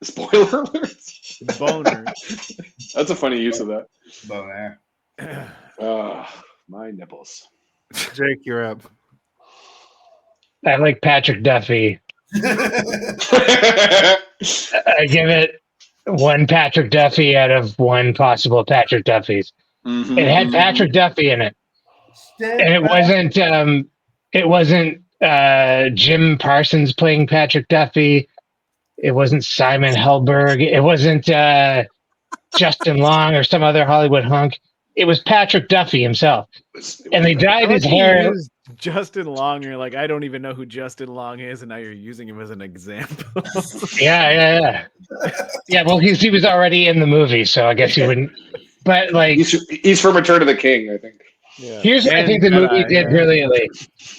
S4: Spoiler alerts?
S5: Boner.
S4: That's a funny use of that.
S7: Boner.
S4: My nipples.
S1: Jake, you're up.
S8: I like Patrick Duffy. I give it 1 Patrick Duffy out of 1 possible Patrick Duffys.
S4: Mhm.
S8: It had Patrick Duffy in it, and it wasn't Jim Parsons playing Patrick Duffy. It wasn't Simon Helberg. It wasn't Justin Long or some other Hollywood hunk. It was Patrick Duffy himself, and they dyed his hair.
S5: Justin Long. You're like, I don't even know who Justin Long is, and now you're using him as an example.
S8: Yeah. Well, he was already in the movie, so I guess he wouldn't. But like,
S4: he's from Return of the King, I think.
S5: Yeah.
S8: Here's what I think the movie did brilliantly.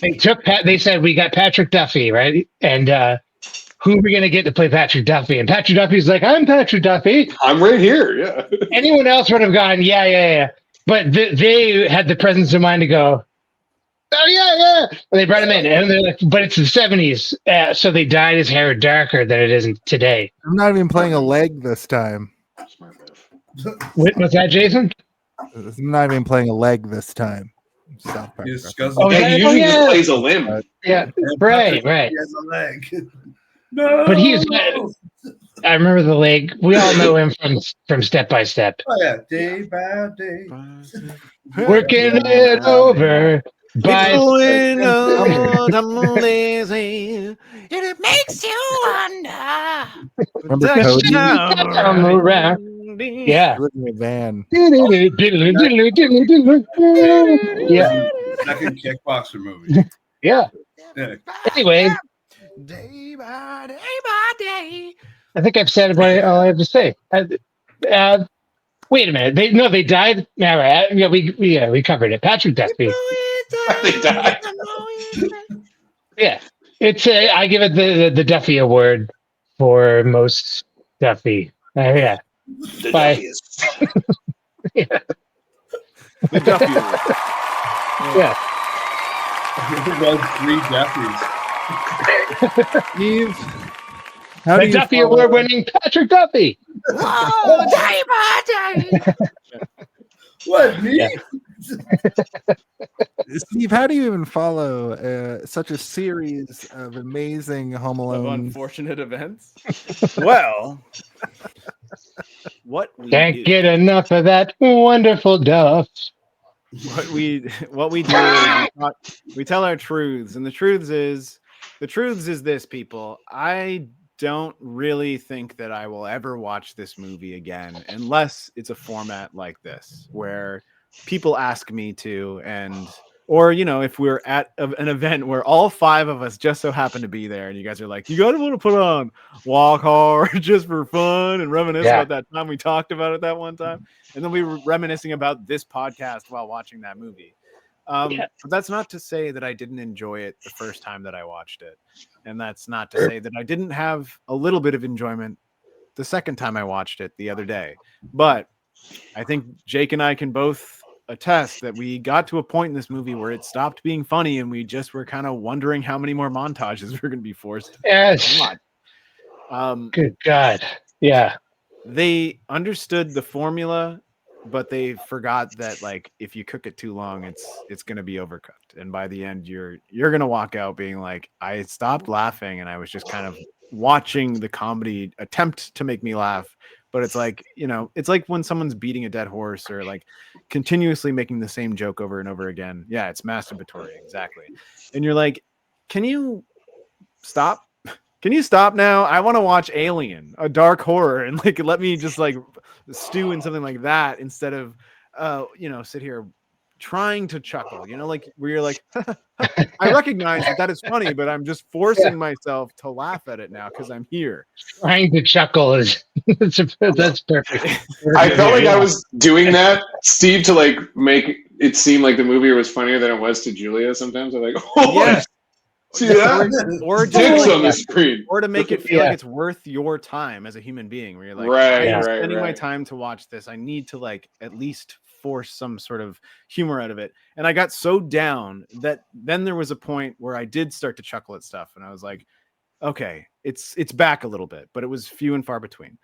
S8: They said we got Patrick Duffy, right? And who are we gonna get to play Patrick Duffy? And Patrick Duffy's like, I'm Patrick Duffy.
S4: I'm right here. Yeah.
S8: Anyone else would have gone, yeah. But they had the presence of mind to go, oh yeah. And they brought him in, and they're like, but it's the 70s, so they dyed his hair darker than it is today.
S1: I'm not even playing a leg this time.
S8: What's that, Jason?
S1: I'm not even playing a leg this time. South Park.
S4: He usually just plays a limb.
S8: Yeah, right.
S7: He has a leg.
S8: No, but he's. I remember the leg. We all know him from Step by Step.
S7: Oh yeah, day by day.
S8: Working it over.
S10: Going on, I'm lazy. And it makes you wonder.
S1: Remember Cody?
S8: Around. Yeah.
S1: Living in a van.
S8: Yeah.
S7: Second kickboxer movie.
S8: Yeah. Anyway,
S10: Day by day by day.
S8: I think I've said all I have to say. Wait a minute. They died. Yeah, we covered it. Patrick Duffy.
S4: They died.
S8: Yeah, it's I give it the Duffy Award for most Duffy. Yeah.
S4: The
S8: Bye.
S4: Duffiest.
S8: Yeah.
S5: The Duffy Award.
S8: Yeah.
S7: Those 3 Duffys.
S1: Steve, how do
S8: The
S1: you
S8: Duffy
S1: follow-
S8: Award winning Patrick Duffy.
S10: Whoa, day by day.
S7: What, me?
S8: Yeah.
S1: Steve, how do you even follow such a series of amazing Home
S5: Of
S1: Alone?
S5: unfortunate events. Well, what we
S8: Can't
S5: do,
S8: get enough of that wonderful Duff.
S5: what we do is we tell our truths, and the truths is this, people. I don't really think that I will ever watch this movie again unless it's a format like this where people ask me to, or if we're at an event where all 5 of us just so happen to be there and you guys are like, you guys want to put on Walk Hard just for fun and reminisce about that time we talked about it that one time, and then we were reminiscing about this podcast while watching that movie. But that's not to say that I didn't enjoy it the first time that I watched it, and that's not to say that I didn't have a little bit of enjoyment the second time I watched it the other day. But I think Jake and I can both attest that we got to a point in this movie where it stopped being funny, and we just were kind of wondering how many more montages we're going to be forced.
S8: Yes. Good God. Yeah.
S5: They understood the formula, but they forgot that like if you cook it too long, it's going to be overcooked, and by the end you're going to walk out being like, I stopped laughing and I was just kind of watching the comedy attempt to make me laugh. But it's like, you know, it's like when someone's beating a dead horse or like continuously making the same joke over and over again. Yeah, it's masturbatory, exactly. And you're like, can you stop? Can you stop now? I want to watch Alien, a dark horror, and like let me just like stew in something like that instead of you know, sit here trying to chuckle, you know, like where you're like, I recognize that is funny, but I'm just forcing myself to laugh at it now because I'm here.
S8: Trying to chuckle is that's perfect.
S4: I felt like I was doing that, Steve, to like make it seem like the movie was funnier than it was to Julia. Sometimes I'm like, oh,
S5: yeah.
S4: See that?
S5: Or
S4: dicks on the screen,
S5: or to make it feel like it's worth your time as a human being, where you're like,
S4: I'm
S5: spending my time to watch this. I need to like at least force some sort of humor out of it. And I got so down that then there was a point where I did start to chuckle at stuff, and I was like, okay, it's back a little bit, but it was few and far between.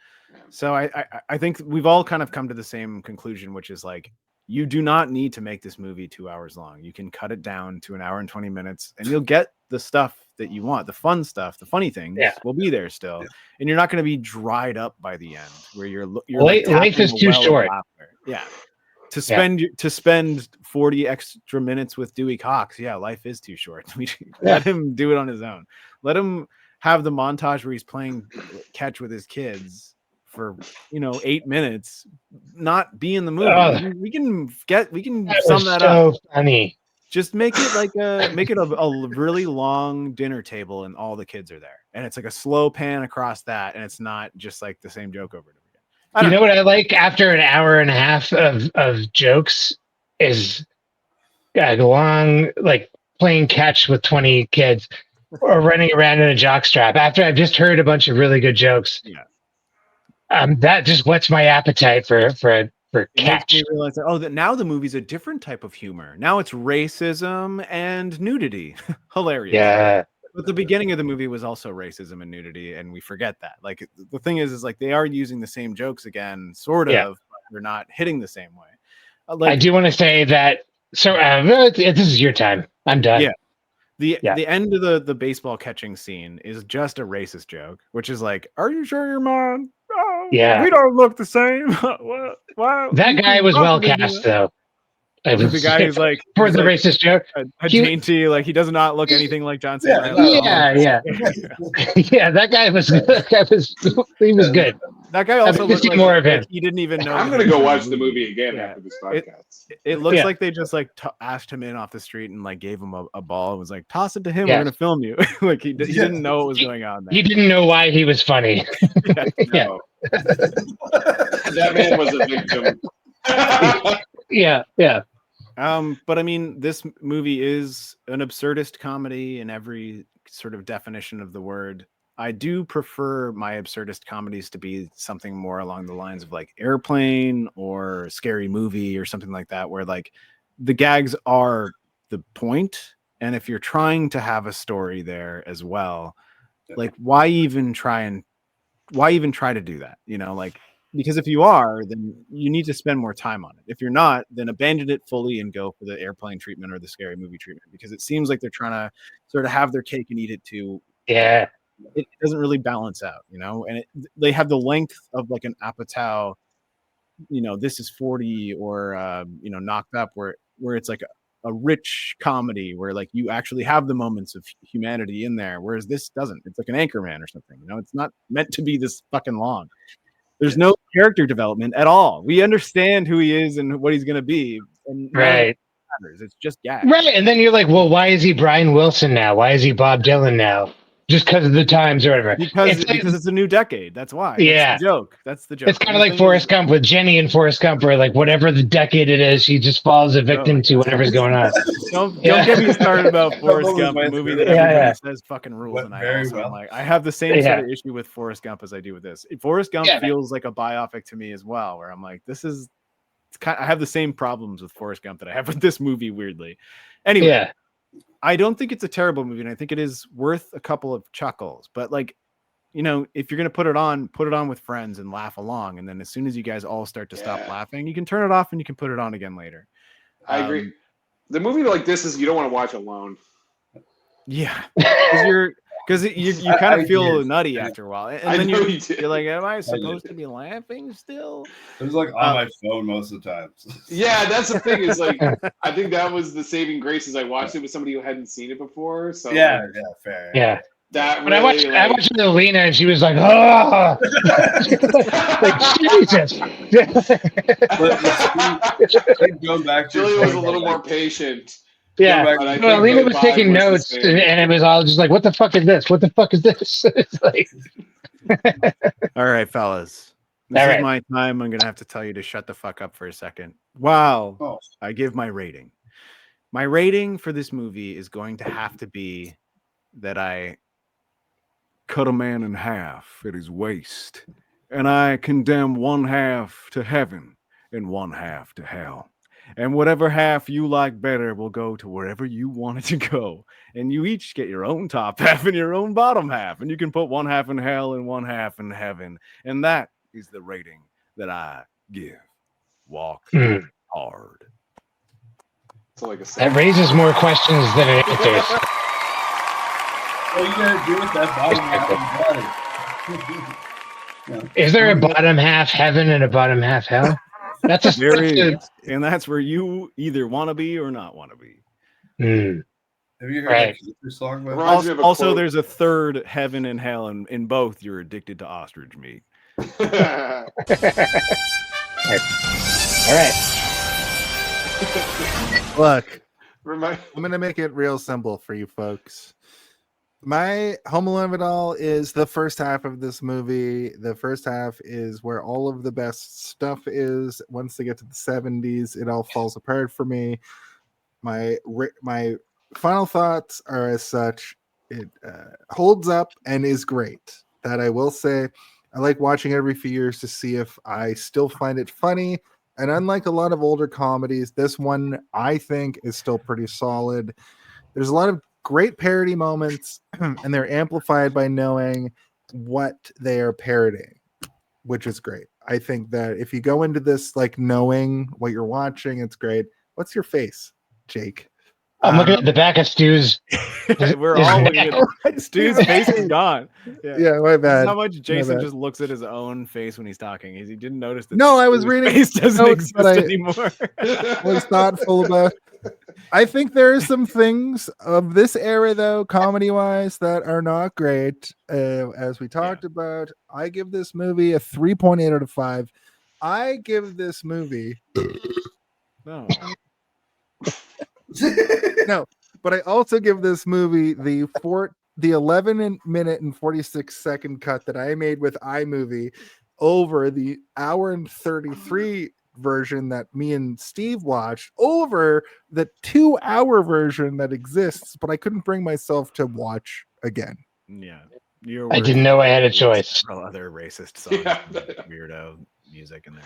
S5: So I think we've all kind of come to the same conclusion, which is like, you do not need to make this movie 2 hours long. You can cut it down to 1 hour and 20 minutes, and you'll get the stuff that you want. The fun stuff, the funny things will be there still. And you're not going to be dried up by the end where you're
S8: life is too short.
S5: Yeah. To spend 40 extra minutes with Dewey Cox. Yeah. Life is too short. Let him do it on his own. Let him have the montage where he's playing catch with his kids for 8 minutes, not be in the movie. We can sum that up.
S8: Funny.
S5: Just make it like a really long dinner table, and all the kids are there, and it's like a slow pan across that, and it's not just like the same joke over and over again.
S8: You know what I like after an hour and a half of jokes is a long, like playing catch with 20 kids or running around in a jockstrap. After I've just heard a bunch of really good jokes, that just whets my appetite for catch.
S5: You realize that, now the movie's a different type of humor. Now it's racism and nudity. Hilarious.
S8: Yeah.
S5: But the beginning of the movie was also racism and nudity, and we forget that. Like the thing is like they are using the same jokes again, sort of, but they're not hitting the same way.
S8: I do want to say that. So this is your time. I'm done.
S5: Yeah. The end of the baseball catching scene is just a racist joke, which is like, are you sure you're mine? Oh,
S8: yeah,
S9: we don't look the same. Wow.
S8: That guy was well cast, though.
S5: The guy who's like
S8: for the racist joke,
S5: a dainty, like he does not look anything like John Cena.
S8: Yeah. That guy was he was good.
S5: That guy also looked like
S8: more of him.
S5: He didn't even know.
S4: I'm gonna go watch the movie again after this podcast.
S5: It looks like they just like asked him in off the street and like gave him a ball and was like, toss it to him. We're gonna film you. Like he didn't know what was going on there.
S8: He didn't know why he was funny.
S4: That man was a victim.
S8: Yeah.
S5: But I mean, this movie is an absurdist comedy in every sort of definition of the word. I do prefer my absurdist comedies to be something more along the lines of like Airplane or Scary Movie or something like that, where like the gags are the point. And if you're trying to have a story there as well, like why even try to do that? Like, because if you are, then you need to spend more time on it. If you're not, then abandon it fully and go for the Airplane treatment or the Scary Movie treatment, because it seems like they're trying to sort of have their cake and eat it too.
S8: Yeah.
S5: It doesn't really balance out, and they have the length of like an Apatow, This Is 40 or, Knocked Up, where it's like a rich comedy where like you actually have the moments of humanity in there. Whereas this doesn't. It's like an Anchorman or something, it's not meant to be this fucking long. There's no character development at all. We understand who he is and what he's going to be. And
S8: right.
S5: It's just gags.
S8: Right. And then you're like, well, why is he Brian Wilson now? Why is he Bob Dylan now? Just because of the times or whatever.
S5: Because it's a new decade. That's why.
S8: Yeah.
S5: That's the joke.
S8: It's kind of like Forrest Gump with Jenny and Forrest Gump, where like whatever the decade it is, she just falls a victim to whatever's going on.
S5: Don't get me started about Forrest Gump, a movie that everybody says fucking rules. And I have the same sort of issue with Forrest Gump as I do with this. Forrest Gump feels like a biopic to me as well, where I'm like, this is I have the same problems with Forrest Gump that I have with this movie. Weirdly, anyway,
S8: Yeah.
S5: I don't think it's a terrible movie, and I think it is worth a couple of chuckles. But like, you know, if you're gonna put it on with friends and laugh along, and then as soon as you guys all start to stop laughing, you can turn it off and you can put it on again later.
S4: I agree. The movie like this is you don't want to watch alone.
S5: Yeah, because you kind of feel nutty after a while, and then you're like, am I supposed to be laughing still?
S7: It was like on my phone most of the time.
S4: Yeah, that's the thing. Is like I think that was the saving grace. Is I watched it with somebody who hadn't seen it before. So
S7: yeah, fair.
S8: Yeah.
S4: That
S8: but
S4: really,
S8: I watched Alina and she was like, oh, like Jesus.
S7: Going back to
S4: Julia was a little more patient.
S8: Yeah, Alina was taking notes, and it was all just like, "What the fuck is this? What the fuck is this?" It's like,
S5: all right, fellas, this is my time. I'm gonna have to tell you to shut the fuck up for a second. Wow, I give my rating. My rating for this movie is going to have to be that I cut a man in half at his waist, and I condemn one half to heaven and one half to hell. And whatever half you like better will go to wherever you want it to go. And you each get your own top half and your own bottom half. And you can put one half in hell and one half in heaven. And that is the rating that I give Walk Hard.
S8: That raises more questions than it answers.
S7: What are you going to do with that bottom half?
S8: Is there a bottom half heaven and a bottom half hell? That's a
S5: and that's where you either want to be or not want to be.
S7: Have you heard that song?
S5: Also, there's a third heaven and hell, and in both, you're addicted to ostrich meat.
S8: All right.
S1: Look, I'm going to make it real simple for you folks. My Home Alone of it all is the first half of this movie. The first half is where all of the best stuff is. Once they get to the 70s, it all falls apart for me. My final thoughts are as such. It holds up and is great. That I will say. I like watching every few years to see if I still find it funny. And unlike a lot of older comedies, this one I think is still pretty solid. There's a lot of great parody moments, and they're amplified by knowing what they are parodying, which is great. I think that if you go into this like knowing what you're watching, it's great. What's your face, Jake?
S8: I'm looking at the back of Stu's.
S5: We're all looking at Stu's face is gone.
S1: Yeah, my bad.
S5: How much Jason just looks at his own face when he's talking. He didn't notice that.
S1: No, I was reading.
S5: Face doesn't exist anymore.
S1: Was thoughtful about. I think there are some things of this era, though, comedy-wise, that are not great. As we talked about, I give this movie a 3.8 out of 5. I give this movie. No. No, but I also give this movie the 11-minute and 46-second cut that I made with iMovie over the hour and 33 version that me and Steve watched over the 2-hour version that exists, but I couldn't bring myself to watch again.
S5: Yeah,
S8: I didn't know I had a choice.
S5: Other racist songs, weirdo music in there.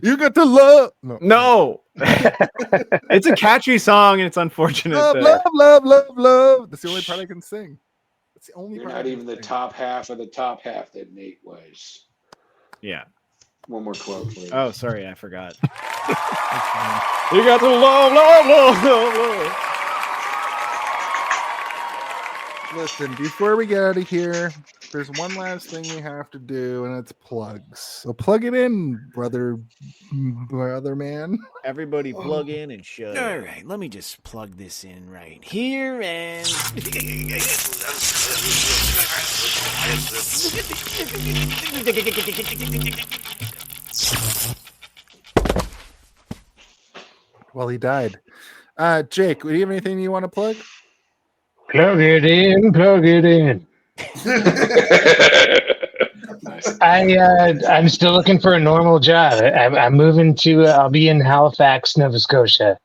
S1: You got to love.
S5: No. It's a catchy song, and it's unfortunate.
S1: Love. That's the only part I can sing. That's the only part.
S4: Not even the top half of the top half that Nate was.
S5: Yeah.
S4: One more quote, please.
S5: Oh, sorry, I forgot. You got to love.
S1: Listen, before we get out of here, there's one last thing we have to do, and it's plugs. So plug it in, brother man.
S10: Everybody plug in and shut up. All right, let me just plug this in right here and...
S1: Well, he died. Jake, do you have anything you want to plug?
S8: Plug it in. I'm still looking for a normal job. I'm moving to. I'll be in Halifax, Nova Scotia,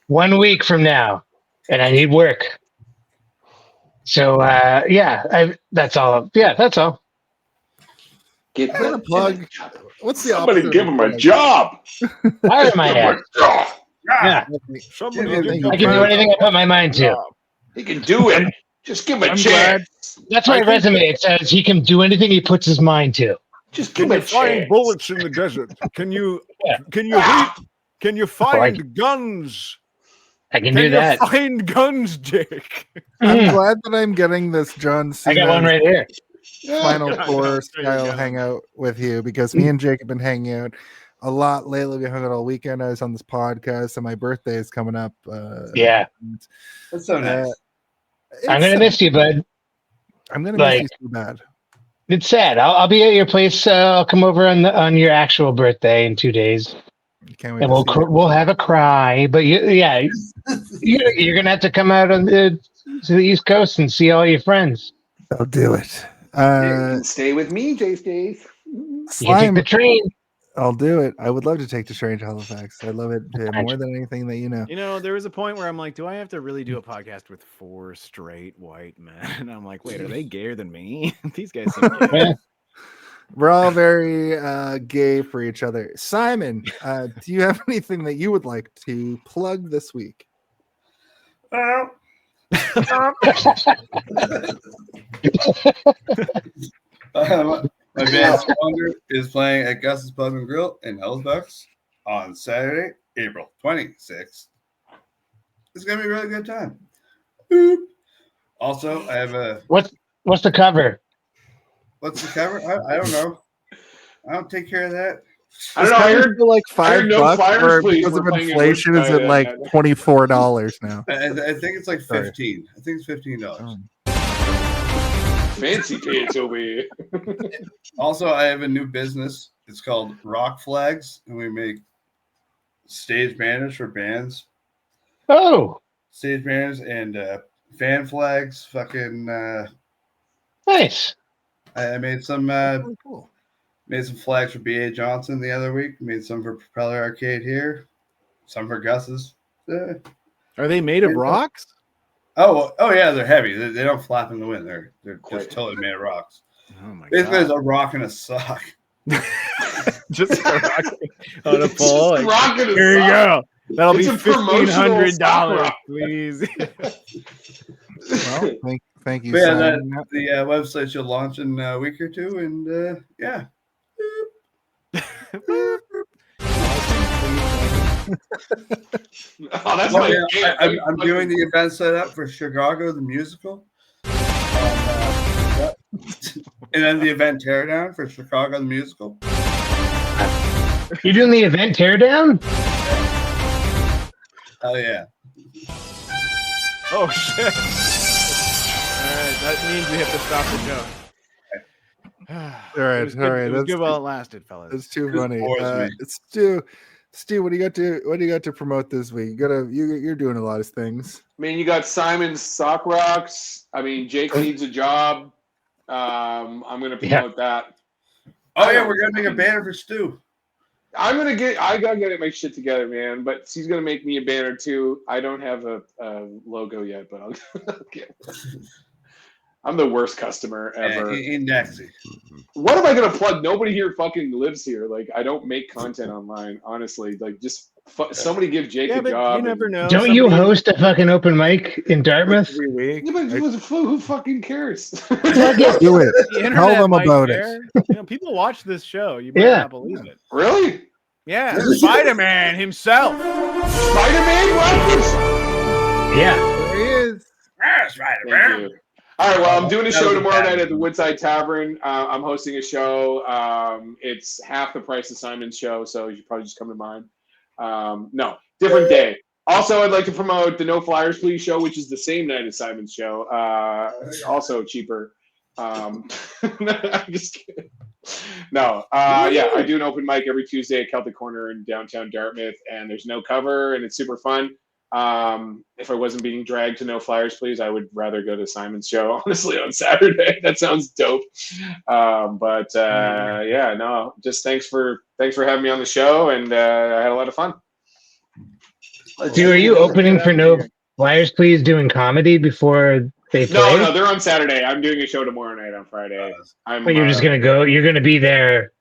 S8: one week from now, and I need work. So that's all. Yeah, that's all.
S4: Get
S1: I'm gonna plug. What's the
S4: somebody
S1: opposite
S4: give
S1: of
S4: him a
S1: plug?
S4: job.
S8: Fire my ass. Yeah.
S9: Somebody
S1: Yeah,
S9: give
S1: thank
S9: the
S8: I can do
S9: man
S8: anything I put my mind to.
S4: He can do it. Just give him a
S9: I'm
S4: chance.
S8: That's my resume. It says he can do anything he puts his mind to.
S4: Just give
S9: Can
S4: him
S9: you
S4: a
S9: find
S4: chance.
S9: bullets in the desert? Can you
S8: Yeah.
S9: can you read? Can you find guns?
S8: I can
S9: Can
S8: do
S9: you
S8: that.
S9: find guns, Jake?
S1: I'm
S8: Mhm.
S1: glad that I'm getting this John
S8: I got one
S1: Cena
S8: right here.
S1: Final
S9: God,
S1: Four
S9: there you
S1: style
S9: go.
S1: hangout with you because me and Jake have been hanging out a lot lately. We hung out all weekend. I was on this podcast, and my birthday is coming up.
S8: Yeah.
S1: and,
S7: That's so nice.
S8: I'm gonna miss you, bud.
S1: I'm gonna miss
S8: Like,
S1: you so bad.
S8: it's sad. I'll be at your place. I'll come over on your actual birthday in 2 days,
S1: Can't wait
S8: and
S1: to see you.
S8: we'll have a cry. But you're gonna have to come out to the East Coast and see all your friends.
S1: I'll do it.
S4: You can stay with me, J-Stays.
S8: You can take
S1: Slime,
S8: the train.
S1: I'll do it. I would love to take the train to Halifax. I love it more than anything that you know.
S5: You know, there was a point where I'm like, do I have to really do a podcast with 4 straight white men? And I'm like, wait, are they gayer than me? These guys seem gay.
S8: Yeah.
S1: We're all very gay for each other. Simon, do you have anything that you would like to plug this week?
S7: My band Squander is playing at Gus's Pub and Grill in Hellsbucks on Saturday, April 26th. It's gonna be a really good time. Boop. Also, I have a
S8: What's the cover?
S7: what's the cover? I don't know. I don't take care of that.
S4: I don't know. I heard
S1: for like
S4: I heard
S1: $5,
S4: No Flyers,
S1: or
S4: Please
S1: because
S4: were
S1: of
S4: playing in
S1: inflation, is
S4: Woodside,
S1: it like $24 now?
S7: I think it's like
S1: Sorry.
S7: 15. I think it's $15.
S4: fancy pants over here.
S7: Also, I have a new business. It's called Rock Flags, and we make stage banners for bands.
S8: Oh,
S7: Stage banners and fan flags. Fucking.
S8: nice.
S7: I made some.
S1: Cool.
S7: Made some flags for B.A. Johnson the other week. Made some for Propeller Arcade here. Some for Gus's.
S5: Are they made of rocks?
S7: Oh yeah, they're heavy. They don't flap in the wind. They're just totally made of rocks.
S5: Oh my
S7: Basically, it's
S5: god!
S7: a rock and a sock.
S5: Just a rock on a pole.
S4: Just rocking a
S5: Here you
S4: sock.
S5: go. That'll
S4: It's
S5: be
S4: a promotional
S5: $1,500,
S4: sock.
S5: please.
S1: Well, thank you.
S7: But yeah,
S1: Simon.
S7: the website should launch in a week or two, and yeah.
S4: Oh, that's
S7: Oh,
S4: my
S7: yeah, I'm doing the event setup for Chicago the musical. Yep. And then the event teardown for Chicago the musical.
S8: You're doing the event teardown?
S7: Oh yeah.
S5: Oh shit! All right, that means we have to stop the show.
S1: All right,
S5: It was
S1: all
S5: good-
S1: right.
S5: It was
S1: That's
S5: good while it lasted, fellas.
S1: That's too
S7: This
S1: funny.
S7: bores me.
S1: Stu, what do you got to promote this week? You're doing a lot of things.
S4: I mean, you got Simon's Sock Rocks. I mean, Jake needs a job. I'm going to promote that.
S7: Oh yeah, we're gonna make a banner for Stu.
S4: I gotta get my shit together, man. But she's gonna make me a banner too. I don't have a logo yet, but I'll get. I'm the worst customer ever.
S7: Indexy.
S4: What am I gonna plug? Nobody here fucking lives here. Like, I don't make content online, honestly. Like, just somebody give Jake
S5: Yeah,
S4: a
S5: but
S4: job.
S5: you never know.
S8: Don't you host a fucking open mic in Dartmouth?
S5: every week?
S4: Yeah, but who fucking cares?
S1: Do it.
S5: The internet
S1: Tell them
S5: might
S1: about
S5: care.
S1: it.
S5: You know, people watch this show. You might
S8: Yeah.
S5: not believe it.
S4: Really?
S5: Yeah, Spider-Man himself.
S4: Spider-Man? What?
S8: Yeah.
S1: There he is.
S4: Thank you. All right, well, I'm doing a show tomorrow night at the Woodside Tavern. I'm hosting a show. It's half the price of Simon's show, so you should probably just come to mine. No, different day. Also, I'd like to promote the No Flyers Please show, which is the same night as Simon's show. Also cheaper. I'm just kidding. No, yeah, I do an open mic every Tuesday at Celtic Corner in downtown Dartmouth, and there's no cover, and it's super fun. If I wasn't being dragged to No Flyers Please, I would rather go to Simon's show, honestly, on Saturday. That sounds dope. Yeah, no, just thanks for having me on the show, and I had a lot of fun.
S8: Dude, are you opening for No Flyers Please doing comedy before They play?
S4: No, they're on Saturday. I'm doing a show tomorrow night on Friday.
S8: But you're just gonna go. You're gonna be there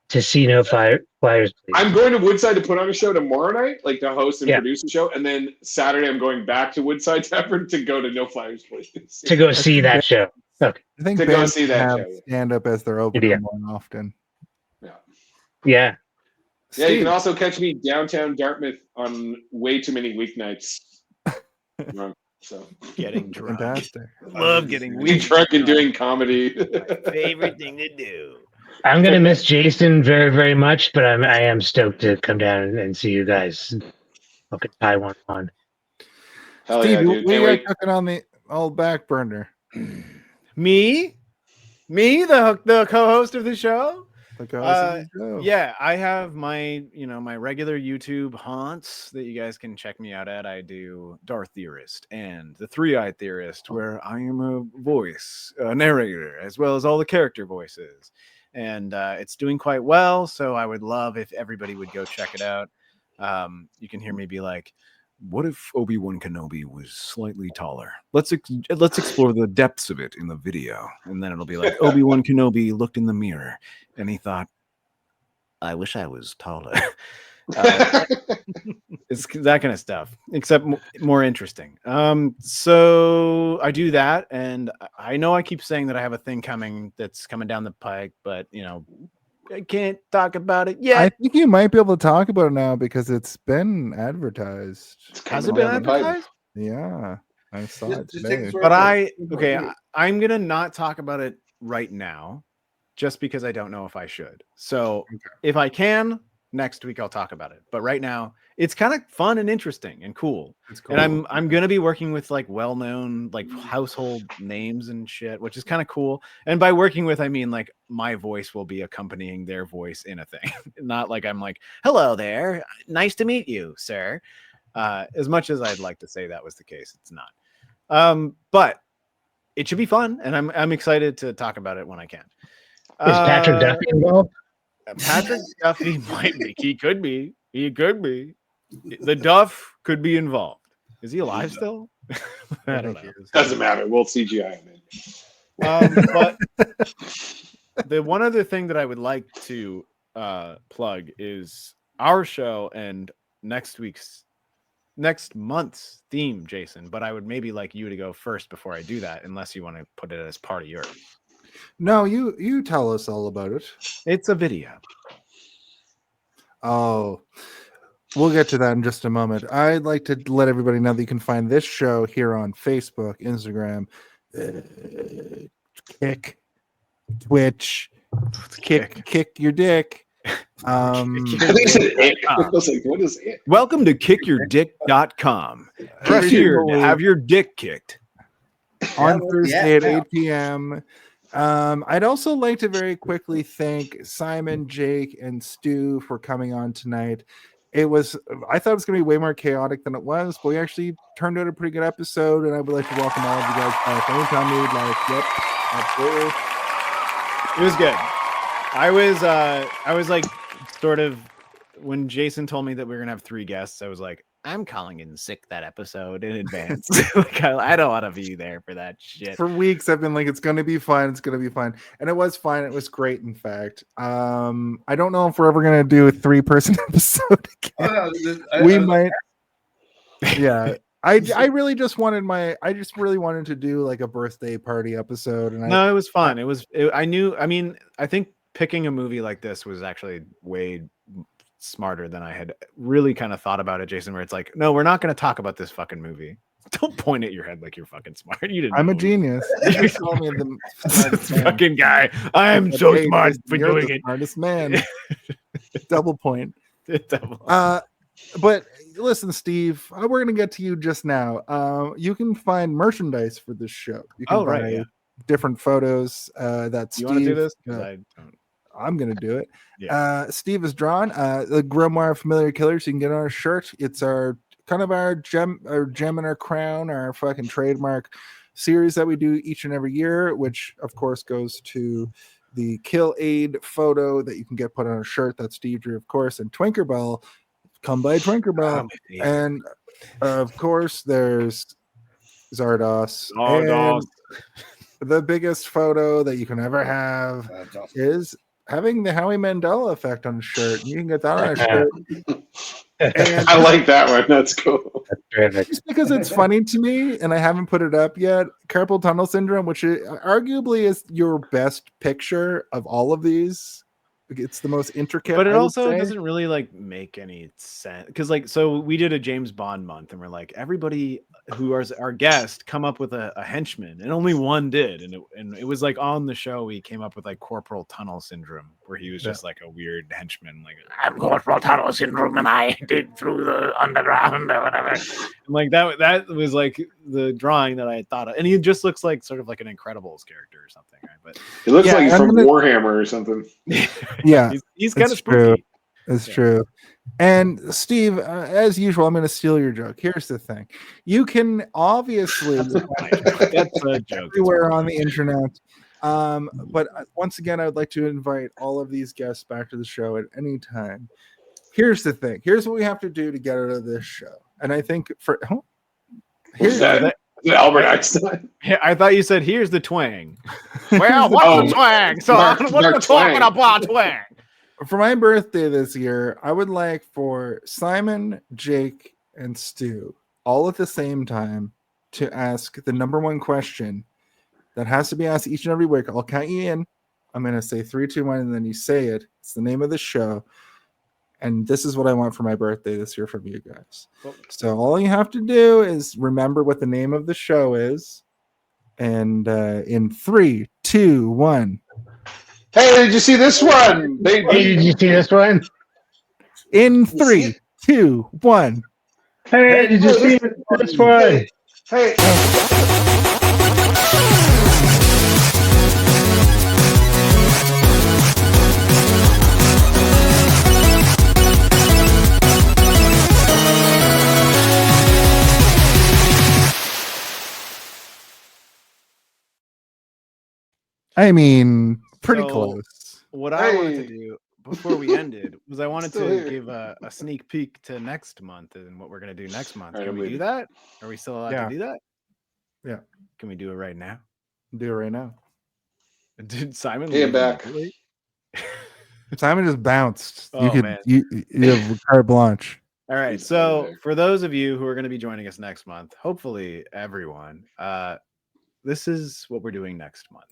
S8: to see No Flyers. Please.
S4: I'm going to Woodside to put on a show tomorrow night, like to host and produce a show, and then Saturday I'm going back to Woodside Tavern to go to No Flyers Please.
S8: To go see that show. Okay.
S1: I think
S4: to go see that
S1: have
S4: show.
S1: stand up as their opener more often.
S8: Yeah.
S4: Yeah, you can also catch me downtown Dartmouth on way too many weeknights. So
S10: getting drunk.
S1: Fantastic.
S10: Love getting
S4: drunk and doing comedy.
S10: Favorite thing to do.
S8: I'm gonna miss Jason very, very much, but I am stoked to come down and see you guys. Fucking tie one on.
S4: Hell
S1: Steve,
S4: yeah, dude.
S1: we are cooking on the old back burner.
S5: Me, the co-host of the show.
S1: The
S5: Yeah, I have my my regular YouTube haunts that you guys can check me out at. I do Darth Theorist and the Three-Eyed Theorist, where I am a voice, a narrator, as well as all the character voices. And it's doing quite well, so I would love if everybody would go check it out. You can hear me be like, what if Obi-Wan Kenobi was slightly taller? Let's explore the depths of it in the video. And then it'll be like, Obi-Wan Kenobi looked in the mirror and he thought, I wish I was taller. It's that kind of stuff, except more interesting. So I do that, and I know I keep saying that I have a thing that's coming down the pike, but I can't talk about it yet.
S1: I think you might be able to talk about it now because it's been advertised.
S5: Has it been advertised?
S1: Yeah, I saw it today.
S5: But I'm gonna not talk about it right now, just because I don't know if I should. So if I can, next week I'll talk about it. But right now, it's kind of fun and interesting and cool.
S1: It's cool.
S5: And I'm gonna be working with like well-known like household names and shit, which is kind of cool. And by working with, I mean like my voice will be accompanying their voice in a thing. Not like I'm like, hello there, nice to meet you, sir. As much as I'd like to say that was the case, it's not. But it should be fun, and I'm excited to talk about it when I can.
S8: Is Patrick Duffy involved?
S5: Patrick Duffy might be. He could be. He could be. The Duff could be involved. Is he alive still? I don't know.
S4: Doesn't matter. We'll CGI him in.
S5: But the one other thing that I would like to plug is our show and next month's theme, Jason. But I would maybe like you to go first before I do that, unless you want to put it as part of yours.
S1: No, you tell us all about it.
S5: It's a video.
S1: Oh, we'll get to that in just a moment. I'd like to let everybody know that you can find this show here on Facebook, Instagram, Kick, Twitch, Kick your dick.
S4: I think you said it. I was like, what is it?
S5: Welcome to kickyourdick.com. Press here to have your dick kicked.
S1: On Thursday at 8 p.m. I'd also like to very quickly thank Simon, Jake, and Stu for coming on tonight. I thought it was going to be way more chaotic than it was, but we actually turned out a pretty good episode, and I would like to welcome all of you guys back anytime you'd like. Yep, absolutely.
S5: It was good. I was like, sort of, when Jason told me that we were going to have 3 guests, I was like, I'm calling in sick that episode in advance. Like, I don't want to be there for that shit.
S1: For weeks, I've been like, it's going to be fine. It's going to be fine. And it was fine. It was great, in fact. I don't know if we're ever going to do a 3-person episode again. We might. Yeah. I really just wanted to do like a birthday party episode. And
S5: no, it was fun. I think picking a movie like this was actually way smarter than I had really kind of thought about it, Jason, where it's like, no, we're not going to talk about this fucking movie. Don't point at your head like you're fucking smart. You didn't.
S1: I'm a genius. You just call me the smartest man.
S5: Fucking guy. I am so smart for doing it.
S1: Smartest man. Double point.
S5: Double.
S1: But listen, Steve, we're going to get to you just now. You can find merchandise for this show. You can buy different photos. That's
S5: you want to do this? I don't.
S1: I'm gonna do it.
S5: Yeah.
S1: Steve has drawn the Grimoire Familiar Killers. You can get on our shirt. It's our kind of our gem in our crown, our fucking trademark series that we do each and every year, which of course goes to the Kill Aid photo that you can get put on a shirt. That's Steve drew, of course, and Twinkerbell. Come by Twinkerbell. And of course, there's Zardos.
S5: Zardos.
S1: And the biggest photo that you can ever have is having the Howie Mandel effect on a shirt. You can get that on a shirt.
S4: And I like that one. That's cool.
S1: Just because it's funny to me, and I haven't put it up yet. Carpal tunnel syndrome, which arguably is your best picture of all of these. It's the most intricate,
S5: but it also doesn't really like make any sense because so we did a James Bond month and we're like, everybody who is our guest come up with a henchman, and only one did, and it was like on the show we came up with like corporal tunnel syndrome, where he was just like a weird henchman, like I'm corporal tunnel syndrome and I dig through the underground or whatever. And like that was like the drawing that I had thought of, and he just looks like sort of like an Incredibles character or something, right? But
S4: he looks like he's from Warhammer or something.
S1: Yeah,
S5: he's kind of spooky.
S1: It's true. And Steve, as usual, I'm going to steal your joke. Here's the thing: you can obviously
S5: that's a joke
S1: everywhere on the internet. But once again, I would like to invite all of these guests back to the show at any time. Here's the thing: here's what we have to do to get out of this show. And I think
S4: here's that Albert Einstein.
S5: I thought you said here's the twang. Well, what's the twang? So what's the talking about twang?
S1: For my birthday this year, I would like for Simon, Jake, and Stu all at the same time to ask the number one question that has to be asked each and every week. I'll count you in. I'm going to say 3, 2, 1, and then you say it. It's the name of the show. And this is what I want for my birthday this year from you guys. So all you have to do is remember what the name of the show is. And in 3, 2, 1.
S4: Hey, did you see this one?
S8: Hey, did you see this one?
S1: In 3, 2, 1.
S8: Hey, did you see this one?
S4: Hey.
S1: I mean, pretty close.
S5: What I wanted to do before we ended was I wanted to give a sneak peek to next month and what we're going to do next month. Can we do that? Are we still allowed to do that?
S1: Yeah.
S5: Can we do it right now?
S1: Do it right now.
S5: Did Simon
S4: leave back?
S1: Simon just bounced.
S5: Oh,
S1: man. You have carte blanche.
S5: All right. So for those of you who are going to be joining us next month, hopefully everyone, this is what we're doing next month.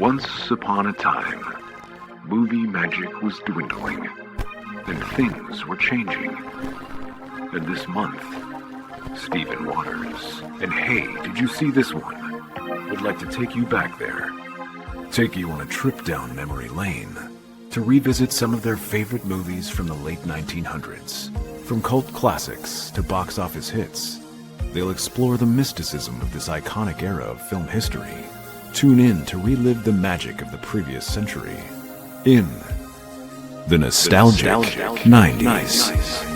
S2: Once upon a time, movie magic was dwindling, and things were changing. And this month, Stephen Waters and Hey, Did You See This One? Would like to take you back there. Take you on a trip down memory lane to revisit some of their favorite movies from the late 1900s. From cult classics to box office hits, they'll explore the mysticism of this iconic era of film history. Tune in to relive the magic of the previous century in the nostalgic 90s.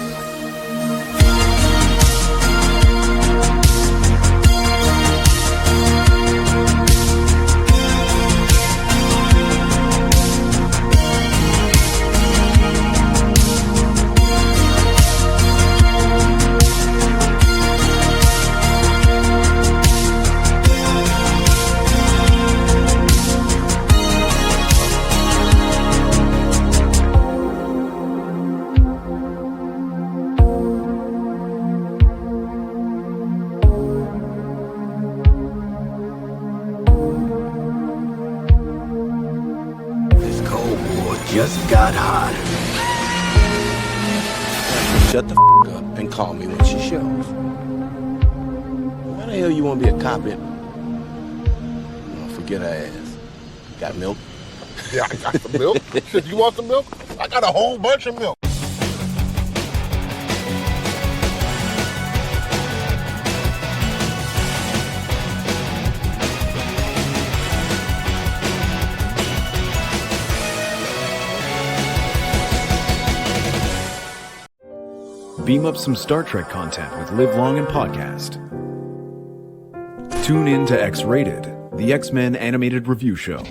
S11: Just got hot. Shut the up and call me when she shows. Why the hell you want to be a cop in? Oh, forget her ass. Got milk?
S12: Yeah, I got the milk. Shit, you want the milk? I got a whole bunch of milk.
S2: Beam up some Star Trek content with Live Long and Podcast. Tune in to X-Rated, the X-Men animated review show.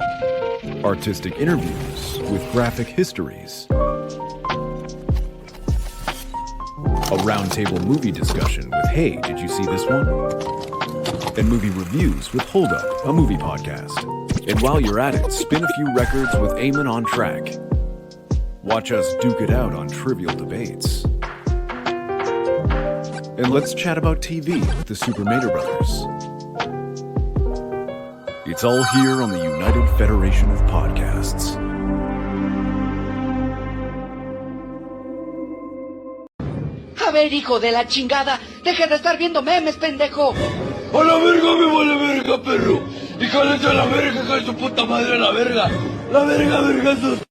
S2: Artistic interviews with graphic histories.
S13: a roundtable movie discussion with Hey, did you see this one? And movie reviews with Hold Up, a movie podcast. And while you're at it, spin a few records with Eamon on Track. Watch us duke it out on trivial debates. And let's chat about TV with the Super Mater Brothers. It's all here on the United Federation of Podcasts.
S14: A ver, hijo de la chingada, deja de estar viendo memes, pendejo.
S15: A la verga me vale verga, perro. Y cálate a la verga, hija de su puta madre a la verga. La verga, vergazos.